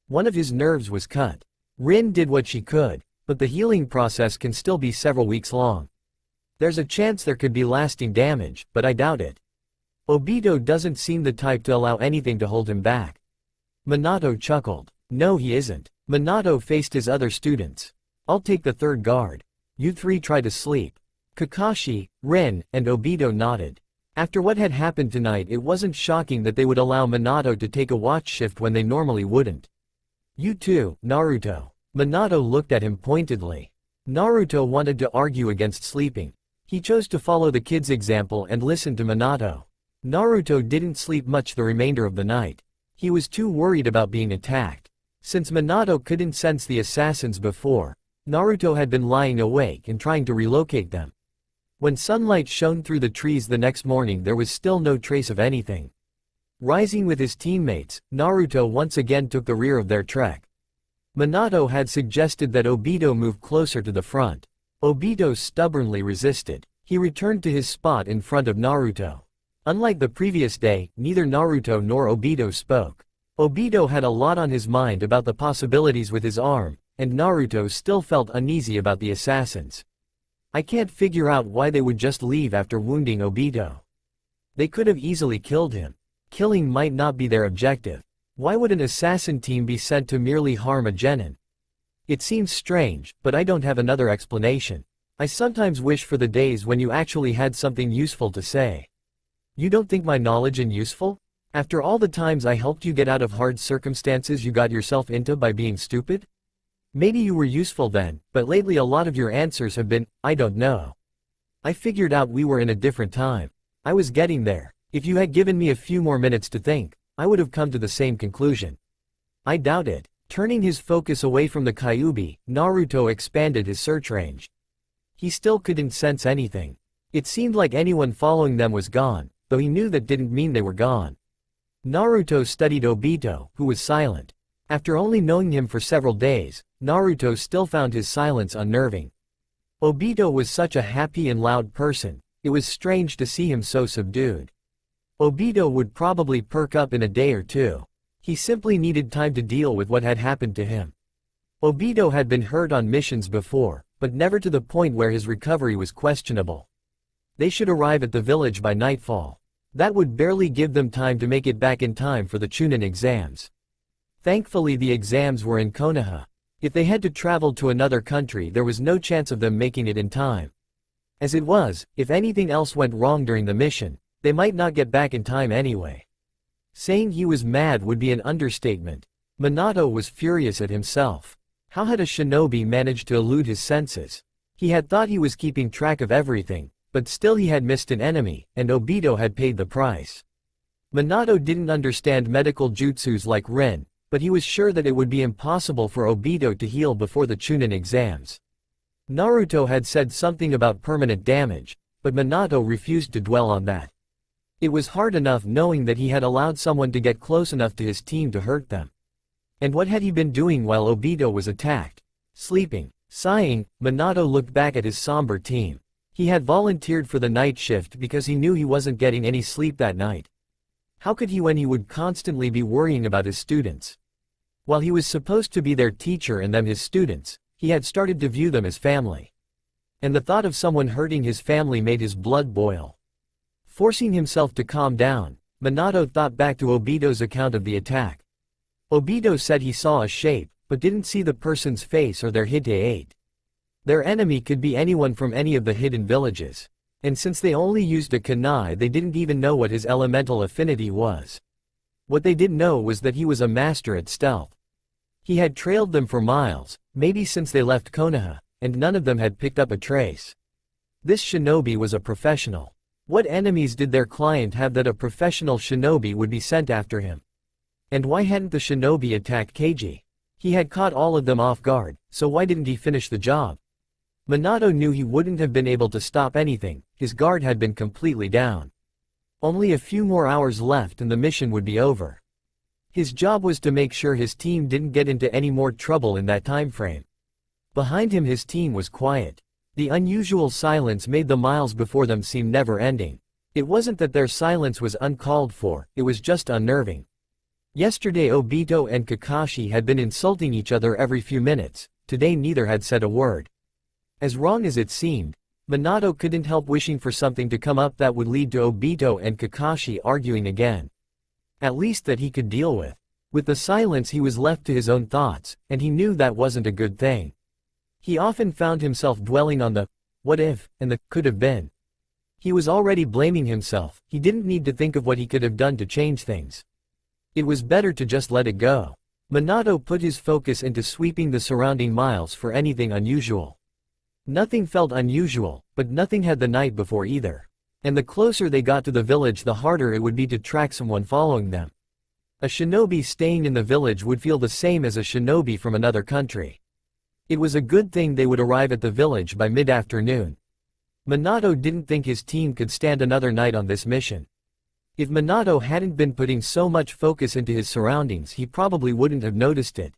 One of his nerves was cut. Rin did what she could, but the healing process can still be several weeks long. "There's a chance there could be lasting damage, but I doubt it. Obito doesn't seem the type to allow anything to hold him back." Minato chuckled. "No, he isn't." Minato faced his other students. "I'll take the 3rd guard. You 3 try to sleep." Kakashi, Rin, and Obito nodded. After what had happened tonight, it wasn't shocking that they would allow Minato to take a watch shift when they normally wouldn't. "You too, Naruto." Minato looked at him pointedly. Naruto wanted to argue against sleeping. He chose to follow the kid's example and listen to Minato. Naruto didn't sleep much the remainder of the night. He was too worried about being attacked. Since Minato couldn't sense the assassins before, Naruto had been lying awake and trying to relocate them. When sunlight shone through the trees the next morning, there was still no trace of anything. Rising with his teammates, Naruto once again took the rear of their trek. Minato had suggested that Obito move closer to the front. Obito stubbornly resisted. He returned to his spot in front of Naruto. Unlike the previous day, neither Naruto nor Obito spoke. Obito had a lot on his mind about the possibilities with his arm, and Naruto still felt uneasy about the assassins. "I can't figure out why they would just leave after wounding Obito. They could have easily killed him. Killing might not be their objective. Why would an assassin team be sent to merely harm a genin? It seems strange, but I don't have another explanation. I sometimes wish for the days when you actually had something useful to say." "You don't think my knowledge useful? After all the times I helped you get out of hard circumstances you got yourself into by being stupid? Maybe you were useful then, but lately a lot of your answers have been, I don't know. I figured out we were in a different time. I was getting there. If you had given me a few more minutes to think, I would have come to the same conclusion." "I doubt it." Turning his focus away from the Kyuubi, Naruto expanded his search range. He still couldn't sense anything. It seemed like anyone following them was gone, though he knew that didn't mean they were gone. Naruto studied Obito, who was silent. After only knowing him for several days, Naruto still found his silence unnerving. Obito was such a happy and loud person, it was strange to see him so subdued. Obito would probably perk up in a day or two. He simply needed time to deal with what had happened to him. Obito had been hurt on missions before, but never to the point where his recovery was questionable. They should arrive at the village by nightfall. That would barely give them time to make it back in time for the Chunin exams. Thankfully the exams were in Konoha. If they had to travel to another country there was no chance of them making it in time. As it was, if anything else went wrong during the mission, they might not get back in time anyway. Saying he was mad would be an understatement. Minato was furious at himself. How had a shinobi managed to elude his senses? He had thought he was keeping track of everything, but still he had missed an enemy, and Obito had paid the price. Minato didn't understand medical jutsus like Rin, but he was sure that it would be impossible for Obito to heal before the Chunin exams. Naruto had said something about permanent damage, but Minato refused to dwell on that. It was hard enough knowing that he had allowed someone to get close enough to his team to hurt them. And what had he been doing while Obito was attacked? Sleeping. Sighing, Minato looked back at his somber team. He had volunteered for the night shift because he knew he wasn't getting any sleep that night. How could he when he would constantly be worrying about his students? While he was supposed to be their teacher and them his students, he had started to view them as family. And the thought of someone hurting his family made his blood boil. Forcing himself to calm down, Minato thought back to Obito's account of the attack. Obito said he saw a shape, but didn't see the person's face or their hite-8. Their enemy could be anyone from any of the hidden villages. And since they only used a kunai they didn't even know what his elemental affinity was. What they did know was that he was a master at stealth. He had trailed them for miles, maybe since they left Konoha, and none of them had picked up a trace. This shinobi was a professional. What enemies did their client have that a professional shinobi would be sent after him? And why hadn't the shinobi attacked Keiji? He had caught all of them off guard, so why didn't he finish the job? Minato knew he wouldn't have been able to stop anything, his guard had been completely down. Only a few more hours left and the mission would be over. His job was to make sure his team didn't get into any more trouble in that time frame. Behind him his team was quiet. The unusual silence made the miles before them seem never-ending. It wasn't that their silence was uncalled for, it was just unnerving. Yesterday Obito and Kakashi had been insulting each other every few minutes, today neither had said a word. As wrong as it seemed, Minato couldn't help wishing for something to come up that would lead to Obito and Kakashi arguing again. At least that he could deal with. With the silence he was left to his own thoughts, and he knew that wasn't a good thing. He often found himself dwelling on the what if and the could have been. He was already blaming himself, he didn't need to think of what he could have done to change things. It was better to just let it go. Minato put his focus into sweeping the surrounding miles for anything unusual. Nothing felt unusual, but nothing had the night before either. And the closer they got to the village the harder it would be to track someone following them. A shinobi staying in the village would feel the same as a shinobi from another country. It was a good thing they would arrive at the village by mid-afternoon. Minato didn't think his team could stand another night on this mission. If Minato hadn't been putting so much focus into his surroundings he probably wouldn't have noticed it.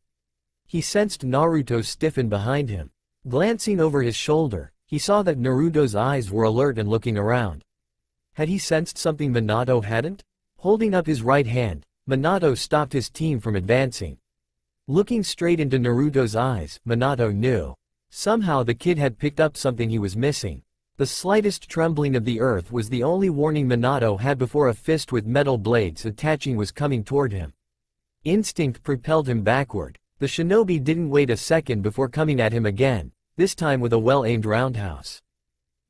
He sensed Naruto stiffen behind him. Glancing over his shoulder, he saw that Naruto's eyes were alert and looking around. Had he sensed something Minato hadn't? Holding up his right hand, Minato stopped his team from advancing. Looking straight into Naruto's eyes, Minato knew. Somehow the kid had picked up something he was missing. The slightest trembling of the earth was the only warning Minato had before a fist with metal blades attaching was coming toward him. Instinct propelled him backward. The shinobi didn't wait a second before coming at him again, this time with a well-aimed roundhouse.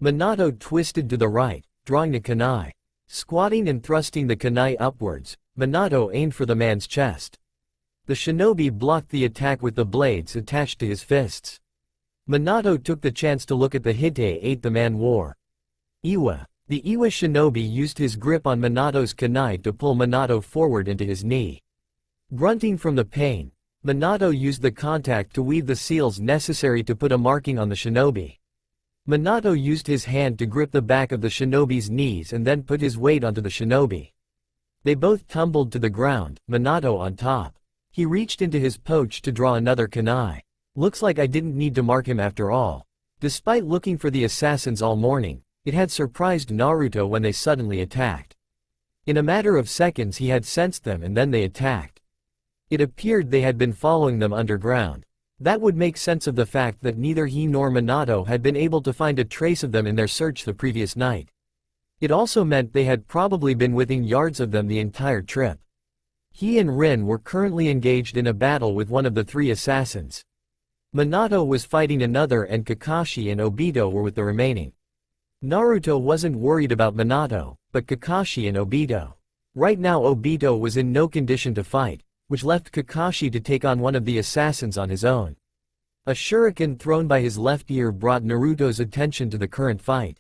Minato twisted to the right, drawing the kunai. Squatting and thrusting the kunai upwards, Minato aimed for the man's chest. The shinobi blocked the attack with the blades attached to his fists. Minato took the chance to look at the hite-8 the man wore. Iwa. The Iwa shinobi used his grip on Minato's kunai to pull Minato forward into his knee. Grunting from the pain, Minato used the contact to weave the seals necessary to put a marking on the shinobi. Minato used his hand to grip the back of the shinobi's knees and then put his weight onto the shinobi. They both tumbled to the ground, Minato on top. He reached into his pouch to draw another kunai. Looks like I didn't need to mark him after all. Despite looking for the assassins all morning, it had surprised Naruto when they suddenly attacked. In a matter of seconds he had sensed them and then they attacked. It appeared they had been following them underground. That would make sense of the fact that neither he nor Minato had been able to find a trace of them in their search the previous night. It also meant they had probably been within yards of them the entire trip. He and Rin were currently engaged in a battle with one of the three assassins. Minato was fighting another and Kakashi and Obito were with the remaining. Naruto wasn't worried about Minato, but Kakashi and Obito. Right now Obito was in no condition to fight, which left Kakashi to take on one of the assassins on his own. A shuriken thrown by his left ear brought Naruto's attention to the current fight.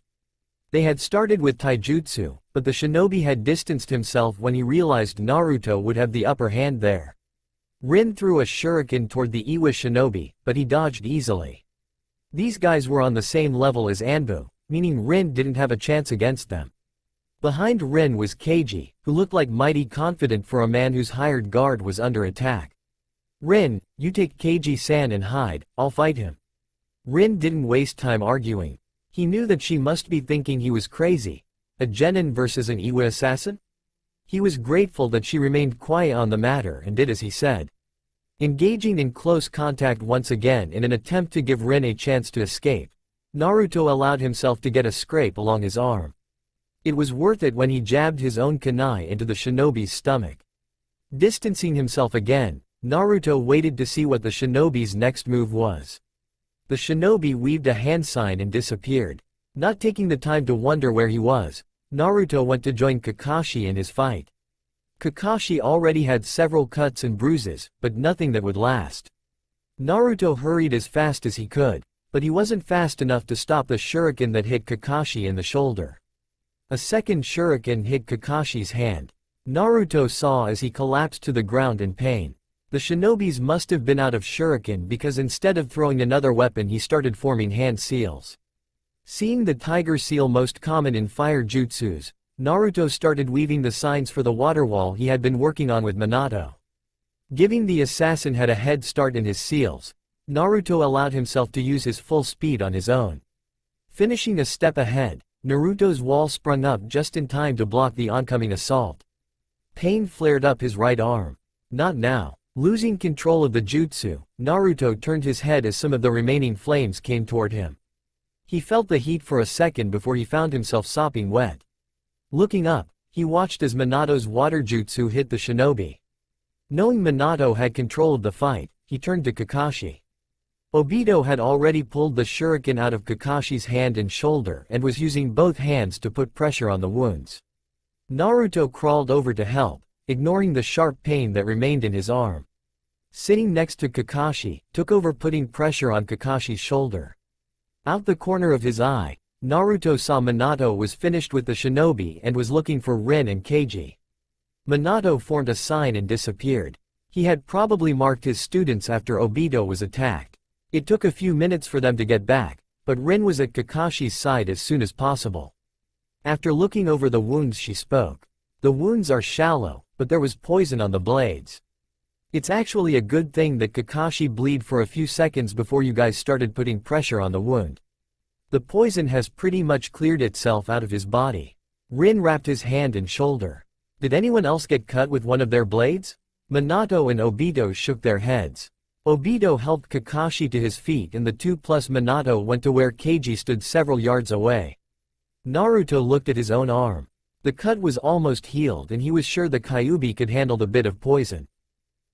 They had started with taijutsu, but the shinobi had distanced himself when he realized Naruto would have the upper hand there. Rin threw a shuriken toward the Iwa shinobi, but he dodged easily. These guys were on the same level as Anbu, meaning Rin didn't have a chance against them. Behind Rin was Keiji, who looked like mighty confident for a man whose hired guard was under attack. "Rin, you take Keiji-san and hide, I'll fight him." Rin didn't waste time arguing. He knew that she must be thinking he was crazy. A genin versus an Iwa assassin? He was grateful that she remained quiet on the matter and did as he said. Engaging in close contact once again in an attempt to give Rin a chance to escape, Naruto allowed himself to get a scrape along his arm. It was worth it when he jabbed his own kunai into the shinobi's stomach. Distancing himself again, Naruto waited to see what the shinobi's next move was. The shinobi weaved a hand sign and disappeared. Not taking the time to wonder where he was, Naruto went to join Kakashi in his fight. Kakashi already had several cuts and bruises, but nothing that would last. Naruto hurried as fast as he could, but he wasn't fast enough to stop the shuriken that hit Kakashi in the shoulder. A second shuriken hit Kakashi's hand. Naruto saw as he collapsed to the ground in pain. The shinobis must have been out of shuriken because instead of throwing another weapon he started forming hand seals. Seeing the tiger seal most common in fire jutsus, Naruto started weaving the signs for the water wall he had been working on with Minato. Giving the assassin had a head start in his seals, Naruto allowed himself to use his full speed on his own. Finishing a step ahead, Naruto's wall sprung up just in time to block the oncoming assault. Pain flared up his right arm. Not now. Losing control of the jutsu, Naruto turned his head as some of the remaining flames came toward him. He felt the heat for a second before he found himself sopping wet. Looking up, he watched as Minato's water jutsu hit the shinobi. Knowing Minato had control of the fight, he turned to Kakashi. Obito had already pulled the shuriken out of Kakashi's hand and shoulder and was using both hands to put pressure on the wounds. Naruto crawled over to help, ignoring the sharp pain that remained in his arm. Sitting next to Kakashi, took over putting pressure on Kakashi's shoulder. Out the corner of his eye, Naruto saw Minato was finished with the shinobi and was looking for Rin and Keiji. Minato formed a sign and disappeared. He had probably marked his students after Obito was attacked. It took a few minutes for them to get back, but Rin was at Kakashi's side as soon as possible. After looking over the wounds she spoke. "The wounds are shallow, but there was poison on the blades. It's actually a good thing that Kakashi bled for a few seconds before you guys started putting pressure on the wound. The poison has pretty much cleared itself out of his body." Rin wrapped his hand and shoulder. "Did anyone else get cut with one of their blades?" Minato and Obito shook their heads. Obito helped Kakashi to his feet and the two plus Minato went to where Keiji stood several yards away. Naruto looked at his own arm. The cut was almost healed and he was sure the Kyuubi could handle the bit of poison.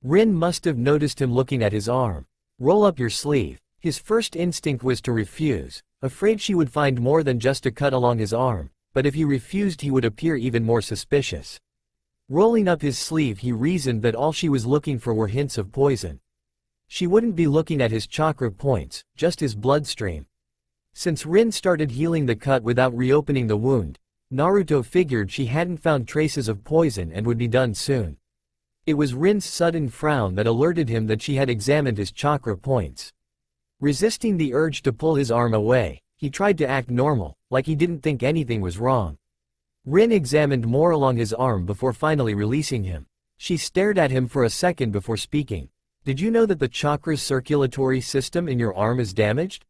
Rin must have noticed him looking at his arm. "Roll up your sleeve." His first instinct was to refuse, afraid she would find more than just a cut along his arm, but if he refused he would appear even more suspicious. Rolling up his sleeve he reasoned that all she was looking for were hints of poison. She wouldn't be looking at his chakra points, just his bloodstream. Since Rin started healing the cut without reopening the wound, Naruto figured she hadn't found traces of poison and would be done soon. It was Rin's sudden frown that alerted him that she had examined his chakra points. Resisting the urge to pull his arm away, he tried to act normal, like he didn't think anything was wrong. Rin examined more along his arm before finally releasing him. She stared at him for a second before speaking. "Did you know that the chakra's circulatory system in your arm is damaged?"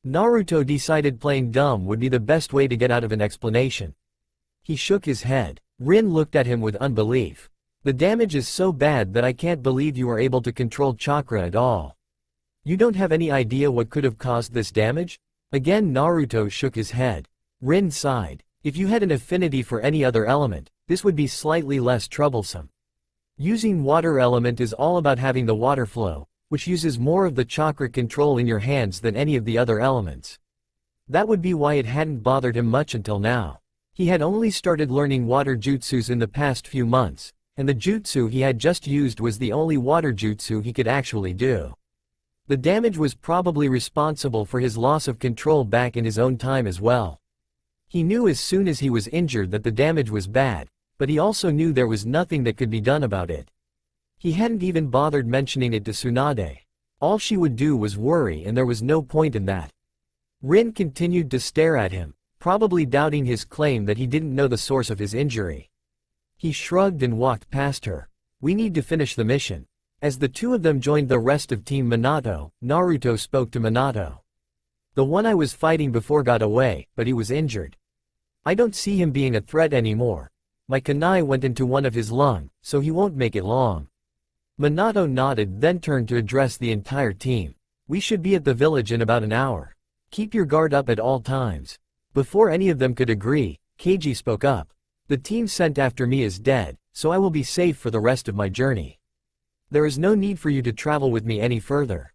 Naruto decided playing dumb would be the best way to get out of an explanation. He shook his head. Rin looked at him with unbelief. The damage is so bad that I can't believe you are able to control chakra at all. You don't have any idea what could have caused this damage? Again Naruto shook his head. Rin sighed. If you had an affinity for any other element, this would be slightly less troublesome. Using water element is all about having the water flow, which uses more of the chakra control in your hands than any of the other elements. That would be why it hadn't bothered him much until now. He had only started learning water jutsus in the past few months, and the jutsu he had just used was the only water jutsu he could actually do. The damage was probably responsible for his loss of control back in his own time as well. He knew as soon as he was injured that the damage was bad, but he also knew there was nothing that could be done about it. He hadn't even bothered mentioning it to Tsunade. All she would do was worry, and there was no point in that. Rin continued to stare at him, probably doubting his claim that he didn't know the source of his injury. He shrugged and walked past her. We need to finish the mission. As the two of them joined the rest of Team Minato, Naruto spoke to Minato. The one I was fighting before got away, but he was injured. I don't see him being a threat anymore. My kunai went into one of his lung, so he won't make it long. Minato nodded, then turned to address the entire team. We should be at the village in about an hour. Keep your guard up at all times. Before any of them could agree, Keiji spoke up. The team sent after me is dead, so I will be safe for the rest of my journey. There is no need for you to travel with me any further.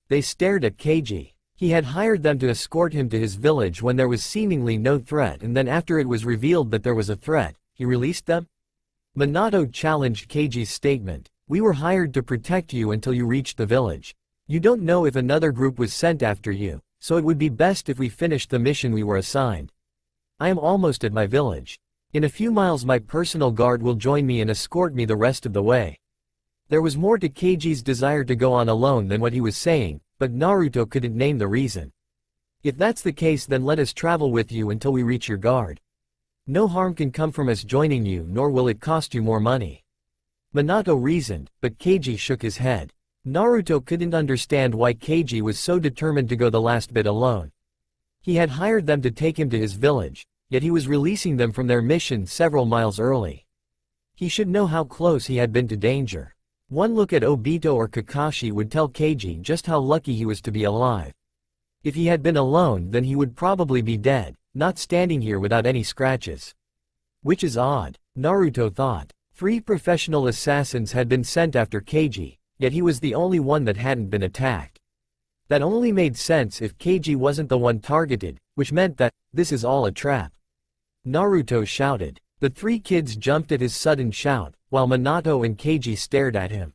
They stared at Keiji. He had hired them to escort him to his village when there was seemingly no threat, and then after it was revealed that there was a threat, he released them? Minato challenged Keiji's statement. We were hired to protect you until you reached the village. You don't know if another group was sent after you, so it would be best if we finished the mission we were assigned. I am almost at my village. In a few miles my personal guard will join me and escort me the rest of the way. There was more to Keiji's desire to go on alone than what he was saying, but Naruto couldn't name the reason. If that's the case, then let us travel with you until we reach your guard. No harm can come from us joining you, nor will it cost you more money. Minato reasoned, but Keiji shook his head. Naruto couldn't understand why Keiji was so determined to go the last bit alone. He had hired them to take him to his village, yet he was releasing them from their mission several miles early. He should know how close he had been to danger. One look at Obito or Kakashi would tell Keiji just how lucky he was to be alive. If he had been alone, then he would probably be dead, not standing here without any scratches. Which is odd, Naruto thought. 3 professional assassins had been sent after Keiji, yet he was the only one that hadn't been attacked. That only made sense if Keiji wasn't the one targeted, which meant that, this is all a trap. Naruto shouted. The 3 kids jumped at his sudden shout, while Minato and Keiji stared at him.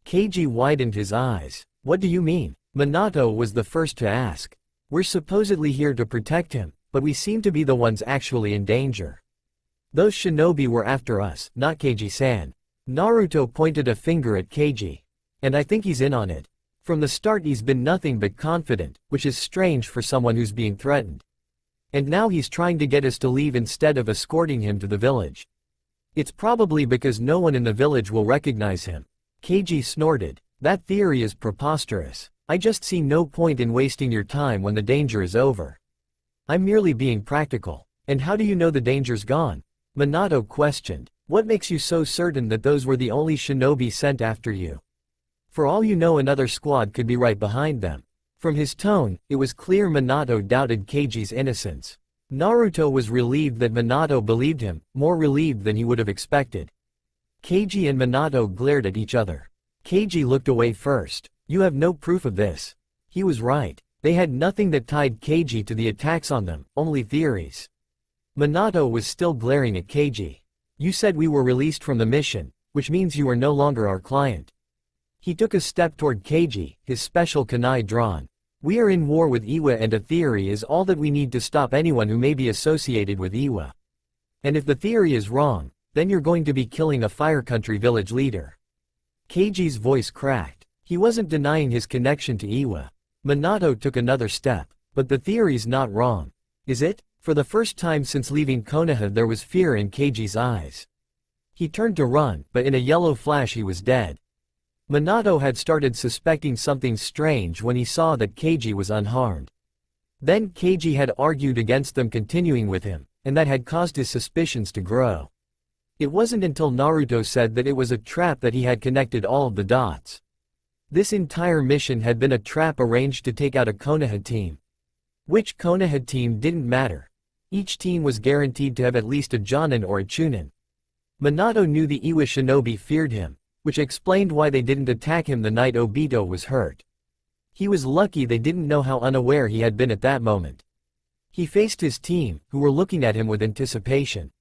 Keiji widened his eyes. What do you mean? Minato was the first to ask. We're supposedly here to protect him, but we seem to be the ones actually in danger. Those shinobi were after us, not Keiji-san. Naruto pointed a finger at Keiji. And I think he's in on it. From the start he's been nothing but confident, which is strange for someone who's being threatened. And now he's trying to get us to leave instead of escorting him to the village. It's probably because no one in the village will recognize him. Keiji snorted. That theory is preposterous. I just see no point in wasting your time when the danger is over. I'm merely being practical. And how do you know the danger's gone? Minato questioned. What makes you so certain that those were the only shinobi sent after you? For all you know, another squad could be right behind them. From his tone, it was clear Minato doubted Keiji's innocence. Naruto was relieved that Minato believed him, more relieved than he would have expected. Keiji and Minato glared at each other. Keiji looked away first. You have no proof of this. He was right. They had nothing that tied Keiji to the attacks on them, only theories. Minato was still glaring at Keiji. You said we were released from the mission, which means you are no longer our client. He took a step toward Keiji, his special kunai drawn. We are in war with Iwa, and a theory is all that we need to stop anyone who may be associated with Iwa. And if the theory is wrong, then you're going to be killing a Fire Country village leader. Keiji's voice cracked. He wasn't denying his connection to Iwa. Minato took another step. But the theory's not wrong. Is it? For the first time since leaving Konoha there was fear in Keiji's eyes. He turned to run, but in a yellow flash he was dead. Minato had started suspecting something strange when he saw that Keiji was unharmed. Then Keiji had argued against them continuing with him, and that had caused his suspicions to grow. It wasn't until Naruto said that it was a trap that he had connected all of the dots. This entire mission had been a trap arranged to take out a Konoha team. Which Konoha team didn't matter. Each team was guaranteed to have at least a Jonin or a Chunin. Minato knew the Iwa shinobi feared him, which explained why they didn't attack him the night Obito was hurt. He was lucky they didn't know how unaware he had been at that moment. He faced his team, who were looking at him with anticipation.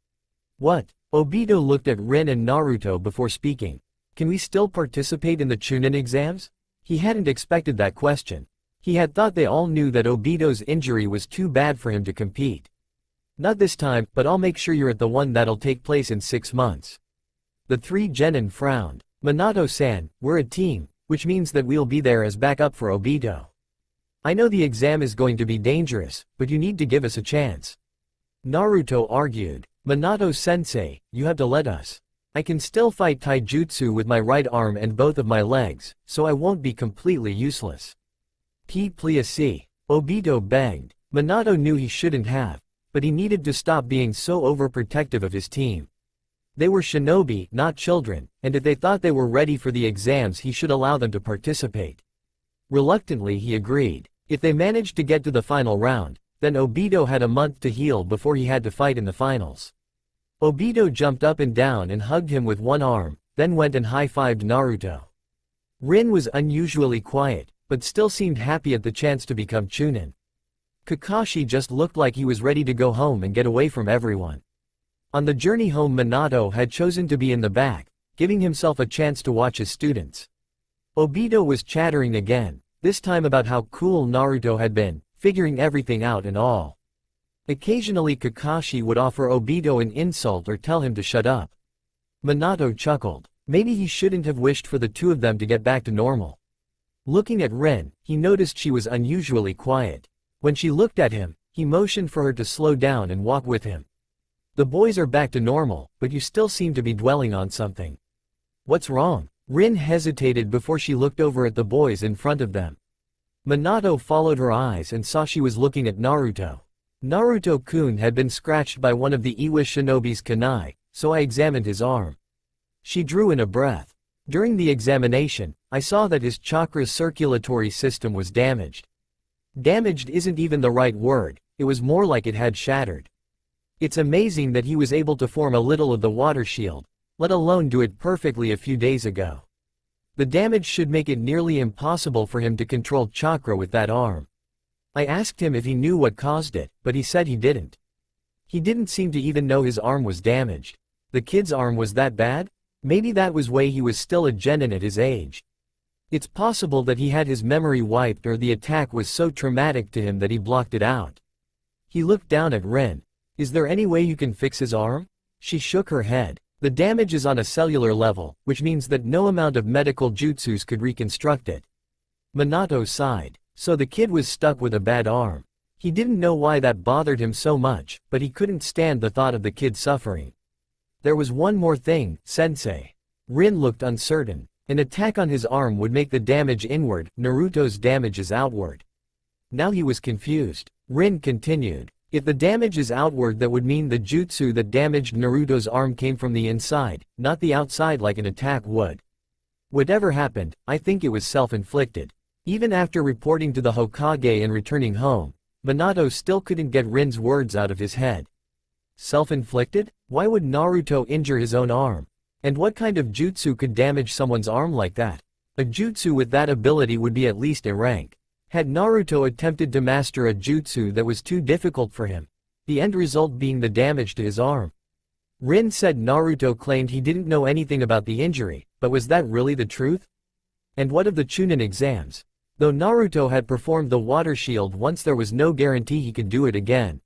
What? Obito looked at Rin and Naruto before speaking. Can we still participate in the Chunin exams? He hadn't expected that question. He had thought they all knew that Obito's injury was too bad for him to compete. Not this time, but I'll make sure you're at the one that'll take place in 6 months. The three genin frowned. Minato-san, we're a team, which means that we'll be there as backup for Obito. I know the exam is going to be dangerous, but you need to give us a chance. Naruto argued. Minato-sensei, you have to let us. I can still fight taijutsu with my right arm and both of my legs, so I won't be completely useless. Please. Obito begged. Minato knew he shouldn't have, but he needed to stop being so overprotective of his team. They were shinobi, not children, and if they thought they were ready for the exams he should allow them to participate. Reluctantly he agreed. If they managed to get to the final round, then Obito had a month to heal before he had to fight in the finals. Obito jumped up and down and hugged him with one arm, then went and high-fived Naruto. Rin was unusually quiet, but still seemed happy at the chance to become Chunin. Kakashi just looked like he was ready to go home and get away from everyone. On the journey home Minato had chosen to be in the back, giving himself a chance to watch his students. Obito was chattering again, this time about how cool Naruto had been, figuring everything out and all. Occasionally Kakashi would offer Obito an insult or tell him to shut up. Minato chuckled. Maybe he shouldn't have wished for the two of them to get back to normal. Looking at Rin, he noticed she was unusually quiet. When she looked at him, he motioned for her to slow down and walk with him. The boys are back to normal, but you still seem to be dwelling on something. What's wrong? Rin hesitated before she looked over at the boys in front of them. Minato followed her eyes and saw she was looking at Naruto. Naruto-kun had been scratched by one of the Iwa shinobi's kunai, so I examined his arm. She drew in a breath. During the examination, I saw that his chakra's circulatory system was damaged. Damaged isn't even the right word, it was more like it had shattered. It's amazing that he was able to form a little of the water shield, let alone do it perfectly a few days ago. The damage should make it nearly impossible for him to control chakra with that arm. I asked him if he knew what caused it, but he said he didn't. He didn't seem to even know his arm was damaged. The kid's arm was that bad? Maybe that was why he was still a genin at his age. It's possible that he had his memory wiped or the attack was so traumatic to him that he blocked it out. He looked down at Rin. Is there any way you can fix his arm? She shook her head. The damage is on a cellular level, which means that no amount of medical jutsus could reconstruct it. Minato sighed. So the kid was stuck with a bad arm. He didn't know why that bothered him so much, but he couldn't stand the thought of the kid suffering. There was one more thing, sensei. Rin looked uncertain. An attack on his arm would make the damage inward, Naruto's damage is outward. Now he was confused. Rin continued. If the damage is outward, that would mean the jutsu that damaged Naruto's arm came from the inside, not the outside like an attack would. Whatever happened, I think it was self-inflicted. Even after reporting to the Hokage and returning home, Minato still couldn't get Rin's words out of his head. Self-inflicted? Why would Naruto injure his own arm? And what kind of jutsu could damage someone's arm like that? A jutsu with that ability would be at least a rank. Had Naruto attempted to master a jutsu that was too difficult for him, the end result being the damage to his arm? Rin said Naruto claimed he didn't know anything about the injury, but was that really the truth? And what of the Chunin exams? Though Naruto had performed the water shield once, there was no guarantee he could do it again.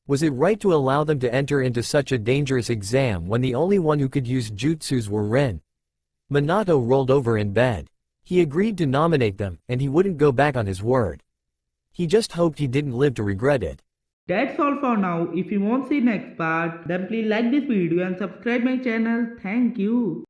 Was it right to allow them to enter into such a dangerous exam when the only one who could use jutsus were Rin? Minato rolled over in bed. He agreed to nominate them, and he wouldn't go back on his word. He just hoped he didn't live to regret it.
That's all for now. If you want to see next part, then please like this video and subscribe my channel. Thank you.